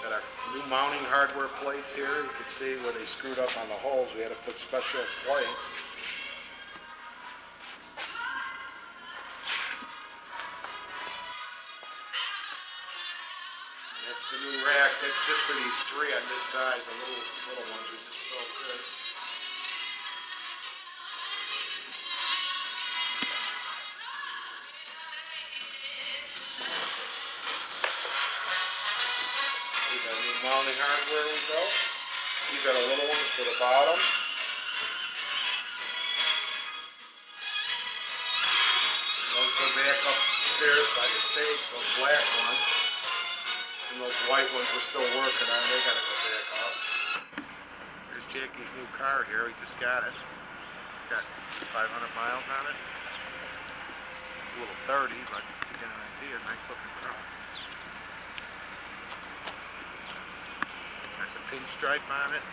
Got our new mounting hardware plates here. You can see where they screwed up on the holes. We had to put special plates. That's the new rack. That's just for these 3 on this side. The little ones we just built this. These are new mounting hardware we built. These are the little ones for the bottom. And those go back upstairs by the stage, those black ones. And those white ones we're still working on. They gotta go back up. There's Jackie's new car here. We just got it. Got 500 miles on it. It's a little dirty, but to get an idea, nice looking car. Got the pinstripe on it.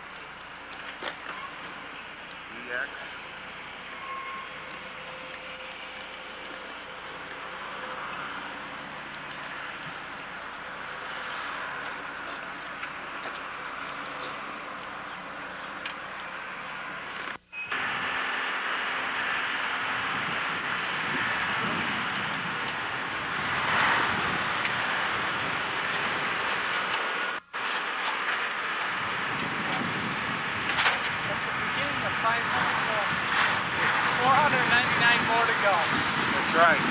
EX. That's right.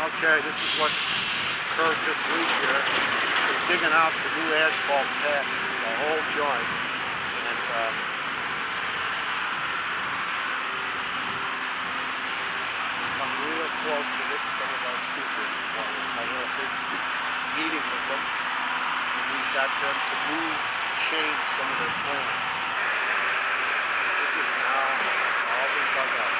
Okay, this is what occurred this week here. They're digging out the new asphalt patch, the whole joint, and come real close to hitting some of our speakers. I had a big meeting with them, and we got them to change some of their plans. This is now all been dug up.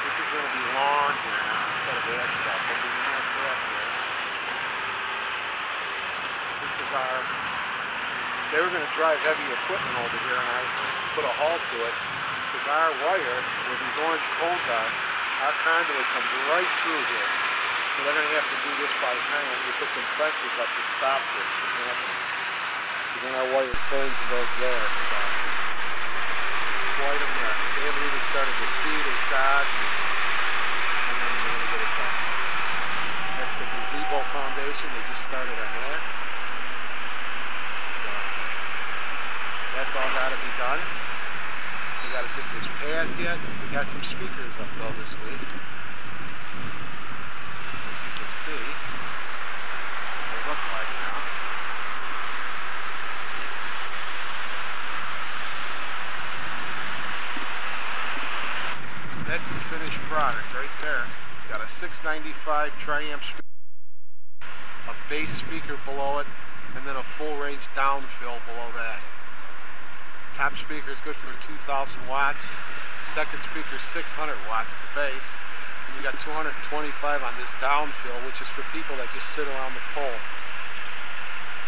This is going to be lawn here now instead of asphalt. But we have that here. This is they were going to drive heavy equipment over here, and I put a halt to it because our wire, where these orange cones are, our conduit comes right through here. So they're going to have to do this by hand. We put some fences up to stop this from happening. And then our wire turns and goes there. So quite a mess. They haven't even started to seed or sod, and then they're going to get it done. That's the gazebo foundation. They just started on that. So that's all got to be done. We got to dig this pad yet. We got some speakers up though this week. As you can see, what they look like now. That's the finished product right there. Got a 695 tri-amp speaker, a bass speaker below it, and then a full range downfill below that. Top speaker is good for 2,000 watts. Second speaker is 600 watts, the bass. And you got 225 on this downfill, which is for people that just sit around the pole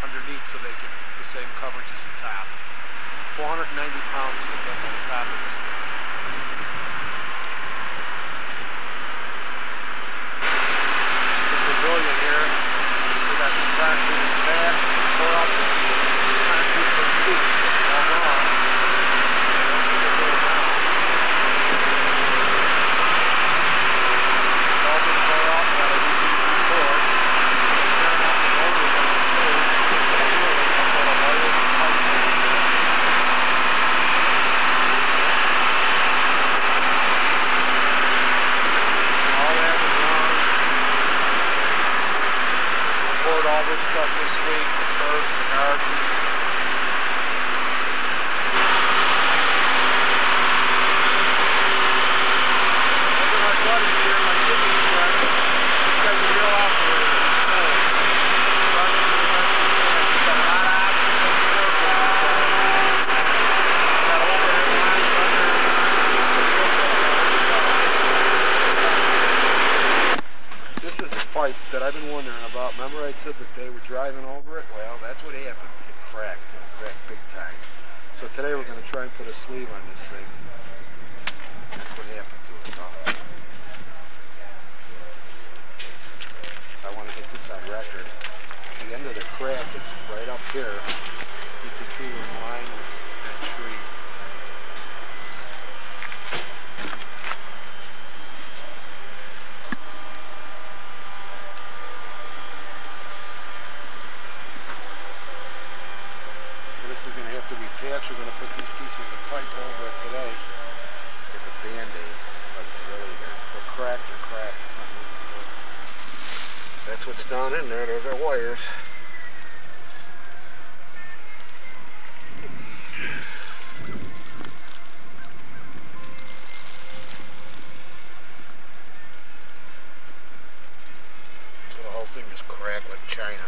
underneath so they get the same coverage as the top. 490 pounds sitting up on the top of this thing. Pavilion here. We got the concrete in the back, tore up the concrete for the seats. All wrong. It's all been tore up, got a report. Tearing out the motors on the stage, the ceiling, up all the wires and pipes. that I've been wondering about. Remember I said that they were driving over it? Well, that's what happened. It cracked. It cracked big time. So today we're going to try and put a sleeve on this thing. That's what happened to it, though. So I want to get this on record. The end of the crack is right up here. You can see we're in line with that tree. So this is going to have to be patched. We're going to put these pieces of pipe over it today as a band-aid. But really, they're cracked. They're cracked. There's nothing we can do. That's what's down in there. There's our wires. So the whole thing is cracked like China.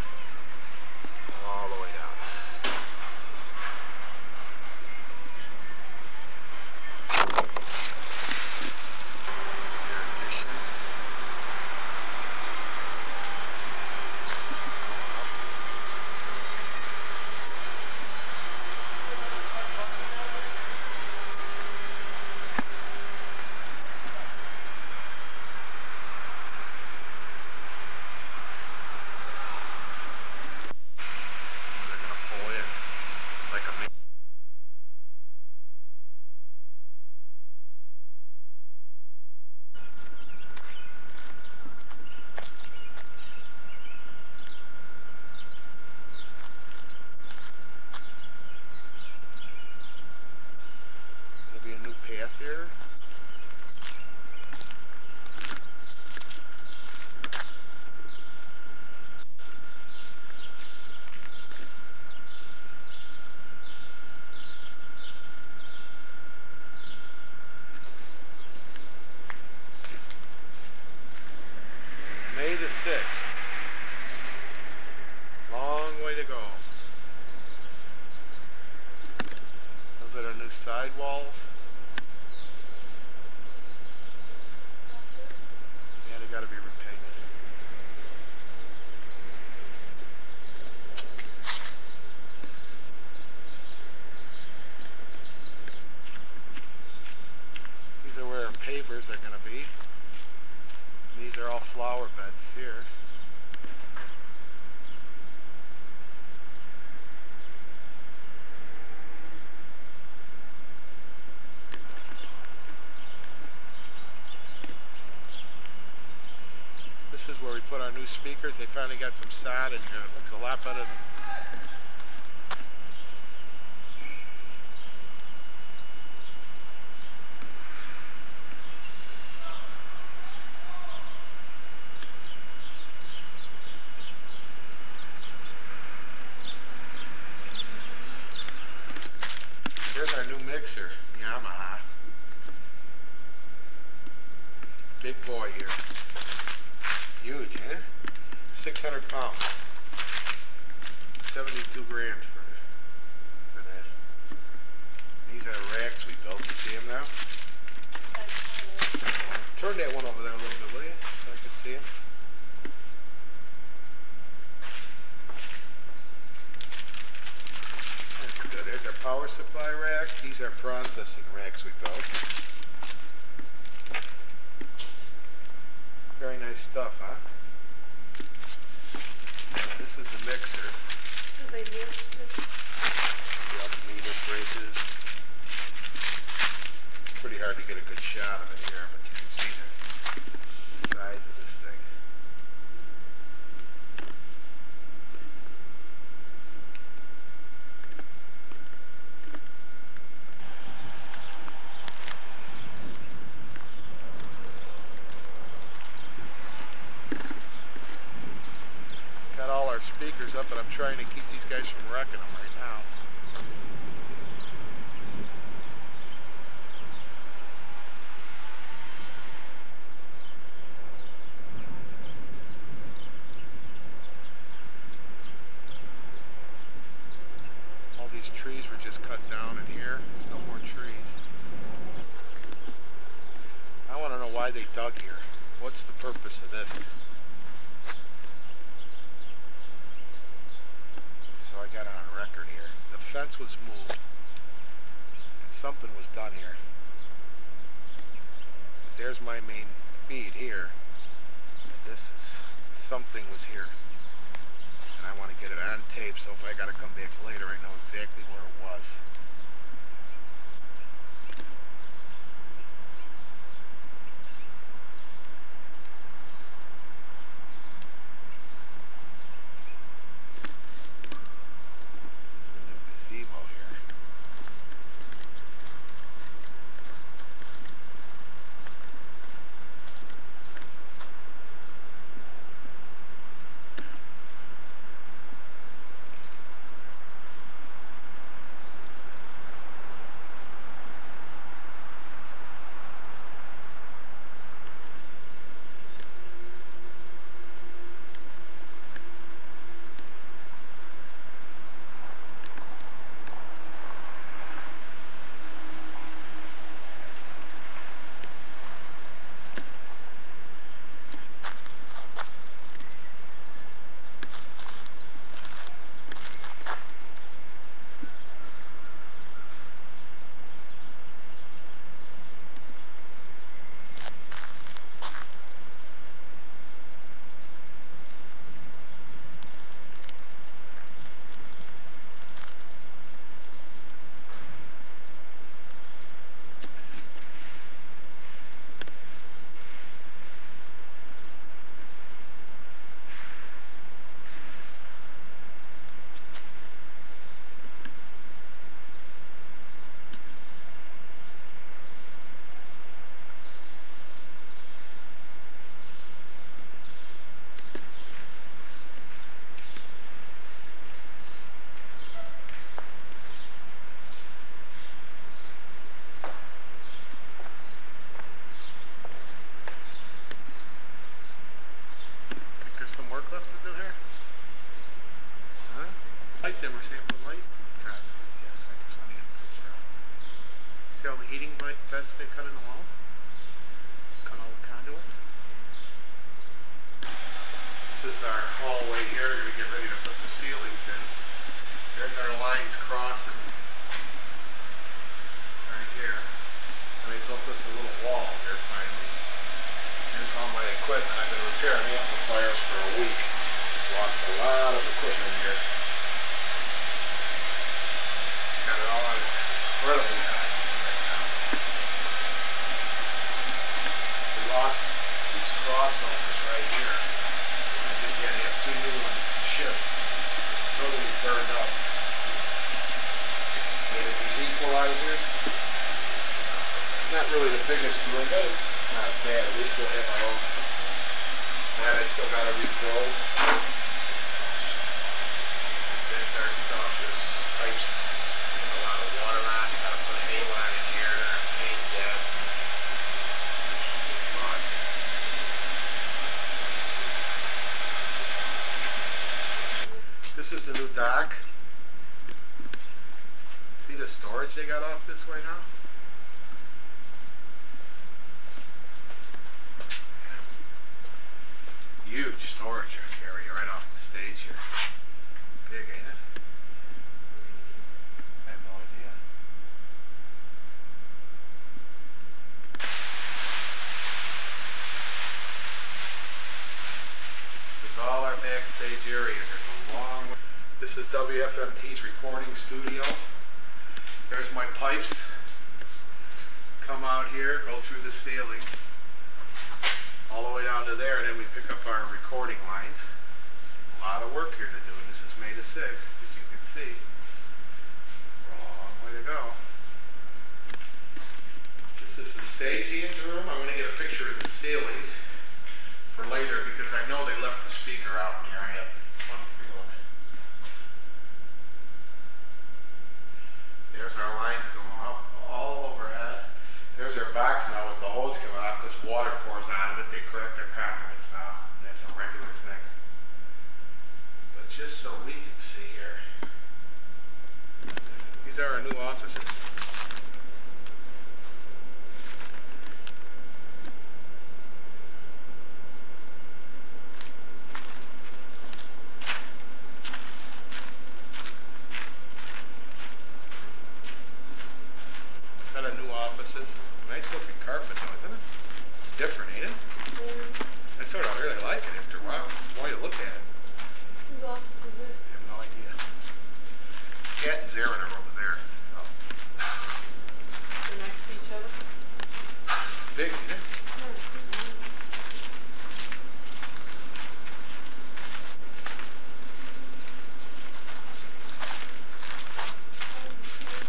All the way down. There'll be a new path here. May the 6th. Long way to go. Those are our new sidewalls. Yeah, they gotta be repainted. These are where our pavers are gonna be. These are all flower beds here. This is where we put our new speakers. They finally got some sod in here. It looks a lot better than... Here's our new mixer, Yamaha. Big boy here. Huge, huh? 600 pounds. 72 grand for that. These are racks we built. You see them now? Turn that one over there a little bit, will you? So I can see them. That's good. There's our power supply rack. These are processing racks we built. Very nice stuff, huh? This is the mixer. Do they mix this? See all the meter bridges. It's pretty hard to get a good shot of it here, but you can see the size of this thing. Got all our speakers up, but I'm trying to keep these guys from wrecking them right now. All these trees were just cut down in here. There's no more trees. I want to know why they dug here. What's the purpose of this? got it on record here. The fence was moved. And something was done here. There's my main feed here. This is, something was here. And I want to get it on tape, so if I got to come back later, I know exactly where it was. It's a new gazebo here. Some work left to do here? Huh? Light dimmer, sample light? Yes, I just want to get a picture of it. See all the heating vents they cut in the wall? Cut all the conduits? This is our hallway here. We're going to get ready to put the ceilings in. There's our lines crossing. Right here. And they built us a little wall here finally. Here's all my equipment. I've been repairing amplifiers for a week. Lost a lot of equipment here. Got it all on its incredibly high right now. We lost these crossovers right here. I just had to have 2 new ones shipped. Totally burned up. These equalizers. Not really the biggest room, but it's not bad. At least we'll have our own. That I still got to rebuild. That's our stuff. There's pipes with a lot of water on. You got to put a hay line in here to paint that. This is the new dock. See the storage they got off this way now? Huge storage area right off the stage here. Big, ain't it? I have no idea. This is all our backstage area. There's a long way. This is WFMT's recording studio. There's my pipes. Come out here, go through the ceiling. All the way down to there, and then we pick up our recording lines. A lot of work here to do, and this is May the 6th, as you can see. Long way to go. This is the staging room. I'm going to get a picture of the ceiling for later, because I know they left the speaker out in here. I have a funny feeling. There's our lines going up all overhead. There's their box now with the hose coming out because water pours out of it. They correct their conduits now. That's a regular thing. But just so we can see here, these are our new offices. big, isn't it?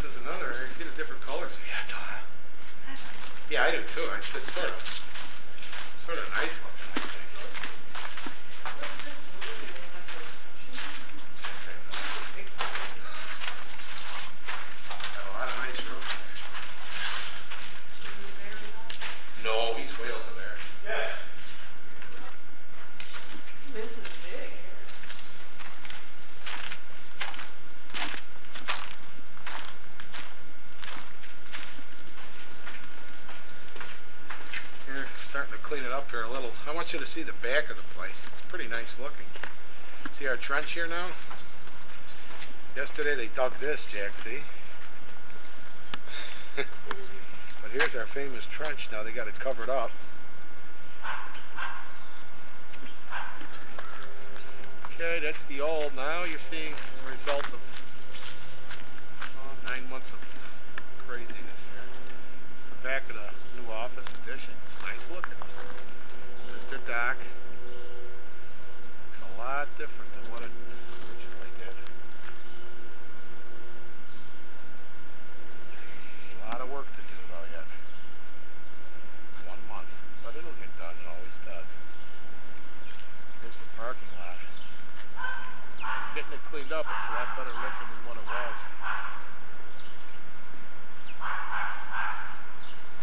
This is another, I see the different colors we got, though, huh? Yeah, I do too. It's sort of nice looking, I think. Got a lot of nice rooms there. No, he's way over there. Yeah. This is big here. Here, starting to clean it up here a little. I want you to see the back of the place. It's pretty nice looking. See our trench here now? Yesterday they dug this, Jack, see? But here's our famous trench now. They got it covered up. Okay, that's the old. Now you're seeing the result of 9 months of craziness here. It's the back of the new office addition. It's nice looking. There's the dock. Looks a lot different than what it originally did. A lot of work to do though yet. 1 month. But it'll get done. It always does. Here's the parking lot. Getting it cleaned up, it's a lot better looking than what it was.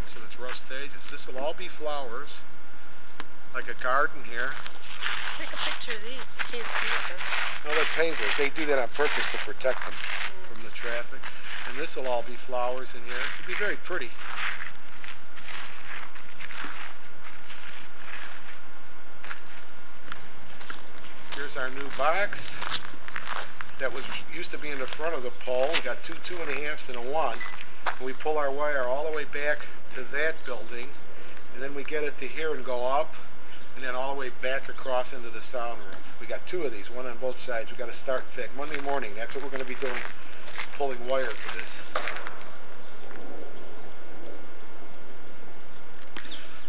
So it's rough stages. This will all be flowers, like a garden here. Take a picture of these. You can't see it though. No, they're pavers. They do that on purpose to protect them from the traffic. And this will all be flowers in here. It'll be very pretty. Here's our new box that used to be in the front of the pole. We got two 2.5s and a 1. And we pull our wire all the way back to that building, and then we get it to here and go up, and then all the way back across into the sound room. We got 2 of these, one on both sides. We got to start thick. Monday morning, that's what we're going to be doing, pulling wire for this.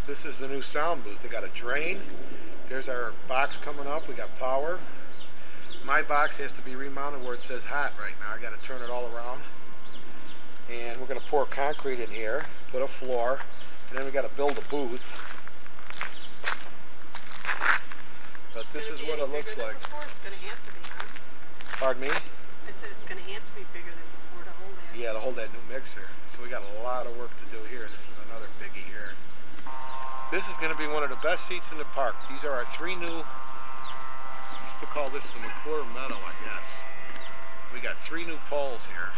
This is the new sound booth. They got a drain. There's our box coming up. We got power. My box has to be remounted where it says hot right now. I got to turn it all around. And we're going to pour concrete in here, put a floor, and then we got to build a booth. But this is what it looks like. It's going to have to be, huh? Pardon me? I said it's going to have to be bigger than before to hold that. Yeah, to hold that new mixer. So we got a lot of work to do here. This is another biggie here. This is going to be one of the best seats in the park. These are our 3 new, we used to call this the McClure Meadow, I guess. We got 3 new poles here,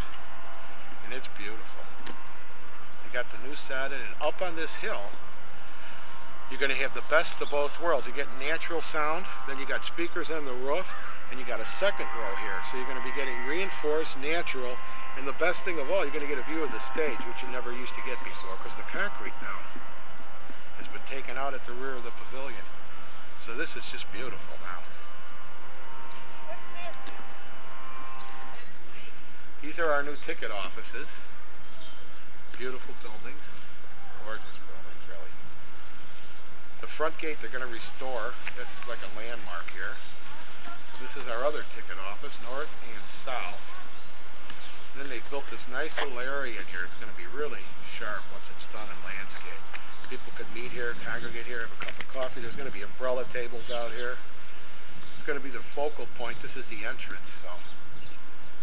and it's beautiful. You got the new siding, and up on this hill, you're going to have the best of both worlds. You get natural sound, then you got speakers on the roof, and you got a second row here. So you're going to be getting reinforced, natural, and the best thing of all, you're going to get a view of the stage, which you never used to get before, because the concrete now has been taken out at the rear of the pavilion. So this is just beautiful now. These are our new ticket offices. Beautiful buildings. Gorgeous buildings, really. The front gate they're going to restore. That's like a landmark here. This is our other ticket office, north and south. And then they built this nice little area in here. It's going to be really sharp once it's done in landscape. People could meet here, congregate here, have a cup of coffee. There's going to be umbrella tables out here. It's going to be the focal point. This is the entrance, so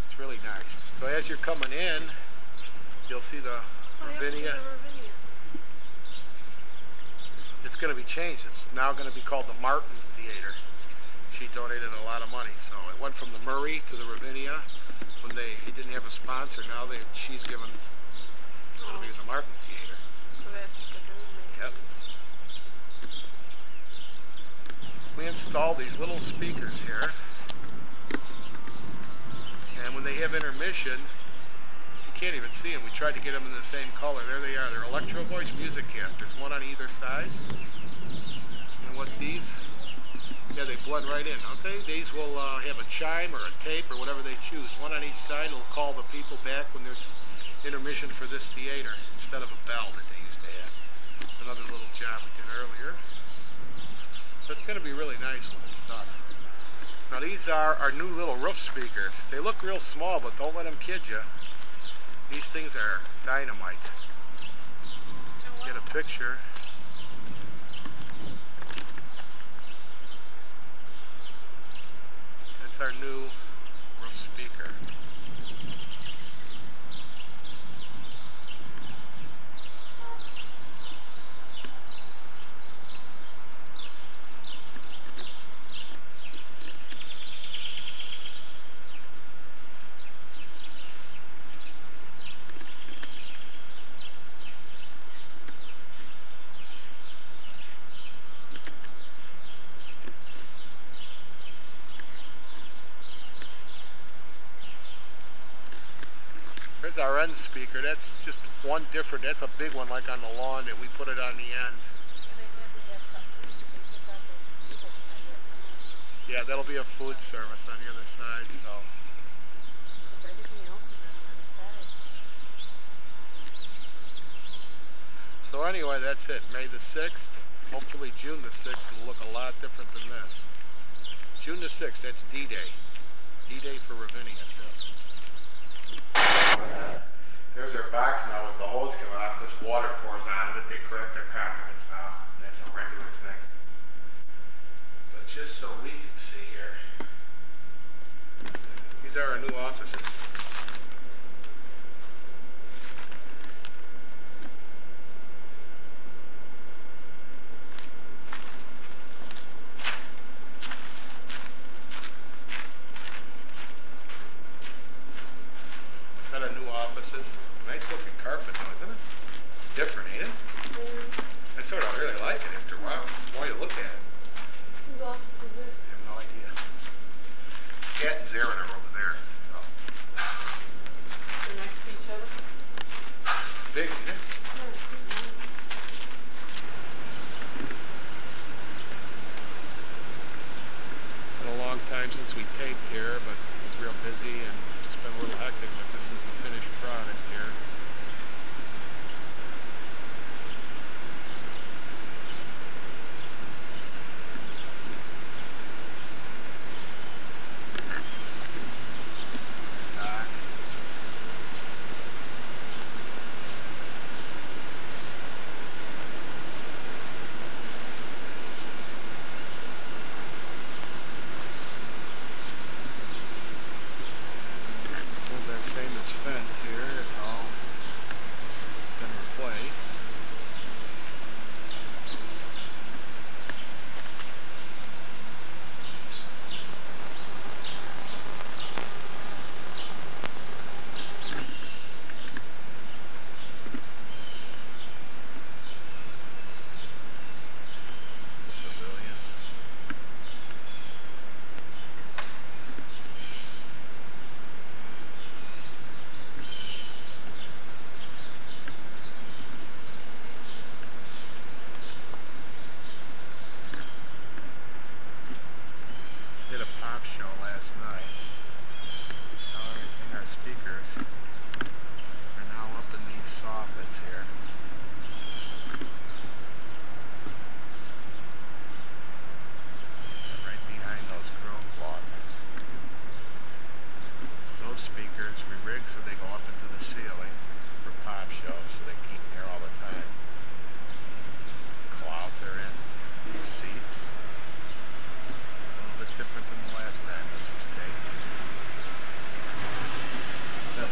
it's really nice. So as you're coming in, you'll see the Ravinia. It's going to be changed. It's now going to be called the Martin Theater. She donated a lot of money, so it went from the Murray to the Ravinia. When he didn't have a sponsor, now she's given. It'll be the Martin Theater. So that's what they're doing. Yep. We installed these little speakers here, and when they have intermission, you can't even see them. We tried to get them in the same color. There they are. They're Electro Voice music casters, one on either side. And what these? Yeah, they blend right in, don't they? These will have a chime or a tape or whatever they choose. One on each side will call the people back when there's intermission for this theater instead of a bell that they used to have. It's another job we did earlier. So it's going to be really nice when it's done. Now these are our new little roof speakers. They look real small, but don't let them kid you. These things are dynamite. Get a picture. That's our new roof speaker. There's our end speaker. That's just one different. That's a big one like on the lawn that we put it on the end. Yeah, that'll be a food service on the other side, so. So anyway, that's it. May the 6th. Hopefully June the 6th will look a lot different than this. June the 6th, that's D-Day. D-Day for Ravinia, too. There's their box now with the hose coming off. This water pours out of it. They correct their compliments now. That's a regular thing. But just so we can see here, these are our new offices. Nice looking carpet though, isn't it? Different, ain't it? I sort of really like it after a while. The more you look at it. Whose office is it? I have no idea. Cat and Zarin are over there, so. They're next to each other? Big, isn't it? Been a long time since we taped here, but it was real busy and it's been a little hectic, but this is the finished product here.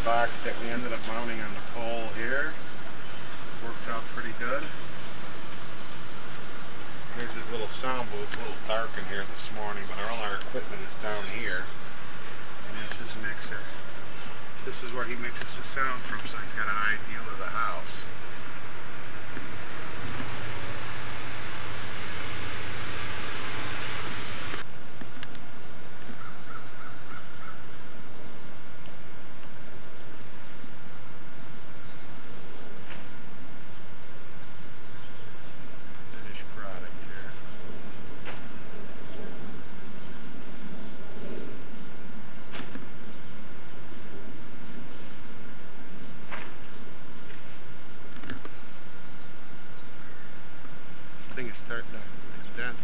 Box that we ended up mounting on the pole here worked out pretty good. Here's his little sound booth, a little dark in here this morning, but all our equipment is down here. And this is his mixer. This is where he mixes the sound from, so he's got an eye view of the house. Thing is starting to extend.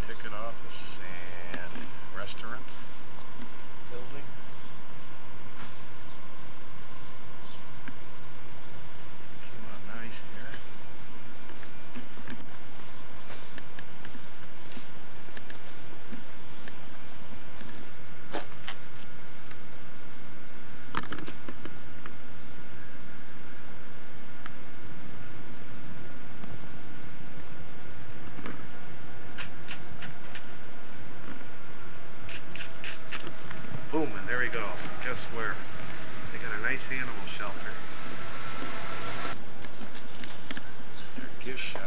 Ticket office and restaurant building. Came out nice here. Boom, and there he goes. Guess where? They got a nice animal shelter. Their gift shop.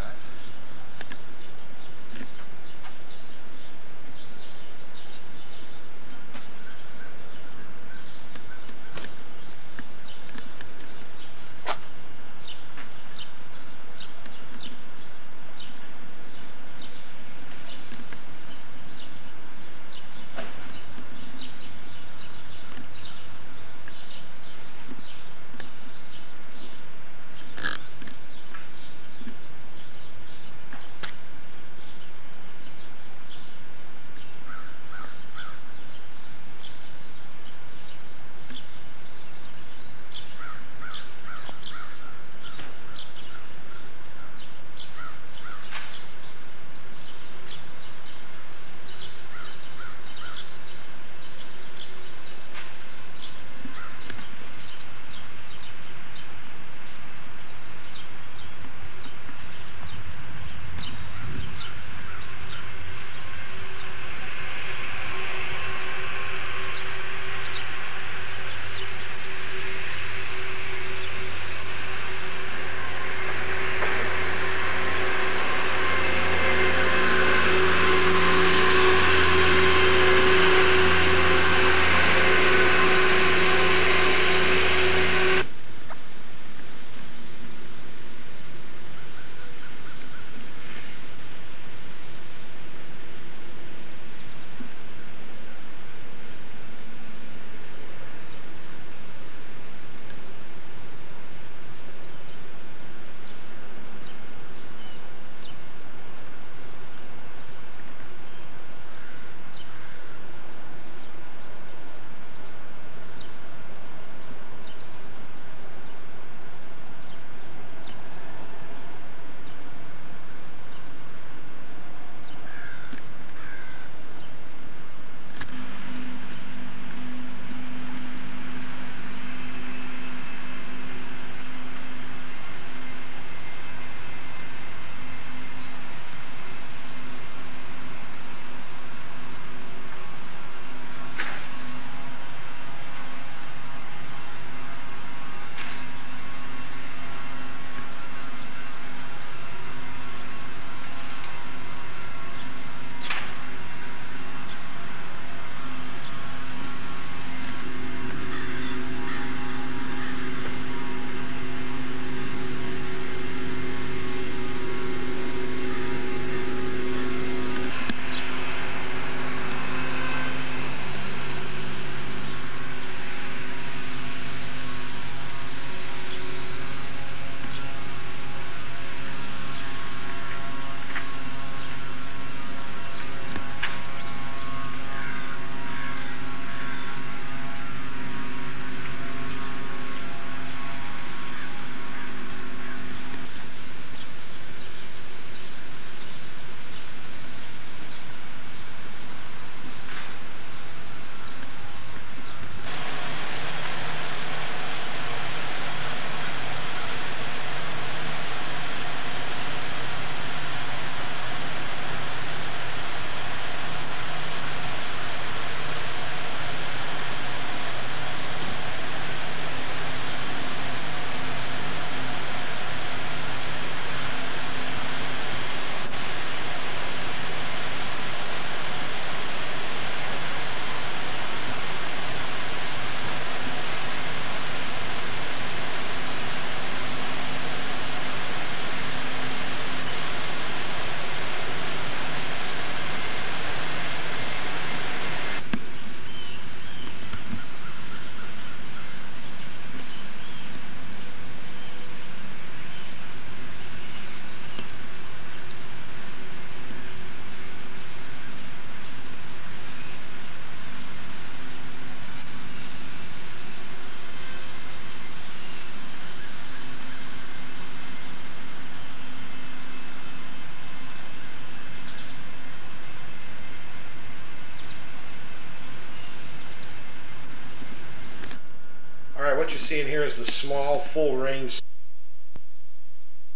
what you're seeing here is the small full range